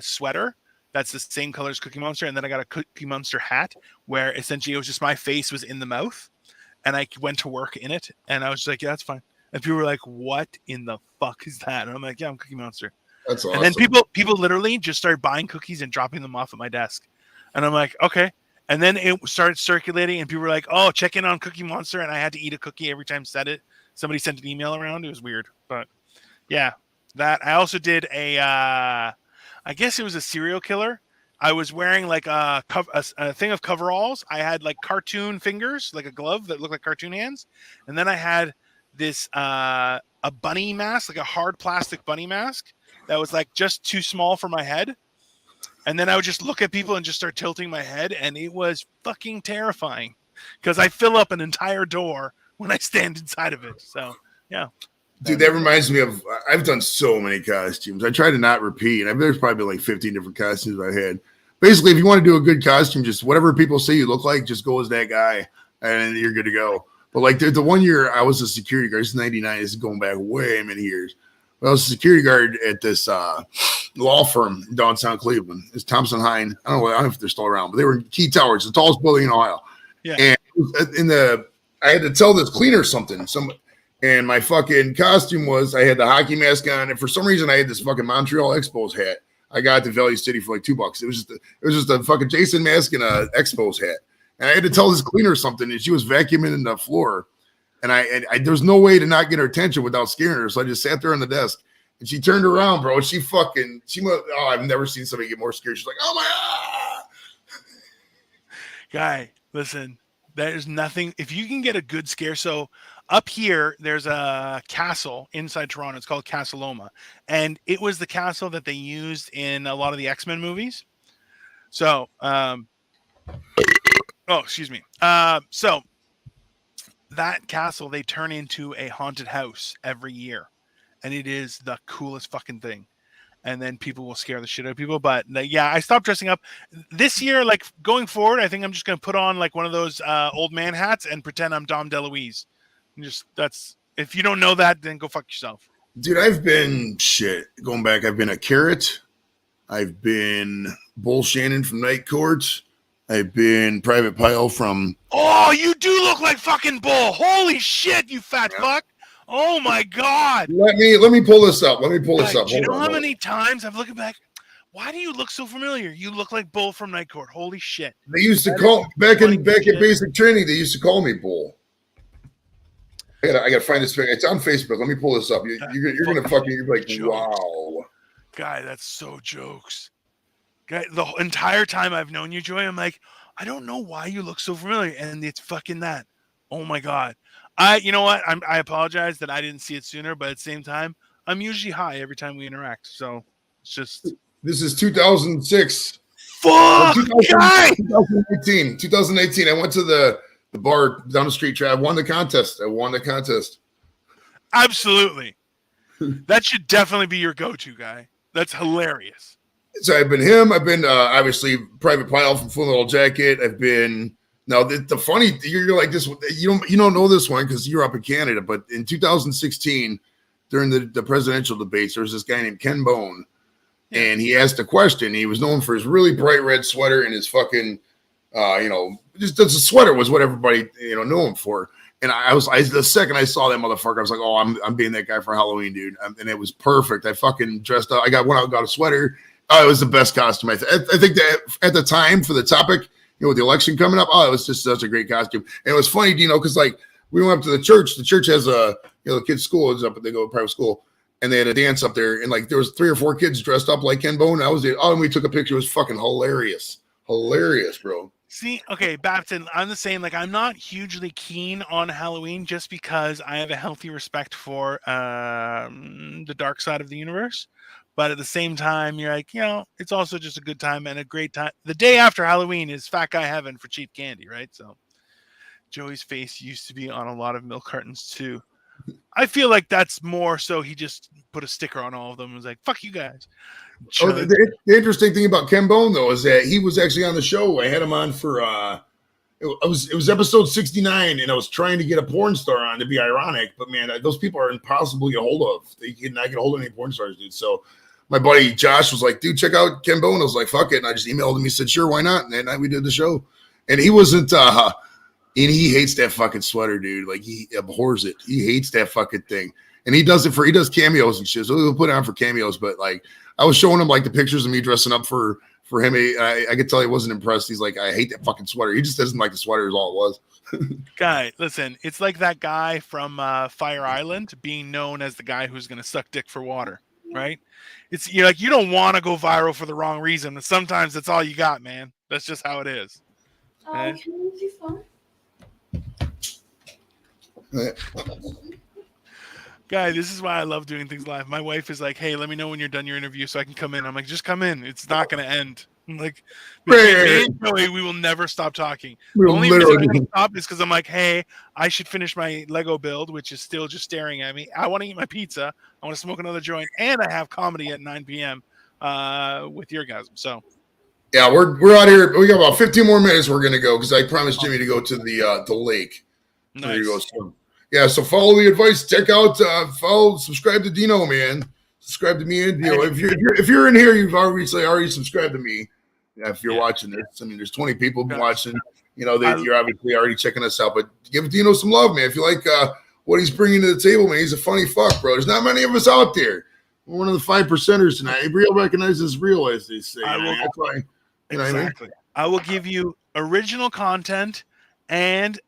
sweater that's the same color as Cookie Monster, and then I got a Cookie Monster hat where essentially it was just my face was in the mouth, and I went to work in it, and I was like, yeah, that's fine. And people were like, what in the fuck is that? And I'm like, yeah, I'm Cookie Monster. That's awesome. And then people literally just started buying cookies and dropping them off at my desk, and I'm like, okay. And then it started circulating, and people were like, "Oh, check in on Cookie Monster," and I had to eat a cookie every time somebody sent an email around. It was weird, but yeah, that. I also did I guess it was a serial killer. I was wearing like a thing of coveralls. I had like cartoon fingers, like a glove that looked like cartoon hands, and then I had this a bunny mask, like a hard plastic bunny mask that was like just too small for my head. And then I would just look at people and just start tilting my head. And it was fucking terrifying because I fill up an entire door when I stand inside of it. So, yeah. Dude, that reminds me of, I've done so many costumes. I try to not repeat. There's probably like 15 different costumes I had. Basically, if you want to do a good costume, just whatever people say you look like, just go as that guy and you're good to go. But like the one year I was a security guard, it's 99, this is going back way many years. But I was a security guard at this law firm in downtown Cleveland. It's Thompson Hine. I don't know if they're still around, but they were in Key Towers, the tallest building in Ohio. Yeah. And I had to tell this cleaner something. And my fucking costume was, I had the hockey mask on, and for some reason I had this fucking Montreal Expos hat. I got at the Value City for like $2. It was just a fucking Jason mask and a Expos hat. And I had to tell this cleaner something, and she was vacuuming in the floor. And I there's no way to not get her attention without scaring her. So I just sat there on the desk, and she turned around, bro. And I've never seen somebody get more scared. She's like, oh my God. Guy, listen, there's nothing. If you can get a good scare, so up here, there's a castle inside Toronto. It's called Castleloma. And it was the castle that they used in a lot of the X-Men movies. So, excuse me. So that castle, they turn into a haunted house every year. And it is the coolest fucking thing. And then people will scare the shit out of people. But yeah, I stopped dressing up this year. Like going forward, I think I'm just going to put on like one of those old man hats and pretend I'm Dom DeLuise. If you don't know that, then go fuck yourself. Dude, I've been going back. I've been a Carrot. I've been Bull Shannon from Night Court. I've been Private Pile from. Oh, you do look like fucking Bull. Holy shit, you fat fuck. Oh my God. Let me pull this up. Do you know how many times I've looked back? Why do you look so familiar? You look like Bull from Night Court. Holy shit. They used to call back at basic training. They used to call me Bull. I gotta find this thing. It's on Facebook. Let me pull this up. You're gonna fucking. You're like, jokes. Wow, guy, that's so jokes. Guy, the entire time I've known you, Joy, I'm like, I don't know why you look so familiar, and it's fucking that. Oh my God. You know what? I apologize that I didn't see it sooner, but at the same time, I'm usually high every time we interact. So it's just. This is 2006. Fuck, 2018. 2018. I went to the bar down the street. I won the contest. Absolutely. That should definitely be your go-to guy. That's hilarious. So I've been him. I've been obviously Private Pile from Full Metal Jacket. I've been. Now the funny, you're like this. You don't know this one because you're up in Canada. But in 2016, during the presidential debates, there was this guy named Ken Bone, and he asked a question. He was known for his really bright red sweater and his fucking, just the sweater was what everybody knew him for. And the second I saw that motherfucker, I was like, oh, I'm being that guy for Halloween, dude. And it was went out and got a sweater. Oh, it was the best costume. I think that at the time for the topic. With the election coming up, it was just such a great costume. And it was funny, because like we went up to the church. The church has the kids' school is up, they go to private school, and they had a dance up there. And like there was 3 or 4 kids dressed up like Ken Bone. And we took a picture. It was fucking hilarious, bro. See, okay, Babton, I'm the same. Like I'm not hugely keen on Halloween just because I have a healthy respect for the dark side of the universe. But at the same time, you're like, it's also just a good time and a great time. The day after Halloween is fat guy heaven for cheap candy, right? So Joey's face used to be on a lot of milk cartons too. I feel like that's more so he just put a sticker on all of them and was like, fuck you guys. The interesting thing about Ken Bone, though, is that he was actually on the show. I had him on for, it was episode 69, and I was trying to get a porn star on to be ironic. But, man, those people are impossible to get a hold of. They cannot get a hold of any porn stars, dude. So my buddy Josh was like, dude, check out Ken Bone. I was like, fuck it. And I just emailed him. He said, sure, why not? And that night we did the show. And he wasn't, and he hates that fucking sweater, dude. Like, he abhors it. He hates that fucking thing. And he does cameos and shit. So he'll put it on for cameos. But, like, I was showing him, like, the pictures of me dressing up for him. I could tell he wasn't impressed. He's like, I hate that fucking sweater. He just doesn't like the sweater is all it was. Guy, listen, it's like that guy from Fire Island being known as the guy who's going to suck dick for water, right? You're like, you don't want to go viral for the wrong reason. And sometimes that's all you got, man. That's just how it is. Can you use your phone? Guy, this is why I love doing things live. My wife is like, hey, let me know when you're done your interview so I can come in. I'm like, just come in. It's not going to end. I'm like, me and Joey, we will never stop talking. The only reason I can stop is because I'm like, hey, I should finish my Lego build, which is still just staring at me. I want to eat my pizza. I want to smoke another joint. And I have comedy at 9 p.m. With your guys. So. Yeah, we're out here. We got about 15 more minutes we're going to go because I promised Jimmy to go to the lake. There you go. Nice. So, yeah, so follow the advice. Check out, subscribe to Dino, man. Subscribe to me and Dino. If you're in here, you've already subscribed to me. Yeah, if you're watching this, I mean, there's 20 people watching. You know, you're obviously already checking us out, but give Dino some love, man. If you like what he's bringing to the table, man, he's a funny fuck, bro. There's not many of us out there. We're one of the 5%ers tonight. Real recognizes real, as they say. That's why. You know what I mean? I will give you original content, and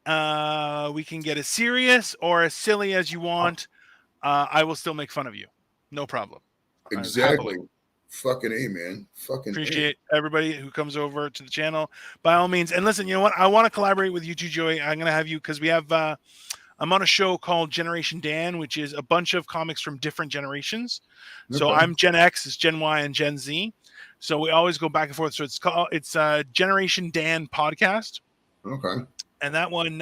we can get as serious or as silly as you want. I will still make fun of you. No problem. Exactly. Fucking A, man. Fucking appreciate everybody who comes over to the channel by all means. And listen, you know what? I want to collaborate with you too, Joey. I'm going to have you because we have I'm on a show called Generation Dan, which is a bunch of comics from different generations. Okay. So I'm Gen X, it's Gen Y, and Gen Z. So we always go back and forth. So it's Generation Dan podcast. Okay. And that one,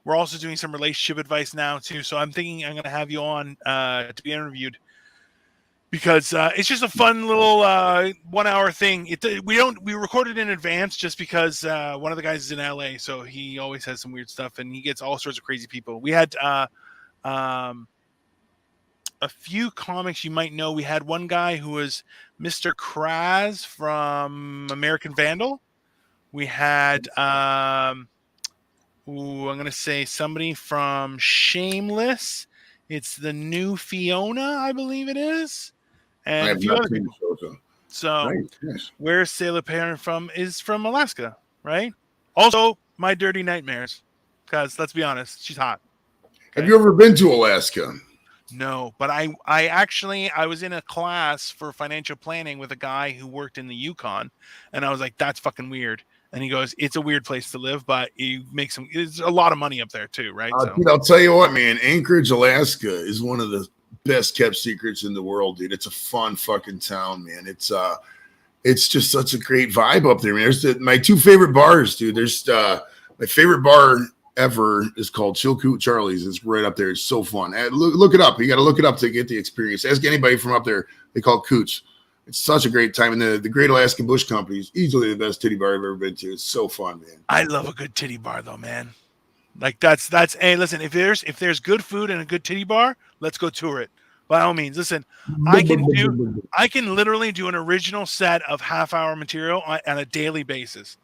we're also doing some relationship advice now too. So I'm thinking I'm going to have you on to be interviewed. Because it's just a fun little 1 hour thing. We record it in advance just because one of the guys is in LA, so he always has some weird stuff, and he gets all sorts of crazy people. We had a few comics you might know. We had one guy who was Mr. Kraz from American Vandal. We had I'm going to say somebody from Shameless. It's the new Fiona, I believe it is. And a few other people. So, nice. Where's Sailor Parent from? Is from Alaska, right? Also, My Dirty Nightmares. Because let's be honest, she's hot. Okay? Have you ever been to Alaska? No, but I was in a class for financial planning with a guy who worked in the Yukon, and I was like, that's fucking weird. And he goes, it's a weird place to live, but it's a lot of money up there too, right? Dude, I'll tell you what, man, Anchorage, Alaska is one of the best kept secrets in the world, dude. It's a fun fucking town, man. It's just such a great vibe up there, man. There's my two favorite bars, dude. There's my favorite bar ever is called Chilkoot Charlie's. It's right up there. It's so fun. Look it up. You got to look it up to get the experience. Ask anybody from up there. They call it Coots. It's such a great time. And the Great Alaskan Bush Company is easily the best titty bar I've ever been to. It's so fun, man. I love a good titty bar, though, man. Like that's. Hey, listen, if there's good food and a good titty bar, let's go tour it. By all means, listen. I can literally do an original set of half-hour material on a daily basis.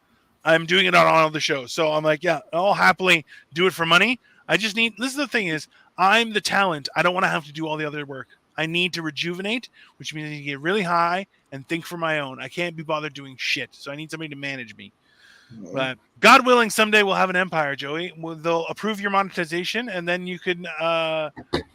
I'm doing it on all the shows, so I'm like, yeah, I'll happily do it for money. I just need. This is the thing is, I'm the talent. I don't want to have to do all the other work. I need to rejuvenate, which means I need to get really high and think for my own. I can't be bothered doing shit, so I need somebody to manage me. But God willing, someday we'll have an empire, Joey. They'll approve your monetization, and then you can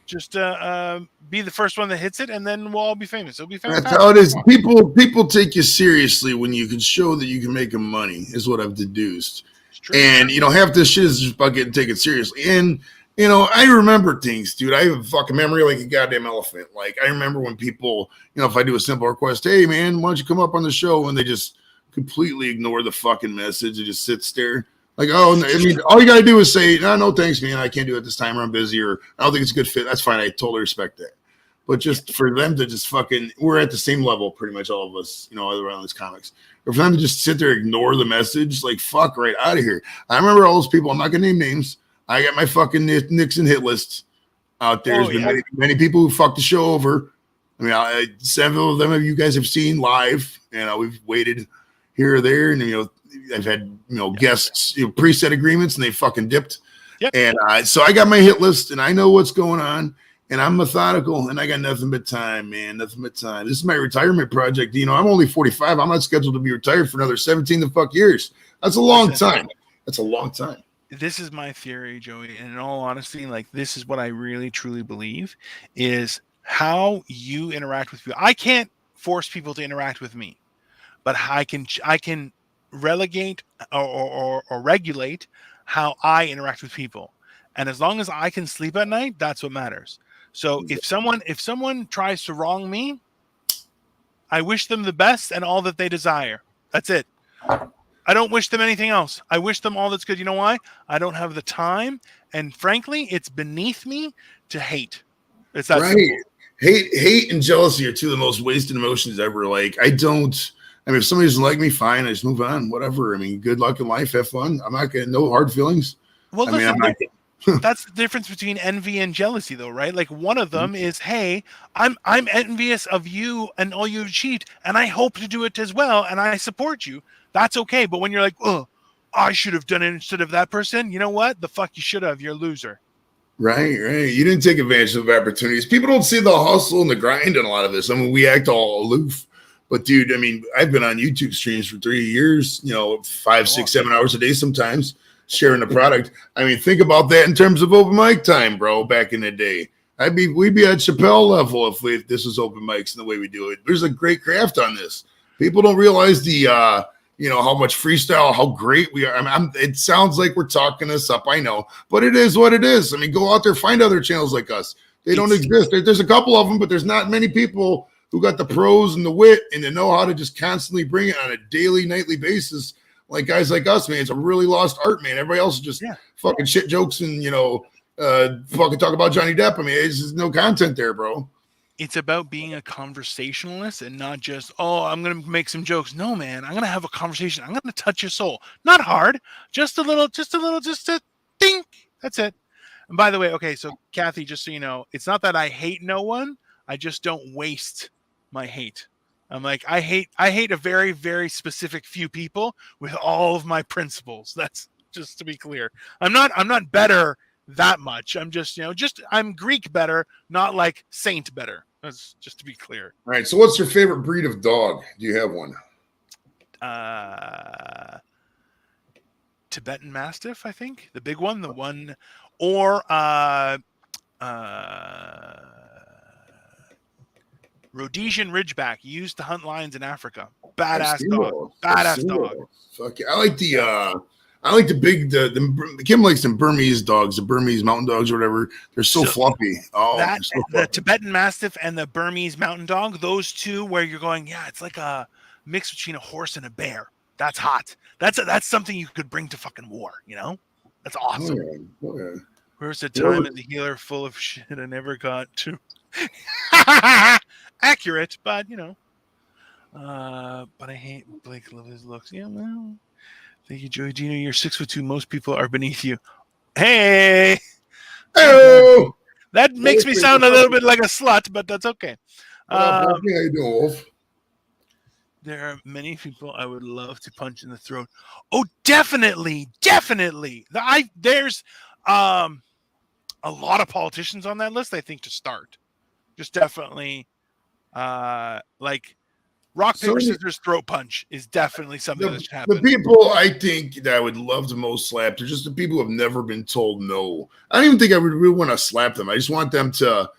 just be the first one that hits it, and then we'll all be famous. It'll be fantastic. That's how it is. People take you seriously when you can show that you can make them money, is what I've deduced. And, half this shit is just about getting taken seriously. And, I remember things, dude. I have a fucking memory like a goddamn elephant. Like, I remember when people, if I do a simple request, hey, man, why don't you come up on the show? And they just completely ignore the fucking message. It just sits there. Like, all you got to do is say, no, thanks, man. I can't do it this time, or I'm busy, or I don't think it's a good fit. That's fine. I totally respect that. But just for them to just we're at the same level, pretty much all of us, around these comics. Or for them to just sit there, ignore the message, like, fuck right out of here. I remember all those people. I'm not going to name names. I got my fucking Nixon hit list out there. There's been many people who fucked the show over. I mean, several of them you guys have seen live, and we've waited here or there, and I've had guests, preset agreements, and they fucking dipped. Yep. And so I got my hit list, and I know what's going on, and I'm methodical, and I got nothing but time, man, nothing but time. This is my retirement project. I'm only 45. I'm not scheduled to be retired for another 17 the fuck years. That's a long time. That's a long time. This is my theory, Joey, and in all honesty, like, this is what I really truly believe is how you interact with people. I can't force people to interact with me, but I can relegate or regulate how I interact with people. And as long as I can sleep at night, that's what matters. So if someone tries to wrong me, I wish them the best and all that they desire. That's it. I don't wish them anything else. I wish them all that's good. You know why? I don't have the time, and frankly, it's beneath me to hate. It's that right. Simple. Hate and jealousy are two of the most wasted emotions ever. Like, if somebody doesn't like me, fine. I just move on. Whatever. Good luck in life. Have fun. I'm not getting no hard feelings. Well, That's the difference between envy and jealousy, though, right? Like one of them is, hey, I'm envious of you and all you've achieved, and I hope to do it as well, and I support you. That's okay. But when you're like, oh, I should have done it instead of that person, you know what? The fuck you should have. You're a loser. Right. You didn't take advantage of opportunities. People don't see the hustle and the grind in a lot of this. I mean, we act all aloof. But dude, I mean, I've been on YouTube streams for 3 years, 5, 6, 7 hours a day sometimes, sharing the product. I mean, think about that in terms of open mic time, bro, back in the day. We'd be at Chappelle level if this was open mics and the way we do it. There's a great craft on this. People don't realize the how much freestyle, how great we are. It sounds like we're talking this up, I know, but it is what it is. I mean, go out there, find other channels like us. They don't exist. There's a couple of them, but there's not many people who got the pros and the wit and they know how to just constantly bring it on a daily, nightly basis. Like guys like us, man, it's a really lost art, man. Everybody else is just fucking shit jokes and, fucking talk about Johnny Depp. I mean, it's just no content there, bro. It's about being a conversationalist and not just, oh, I'm going to make some jokes. No, man, I'm going to have a conversation. I'm going to touch your soul. Not hard, just a ding. That's it. And by the way, okay, so Kathy, just so you know, it's not that I hate no one. I just don't waste my hate. I'm like, I hate a very, very specific few people with all of my principles. That's just to be clear. I'm not better that much. I'm just, I'm Greek better, not like saint better. That's just to be clear. All right. So what's your favorite breed of dog? Do you have one? Tibetan Mastiff, I think. The big one, or Rhodesian Ridgeback, used to hunt lions in Africa. Badass dog. Badass dog. Fuck yeah. I like the big, Kim likes them Burmese dogs, the Burmese mountain dogs or whatever. They're so fluffy. Oh, the Tibetan Mastiff and the Burmese mountain dog, those two where you're going, yeah, it's like a mix between a horse and a bear. That's hot. That's something you could bring to fucking war, That's awesome. Oh, yeah. Where's the time of the healer full of shit I never got to? Accurate, but but I hate Blake Lively's looks. Yeah, well, thank you, Joey Dino. You're 6'2". Most people are beneath you. Hey, oh, that makes me sound a little bit like a slut, but that's okay. How you doing, Wolf? There are many people I would love to punch in the throat. Oh, definitely. There's a lot of politicians on that list, I think, to start. Just definitely like rock, paper, scissors, throat punch is definitely something that should happen. The people I think that I would love to most slap are just the people who have never been told no. I don't even think I would really want to slap them. I just want them to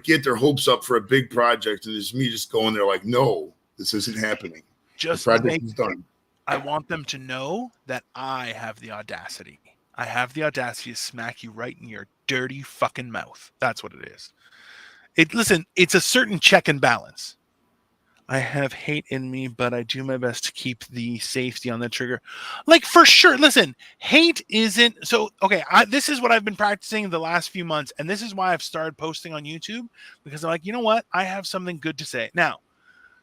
get their hopes up for a big project, and it's me just going there like, no, this isn't happening. Just the project is done. I want them to know that I have the audacity. I have the audacity to smack you right in your dirty fucking mouth. That's what it is. Listen, it's a certain check and balance. I have hate in me, but I do my best to keep the safety on the trigger. Like, for sure. Listen, hate isn't... So, okay, this is what I've been practicing the last few months, and this is why I've started posting on YouTube, because I'm like, you know what? I have something good to say. Now,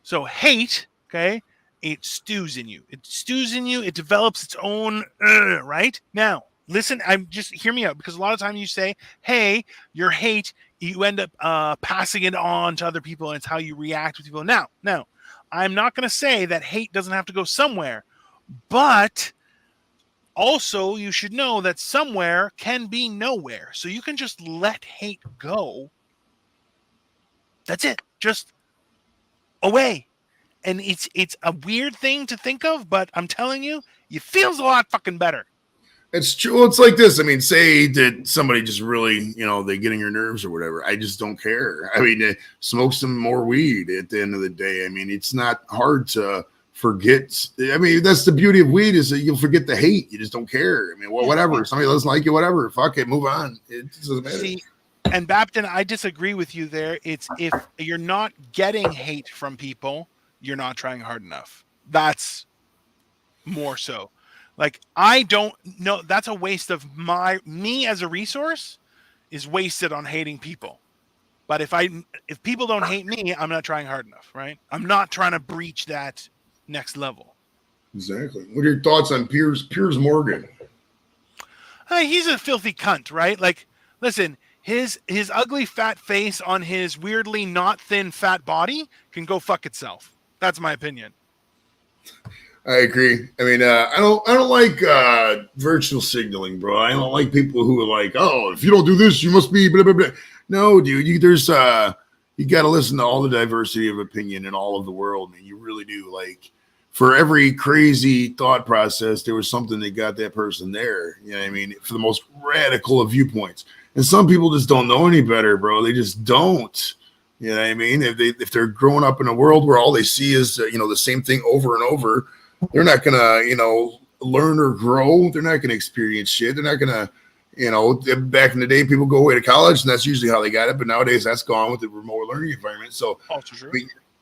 so hate, okay, it stews in you. It develops its own, right? Now, listen, hear me out, because a lot of times you say, hey, your hate, you end up passing it on to other people, and it's how you react with people. Now, I'm not going to say that hate doesn't have to go somewhere, but also you should know that somewhere can be nowhere. So you can just let hate go. That's it. Just away. And it's a weird thing to think of, but I'm telling you, it feels a lot fucking better. It's true. It's like this. I mean, say that somebody just really, they get on your nerves or whatever. I just don't care. I mean, smoke some more weed at the end of the day. I mean, it's not hard to forget. I mean, that's the beauty of weed, is that you'll forget the hate. You just don't care. I mean, whatever. Somebody doesn't like you, whatever. Fuck it. Move on. It doesn't matter. See, and Bapton, I disagree with you there. It's if you're not getting hate from people, you're not trying hard enough. That's more so. Like, I don't know. That's a waste of me as a resource is wasted on hating people. But if people don't hate me, I'm not trying hard enough, right? I'm not trying to breach that next level. Exactly. What are your thoughts on Piers Morgan? He's a filthy cunt, right? Like, listen, his ugly fat face on his weirdly not thin fat body can go fuck itself. That's my opinion. I agree. I mean, I don't like virtual signaling, bro. I don't like people who are like, oh, if you don't do this, you must be blah blah blah. No, dude, you got to listen to all the diversity of opinion in all of the world, man. You really do. Like, for every crazy thought process, there was something that got that person there. You know what I mean? For the most radical of viewpoints, and some people just don't know any better, bro. They just don't. You know what I mean? If they're growing up in a world where all they see is the same thing over and over, they're not gonna learn or grow. They're not gonna experience shit. They're not gonna back in the day, people go away to college, and that's usually how they got it. But nowadays, that's gone with the remote learning environment. So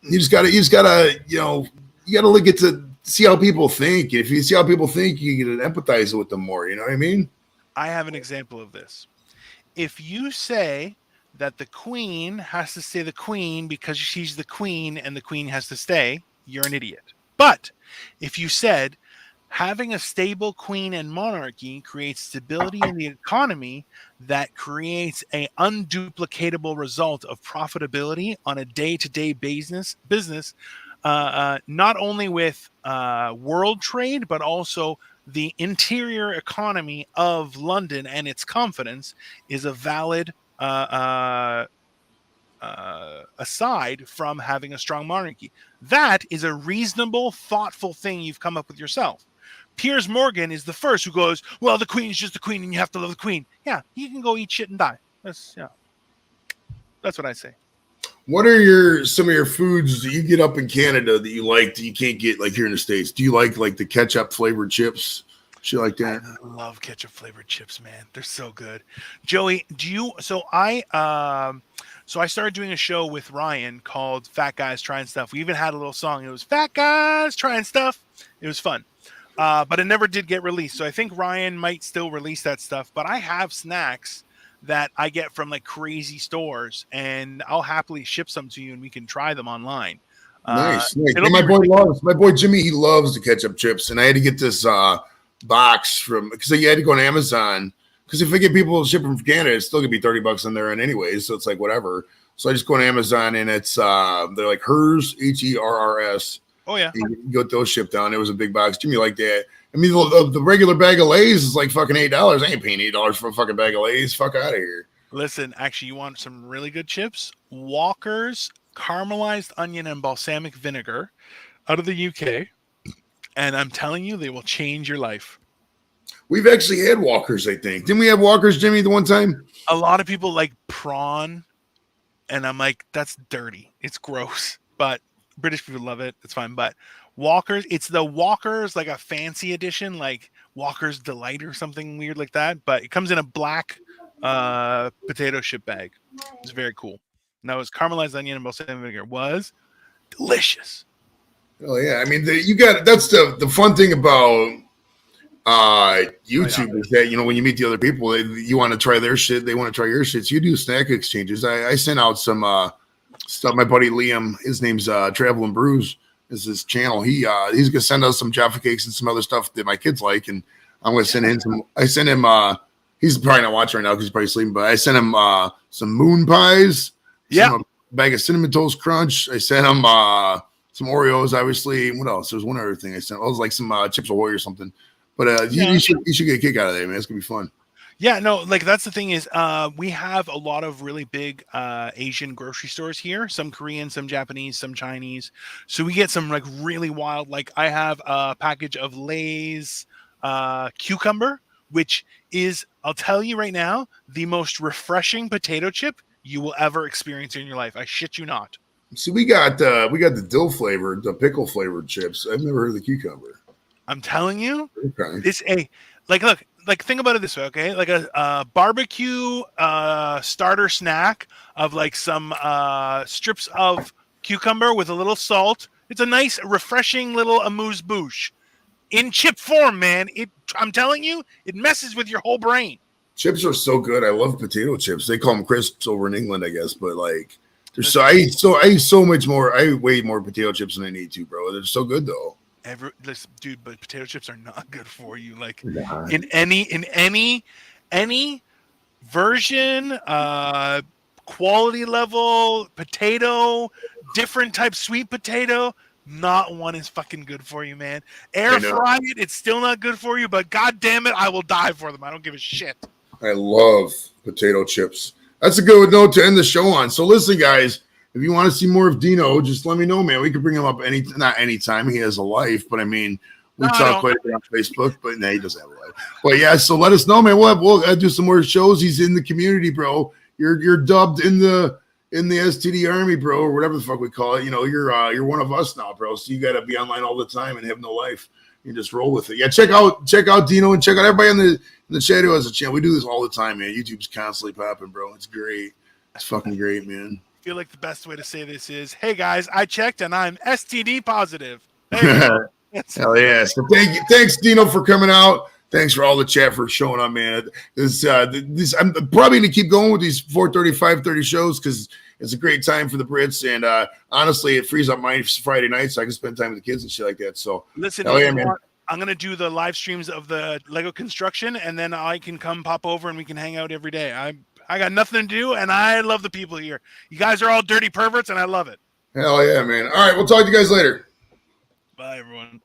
you just gotta look at to see how people think. If you see how people think, you get to empathize with them more. You know what I mean? I have an example of this. If you say that the queen has to stay the queen because she's the queen and the queen has to stay, you're an idiot. But if you said having a stable queen and monarchy creates stability in the economy that creates an unduplicatable result of profitability on a day-to-day business, not only with world trade, but also the interior economy of London and its confidence, is a valid aside from having a strong monarchy. That is a reasonable, thoughtful thing you've come up with yourself. Piers Morgan is the first who goes, well, the queen is just the queen and you have to love the queen. Yeah, you can go eat shit and die. That's what I say. What are some of your foods that you get up in Canada that you like that you can't get like here in the States? Do you like the ketchup flavored chips? Shit like that. I love ketchup flavored chips, man. They're so good. Joey, do you? So I started doing a show with Ryan called Fat Guys Trying Stuff. We even had a little song. It was Fat Guys Trying Stuff. It was fun. But it never did get released. So I think Ryan might still release that stuff. But I have snacks that I get from like crazy stores, and I'll happily ship some to you and we can try them online. Nice. My boy Jimmy, he loves the ketchup chips, and I had to get this box from because you had to go on Amazon because if I get people shipping from Canada, it's still gonna be $30 on their end anyways, so it's like whatever. So I just go on Amazon and it's they're like Hers, HERRS. Oh yeah, you get those shipped down. It was a big box. Jimmy liked that. I mean, the regular bag of Lay's is like fucking $8. I ain't paying $8 for a fucking bag of Lay's. Fuck out of here. Listen, actually, you want some really good chips? Walker's caramelized onion and balsamic vinegar out of the UK. And I'm telling you, they will change your life. We've actually had Walkers, I think. Didn't we have Walkers, Jimmy, the one time? A lot of people like prawn. And I'm like, that's dirty. It's gross. But British people love it. It's fine. But Walkers, it's the Walkers, like a fancy edition, like Walker's Delight or something weird like that. But it comes in a black potato chip bag. It's very cool. And that was caramelized onion and balsamic vinegar. Was delicious. Oh yeah, I mean that's the fun thing about YouTube is that when you meet the other people, you want to try their shit, they want to try your shit. So you do snack exchanges. I sent out some stuff. My buddy Liam, his name's Travel and Brews, is his channel. He's gonna send us some Jaffa cakes and some other stuff that my kids like, and I'm gonna send him some. I sent him. He's probably not watching right now because he's probably sleeping. But I sent him some moon pies. Yeah, a bag of cinnamon toast crunch. I sent him some Oreos, obviously. What else? There's one other thing I sent. It was like some Chips Ahoy or something. But you should get a kick out of that, man. It's gonna be fun. Yeah, no, like that's the thing is we have a lot of really big Asian grocery stores here, some Korean, some Japanese, some Chinese. So we get some like really wild, like I have a package of Lay's cucumber, which is, I'll tell you right now, the most refreshing potato chip you will ever experience in your life. I shit you not. See, we got the dill flavored, the pickle flavored chips. I've never heard of the cucumber. I'm telling you, okay. It's a look, think about it this way, okay? Like a barbecue starter snack of like some strips of cucumber with a little salt. It's a nice, refreshing little amuse-bouche in chip form, man. I'm telling you, it messes with your whole brain. Chips are so good. I love potato chips. They call them crisps over in England, I guess, but like I eat so much more. I eat way more potato chips than I need to, bro. They're so good though. Listen, dude, but potato chips are not good for you. Like Nah. in any version, quality level potato, different type sweet potato. Not one is fucking good for you, man. Air I know. fry it, it's still not good for you, but god damn it, I will die for them. I don't give a shit. I love potato chips. That's a good note to end the show on. So listen, guys, if you want to see more of Dino, just let me know, man. We could bring him up not anytime. He has a life, but I mean, we No, I talk don't. quite a bit on Facebook, but he doesn't have a life. But yeah, so let us know, man. We'll do some more shows. He's in the community, bro. You're dubbed in the STD army, bro, or whatever the fuck we call it. You know, you're one of us now, bro. So you got to be online all the time and have no life. You just roll with it. Yeah, check out Dino and check out everybody in the chat who has a channel. We do this all the time, man. YouTube's constantly popping, bro. It's great. It's fucking great, man. I feel like the best way to say this is, hey guys, I checked and I'm STD positive. There you go. Hell yeah. So thanks, Dino, for coming out. Thanks for all the chat for showing up, man. I'm probably gonna keep going with these 4:30, 5:30 shows because it's a great time for the Brits. And honestly, it frees up my Friday night so I can spend time with the kids and shit like that. So Listen, hell yeah, man. I'm gonna do the live streams of the Lego construction, and then I can come pop over and we can hang out every day. I got nothing to do, and I love the people here. You guys are all dirty perverts, and I love it. Hell yeah, man. All right, we'll talk to you guys later. Bye, everyone.